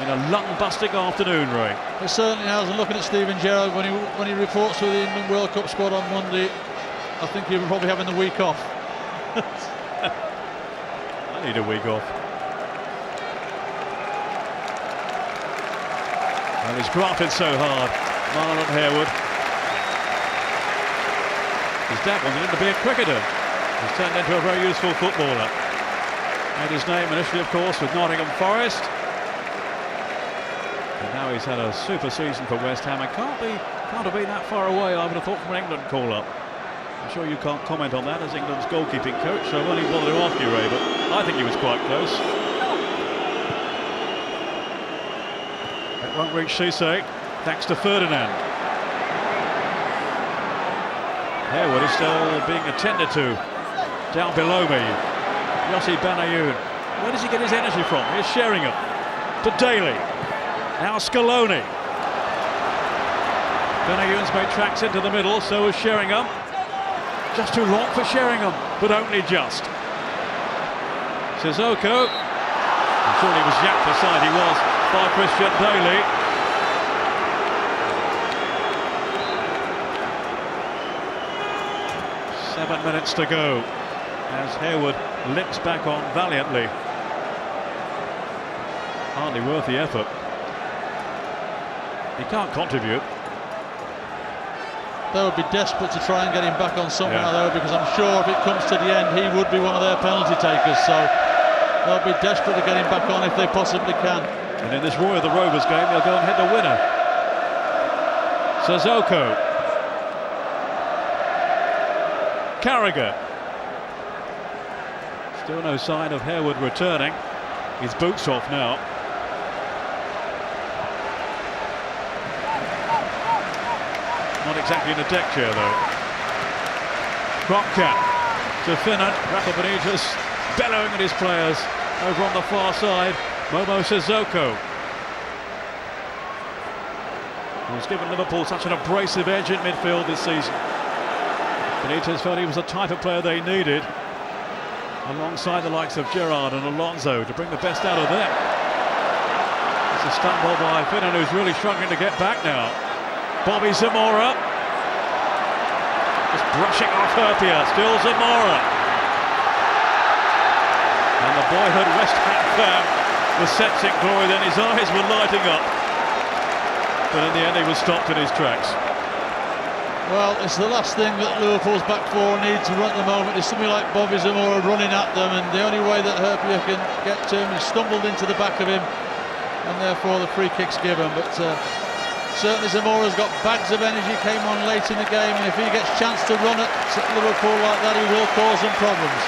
In a lung-busting afternoon, Ray. It certainly has. And looking at Steven Gerrard when he reports to the England World Cup squad on Monday, I think he'll probably having the week off. I need a week off. And he's grafted so hard, Marlon Harewood. His dad wanted him to be a cricketer. He's turned into a very useful footballer. Made his name initially, of course, with Nottingham Forest. And now he's had a super season for West Ham. And can't have been that far away, I would have thought, from an England call-up. I'm sure you can't comment on that as England's goalkeeping coach, so I won't even bother to ask you, Ray, but I think he was quite close. It won't reach Cisse, thanks to Ferdinand. Harewood is still being attended to. Down below me, Yossi Benayoun. Where does he get his energy from? Here's Sheringham to Daly. Now Scaloni. Benayoun's made tracks into the middle, so is Sheringham. Just too long for Sheringham, but only just. Sissoko. I'm sure he was yapped aside, he was, by Christian Daly. Seven minutes to go as Harewood limps back on valiantly. Hardly worth the effort. He can't contribute. They would be desperate to try and get him back on somehow, though, because I'm sure if it comes to the end, he would be one of their penalty takers. So they'll be desperate to get him back on if they possibly can. And in this Roy of the Rovers game, they'll go and hit the winner. Sissoko. Carragher. Still no sign of Harewood returning. His boots off now. Not exactly in a deck chair, though. Kropka to Finnan. Rafa Benitez bellowing at his players over on the far side. Momo Sissoko. He's given Liverpool such an abrasive edge in midfield this season. Benitez felt he was the type of player they needed, alongside the likes of Gerrard and Alonso, to bring the best out of them. It's a stumble by Finnan, who's really struggling to get back now. Bobby Zamora. Just brushing off Herpia. Still Zamora. And the boyhood West Ham fan was sensing glory then. His eyes were lighting up. But in the end he was stopped in his tracks. Well, it's the last thing that Liverpool's back four need to run at the moment. Is somebody like Bobby Zamora running at them, and the only way that Herpia can get to him is stumbled into the back of him, and therefore the free kick's given. But certainly Zamora's got bags of energy, came on late in the game, and if he gets a chance to run at Liverpool like that, he will cause them problems.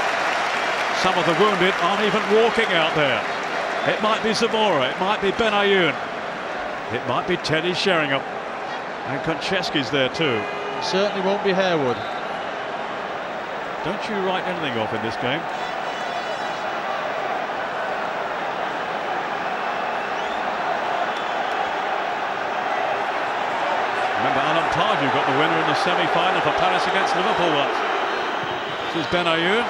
Some of the wounded aren't even walking out there. It might be Zamora, it might be Benayoun, it might be Teddy Sheringham, and Konchesky's there too. Certainly won't be Harewood. Don't you write anything off in this game. Remember, Alan Pardew got the winner in the semi-final for Palace against Liverpool once. This is Benayoun.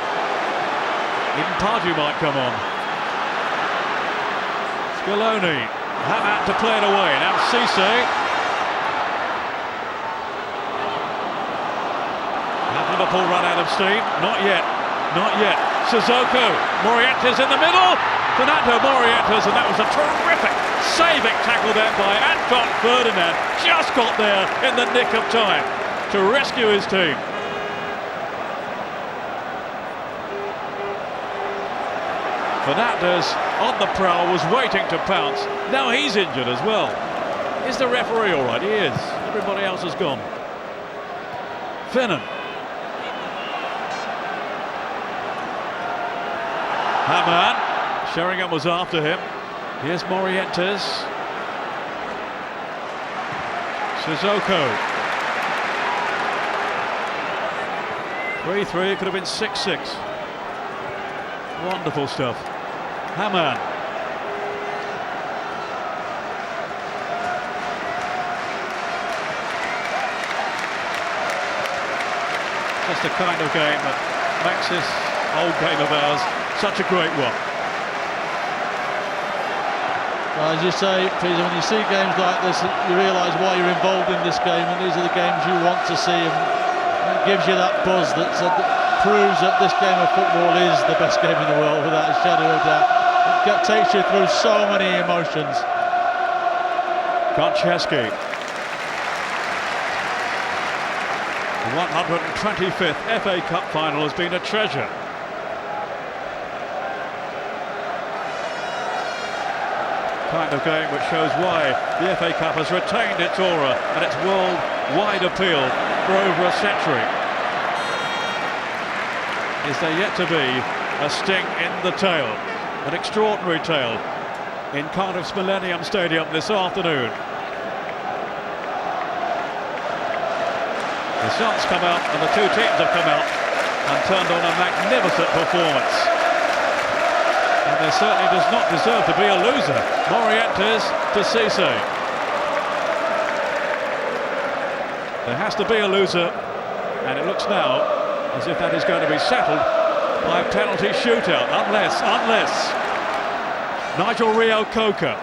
Even Pardew might come on. Scaloni. Hamat to play it away. Now Cisse. Have Liverpool run out of steam? Not yet. Not yet. Sissoko. Morientes in the middle. Fernando Morientes, and that was a terrific saving tackle there by Anton Ferdinand. Just got there in the nick of time to rescue his team. Fernandez on the prowl, was waiting to pounce. Now he's injured as well. Is the referee all right? He is. Everybody else has gone. Finnan. Haman. Sheringham was after him. Here's Morientes. Sissoko. 3-3, it could have been 6-6. Wonderful stuff. Hamann. Just the kind of game that makes this old game of ours such a great one. Well, as you say, Peter, when you see games like this, you realise why you're involved in this game, and these are the games you want to see, and it gives you that buzz that proves that this game of football is the best game in the world, without a shadow of doubt. It takes you through so many emotions. Konchesky. The 125th FA Cup final has been a treasure. Kind of game which shows why the FA Cup has retained its aura and its worldwide appeal for over a century. Is there yet to be a sting in the tail, an extraordinary tale in Cardiff's Millennium Stadium this afternoon. The Suns come out and the two teams have come out and turned on a magnificent performance. And there certainly does not deserve to be a loser. Morientes to Cisse. There has to be a loser, and it looks now as if that is going to be settled by a penalty shootout, unless Nigel Reo-Coker.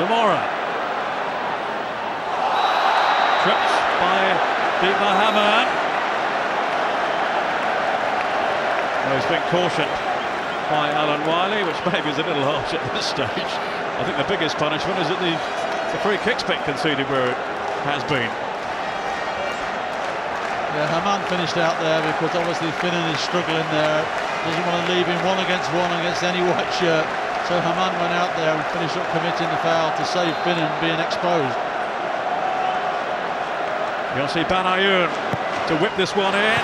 Zamora. Tripped by Dietmar Hamann. Well, he's been cautioned by Alan Wiley, which maybe is a little harsh at this stage. I think the biggest punishment is that the free kick's been conceded where it has been. Yeah, Hamann finished out there because obviously Finnan is struggling there. Doesn't want to leave him one against any white shirt. So Hamann went out there and finished up committing the foul to save Finnan being exposed. Yossi Benayoun to whip this one in.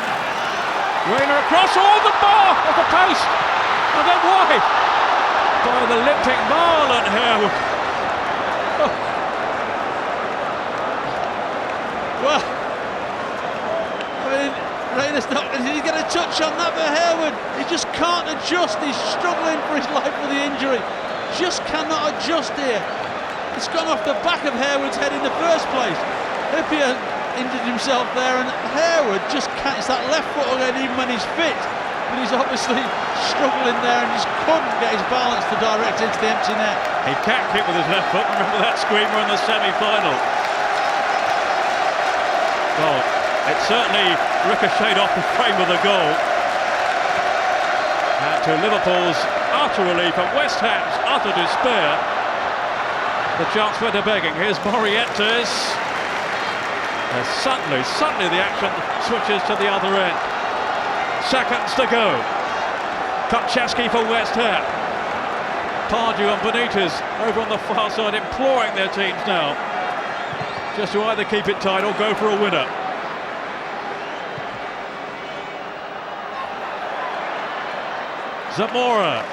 Reina across, the bar off the post, and then wide by the limping Marlon Harewood. Oh. Well, I mean, Reina's not. Did he get a touch on that for Harewood? He just can't adjust. He's struggling for his life with the injury. Just cannot adjust here. It's gone off the back of Harewood's head in the first place. Hippier injured himself there, and Harewood just can't. It's that left foot again, even when he's fit, but he's obviously struggling there and just couldn't get his balance to direct into the empty net. He can't kick with his left foot. Remember that screamer in the semi-final? Well, it certainly ricocheted off the frame of the goal. And to Liverpool's utter relief and West Ham's utter despair, the chance went a begging. Here's Morientes. Suddenly the action switches to the other end. Seconds to go. Konchesky for West Ham. Pardew and Benitez over on the far side imploring their teams now just to either keep it tight or go for a winner. Zamora.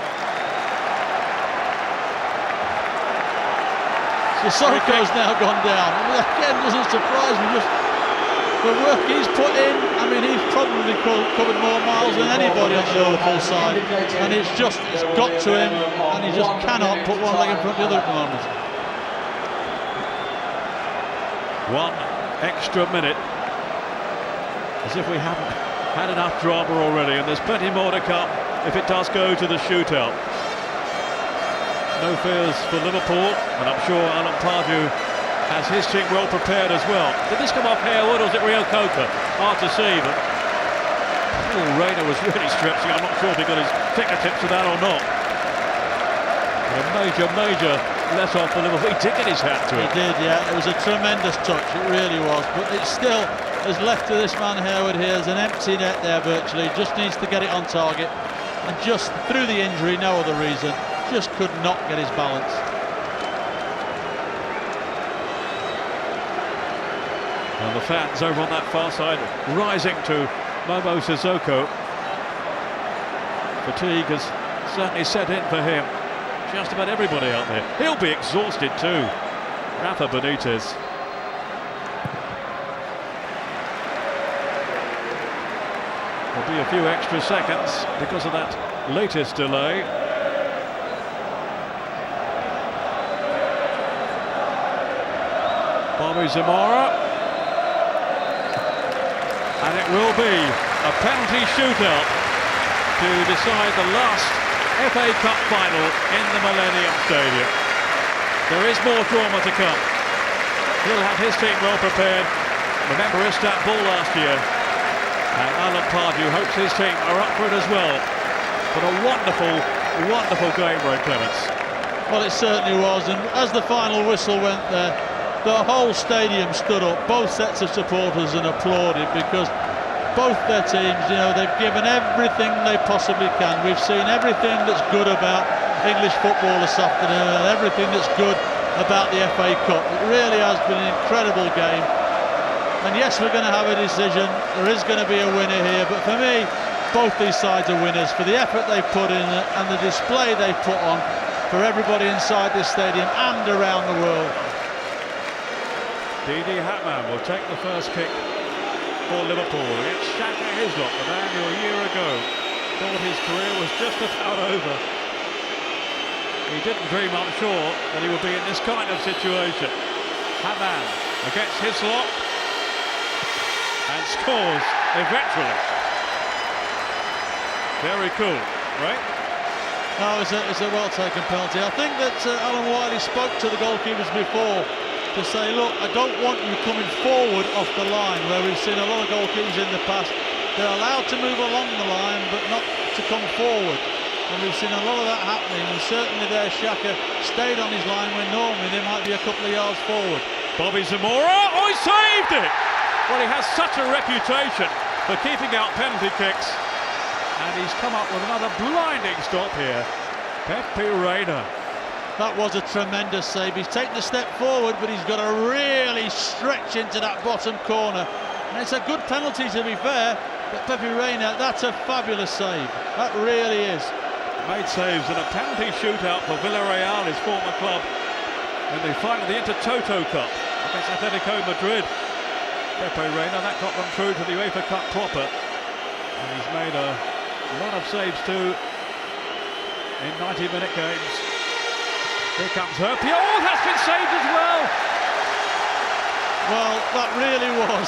Sissoko's now gone down. Again, doesn't surprise me. Just the work he's put in. I mean, he's probably covered more miles than anybody on the Liverpool side, and it's got to him, and he just cannot put one leg in front of the other at the moment. One extra minute, as if we haven't had enough drama already, and there's plenty more to come if it does go to the shootout. No fears for Liverpool, and I'm sure Alan Pardew has his team well prepared as well. Did this come off Harewood or was it Reo-Coker? Hard to see, but Reina was really stretching. I'm not sure if he got his fingertips to that or not. But a major let off for Liverpool. He did get his hat to it. He did, yeah. It was a tremendous touch, it really was. But it still has left to this man Harewood here. There's an empty net there virtually. Just needs to get it on target. And just through the injury, no other reason, just could not get his balance. And the fans over on that far side rising to Momo Sissoko. Fatigue has certainly set in for him. Just about everybody out there. He'll be exhausted too. Rafa Benitez. There'll be a few extra seconds because of that latest delay. Bobby Zamora. And it will be a penalty shootout to decide the last FA Cup final in the Millennium Stadium. There is more drama to come. He'll have his team well prepared. Remember Istanbul last year. And Alan Pardew hopes his team are up for it as well. But a wonderful, wonderful game, Ray Clements. Well, it certainly was, and as the final whistle went there, the whole stadium stood up, both sets of supporters, and applauded, because both their teams, you know, they've given everything they possibly can. We've seen everything that's good about English football this afternoon and everything that's good about the FA Cup. It really has been an incredible game. And yes, we're going to have a decision. There is going to be a winner here, but for me, both these sides are winners for the effort they've put in and the display they've put on for everybody inside this stadium and around the world. Didi Hatman will take the first kick for Liverpool against Shaka Hislop, the man who a year ago thought his career was just about over. He didn't dream, I'm sure, that he would be in this kind of situation. Hatman against Hislop and scores eventually. Very cool, right? No, it's a well-taken penalty. I think that Alan Wiley spoke to the goalkeepers before to say, look, I don't want you coming forward off the line, where we've seen a lot of goalkeepers in the past. They're allowed to move along the line, but not to come forward. And we've seen a lot of that happening, and certainly there Xhaka stayed on his line when normally they might be a couple of yards forward. Bobby Zamora, oh, he saved it! Well, he has such a reputation for keeping out penalty kicks, and he's come up with another blinding stop here. Pepe Reina. That was a tremendous save. He's taken a step forward, but he's got to really stretch into that bottom corner. And it's a good penalty, to be fair, but Pepe Reina, that's a fabulous save. That really is. Made saves in a penalty shootout for Villarreal, his former club, in the final of the Intertoto Cup against Atletico Madrid. Pepe Reina, that got them through to the UEFA Cup proper. And he's made a lot of saves too in 90-minute games. Here comes Herpio. Oh, that's been saved as well. Well, that really was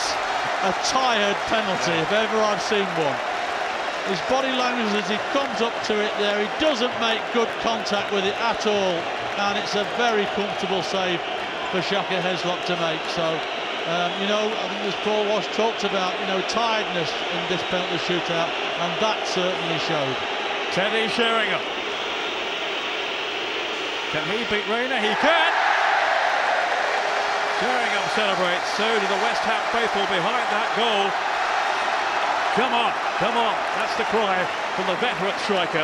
a tired penalty, if ever I've seen one. His body language as he comes up to it there, he doesn't make good contact with it at all, and it's a very comfortable save for Xhaka Hislop to make. So, you know, I think as Paul Walsh talked about, you know, tiredness in this penalty shootout, and that certainly showed. Teddy Sheringham. Can he beat Reina? He can! Sheringham celebrates, so do the West Ham faithful behind that goal. Come on, come on, that's the cry from the veteran striker.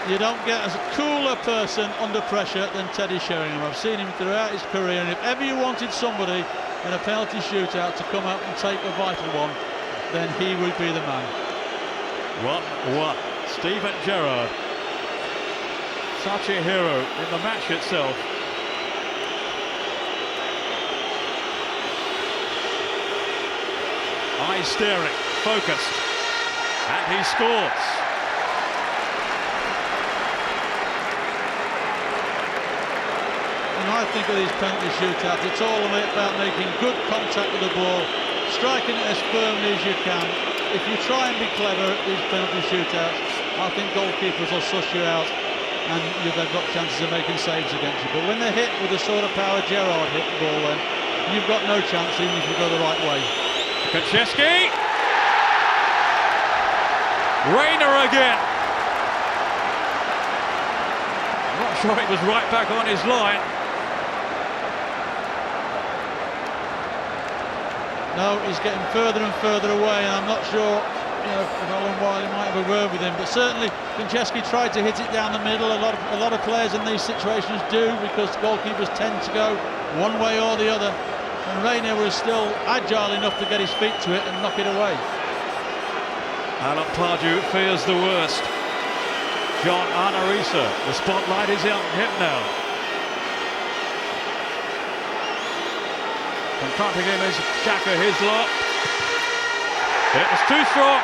You don't get a cooler person under pressure than Teddy Sheringham. I've seen him throughout his career, and if ever you wanted somebody in a penalty shootout to come out and take a vital one, then he would be the man. 1-1. Steven Gerrard. Such a hero in the match itself. Eyes staring, focused, and he scores. And I think of these penalty shootouts, it's all about making good contact with the ball, striking it as firmly as you can. If you try and be clever at these penalty shootouts, I think goalkeepers will suss you out, and they've got chances of making saves against you. But when they're hit with the sort of power Gerrard hit the ball then, you've got no chance even if you go the right way. Kaczewski. Reina again. I'm not sure it was right back on his line. No, he's getting further and further away, and I'm not sure, you know, if Alan Wiley might have a word with him, but certainly Kaczewski tried to hit it down the middle. A lot of players in these situations do, because goalkeepers tend to go one way or the other, and Reina was still agile enough to get his feet to it and knock it away. Alan Pardew fears the worst. John Arnorisa, the spotlight is on him now. Confronting him is Xhaka Hislop. It was too strong.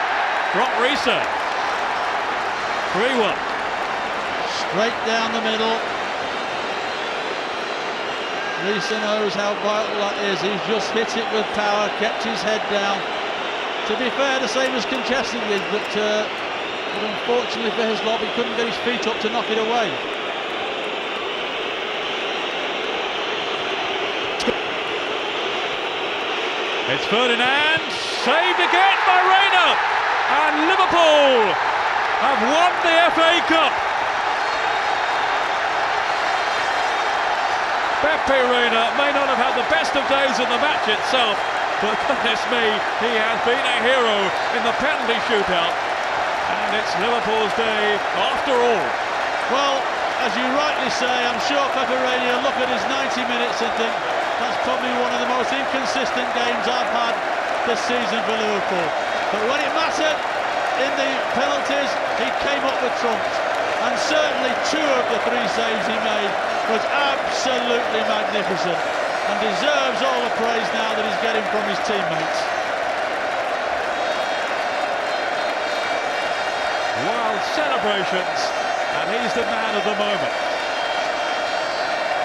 from Risa. 3-1. Straight down the middle. Risa knows how vital that is. He's just hit it with power, kept his head down. To be fair, the same as Conchessi did, but unfortunately for his lob, he couldn't get his feet up to knock it away. It's Ferdinand, saved again by Reina, and Liverpool have won the FA Cup. Pepe Reina may not have had the best of days in the match itself, but goodness me, he has been a hero in the penalty shootout, and it's Liverpool's day after all. Well, as you rightly say, I'm sure Pepe Reina will look at his 90 minutes and think, that's probably one of the most inconsistent games I've had this season for Liverpool. But when it mattered in the penalties, he came up with trumps. And certainly 2 of the 3 saves he made was absolutely magnificent and deserves all the praise now that he's getting from his teammates. Wild celebrations, and he's the man of the moment.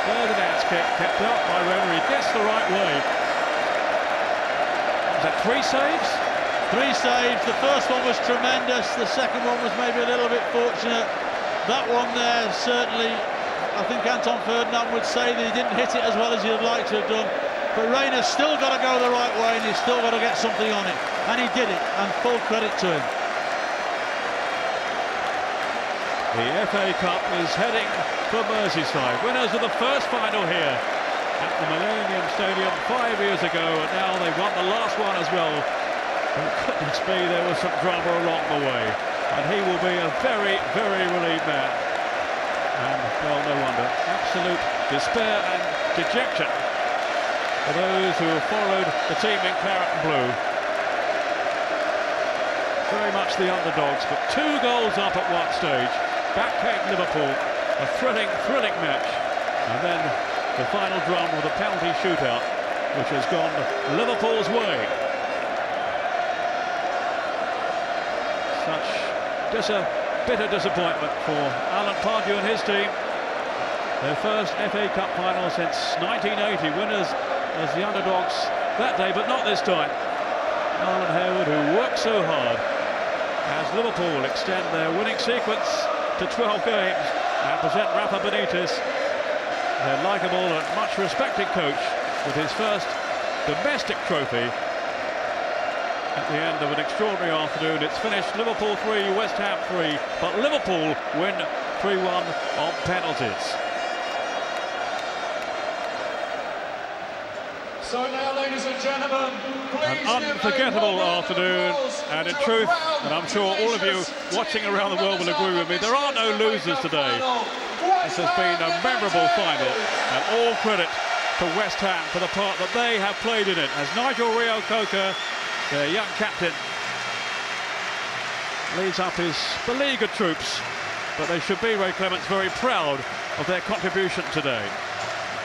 Ferdinand's kick kept up by Reina. He gets the right way. Was that 3 saves? 3 saves. The first one was tremendous. The second one was maybe a little bit fortunate. That one there, certainly, I think Anton Ferdinand would say that he didn't hit it as well as he'd like to have done. But Reina's still got to go the right way, and he's still got to get something on it. And he did it, and full credit to him. The FA Cup is heading for Merseyside. Winners of the first final here at the Millennium Stadium 5 years ago, and now they've won the last one as well. But goodness me, there was some drama along the way, and he will be a very, very relieved man. And, well, no wonder. Absolute despair and dejection for those who have followed the team in claret and blue. Very much the underdogs, but 2 goals up at one stage. Back came Liverpool, a thrilling match, and then the final drum with a penalty shootout, which has gone Liverpool's way. Such bitter disappointment for Alan Pardew and his team. Their first FA Cup final since 1980, winners as the underdogs that day, but not this time. Alan Harewood, who worked so hard, as Liverpool extend their winning sequence to 12 games and present Rafa Benitez, their likeable and much respected coach, with his first domestic trophy at the end of an extraordinary afternoon. It's finished Liverpool 3, West Ham 3, but Liverpool win 3-1 on penalties. So now, ladies and gentlemen, please an unforgettable afternoon, and in truth, and I'm sure all of you watching around the world will agree with me, there are no losers today. This has been a memorable final, and all credit to West Ham for the part that they have played in it, as Nigel Reo-Coker, their young captain, leads up his beleaguered troops, but they should be, Ray Clements, very proud of their contribution today.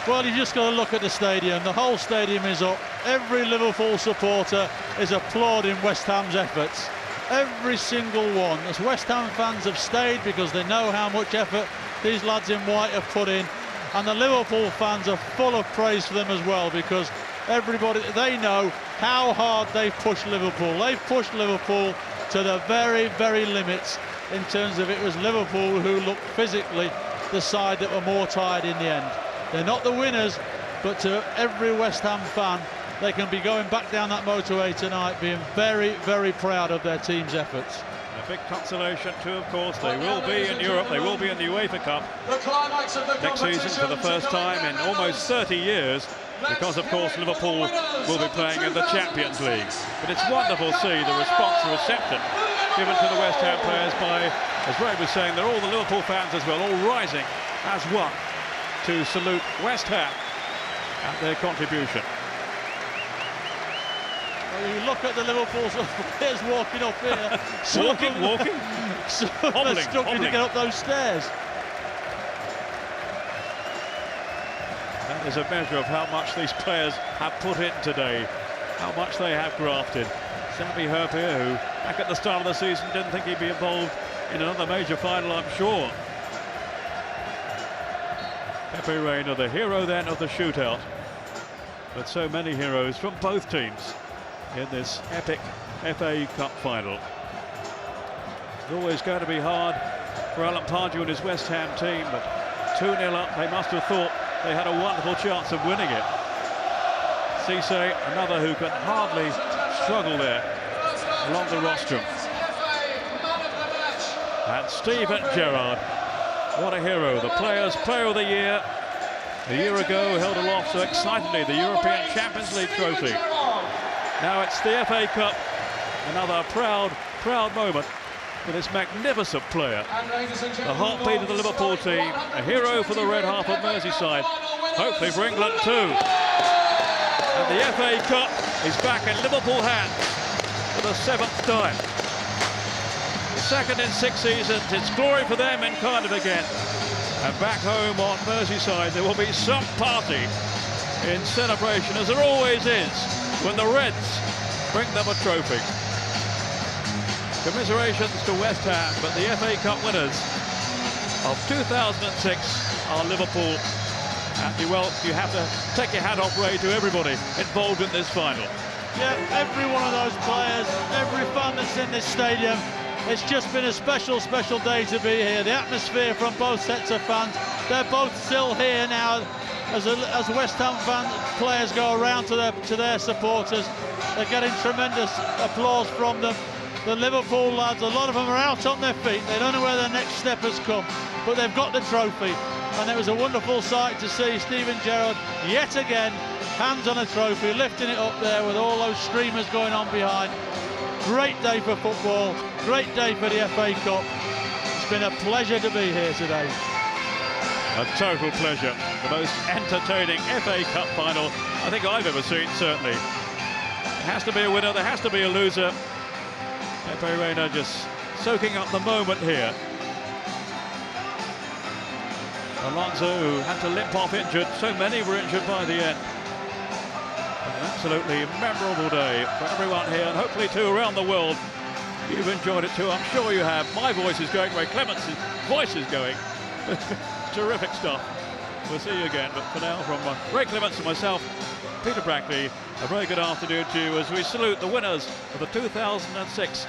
Well, you just got to look at the stadium. The whole stadium is up. Every Liverpool supporter is applauding West Ham's efforts. Every single one. As West Ham fans have stayed because they know how much effort these lads in white have put in. And the Liverpool fans are full of praise for them as well, because everybody, they know how hard they've pushed Liverpool. They've pushed Liverpool to the very, very limits in terms of it was Liverpool who looked physically the side that were more tired in the end. They're not the winners, but to every West Ham fan, they can be going back down that motorway tonight being very, very proud of their team's efforts. A big consolation too, of course. They will be in Europe, they will be in the UEFA Cup next season for the first time in almost 30 years, because of course Liverpool will be playing in the Champions League. But it's wonderful to see the response and reception given to the West Ham players by, as Ray was saying, they're all the Liverpool fans as well, all rising as one to salute West Ham and their contribution. Well, you look at the Liverpool players walking up here. walking? Hobbling, struggling to get up those stairs. That is a measure of how much these players have put in today, how much they have grafted. Sammy Herp here, who back at the start of the season didn't think he'd be involved in another major final, I'm sure. Pepe Reina, the hero then of the shootout, but so many heroes from both teams in this epic FA Cup final. It's always going to be hard for Alan Pardew and his West Ham team, but 2-0 up, they must have thought they had a wonderful chance of winning it. Cisse, another who can hardly struggle there along the rostrum. And Steven Gerrard, what a hero, the Players' Player of the Year. A year ago held aloft so excitedly the European Champions League trophy. Now it's the FA Cup, another proud moment for this magnificent player. The heartbeat of the Liverpool team, a hero for the red half of Merseyside, hopefully for England too. And the FA Cup is back in Liverpool hands for the 7th time. The second in 6 seasons, it's glory for them in Cardiff again. And back home on Merseyside, there will be some party in celebration, as there always is, when the Reds bring them a trophy. Commiserations to West Ham, but the FA Cup winners of 2006 are Liverpool. And you have to take your hat off, Ray, to everybody involved in this final. Yeah, every one of those players, every fan that's in this stadium. It's just been a special day to be here. The atmosphere from both sets of fans. They're both still here now as West Ham players go around to their supporters. They're getting tremendous applause from them. The Liverpool lads, a lot of them are out on their feet. They don't know where their next step has come, but they've got the trophy. And it was a wonderful sight to see Steven Gerrard yet again, hands on a trophy, lifting it up there with all those streamers going on behind. Great day for football, great day for the FA Cup. It's been a pleasure to be here today. A total pleasure. The most entertaining FA Cup final I think I've ever seen, certainly. There has to be a winner, there has to be a loser. Pepe Reina just soaking up the moment here. Alonso, who had to limp off injured, so many were injured by the end. An absolutely memorable day for everyone here, and hopefully too around the world. You've enjoyed it too, I'm sure you have. My voice is going, Ray Clements' voice is going. Terrific stuff. We'll see you again, but for now, from Ray Clements and myself, Peter Brackley, a very good afternoon to you as we salute the winners of the 2006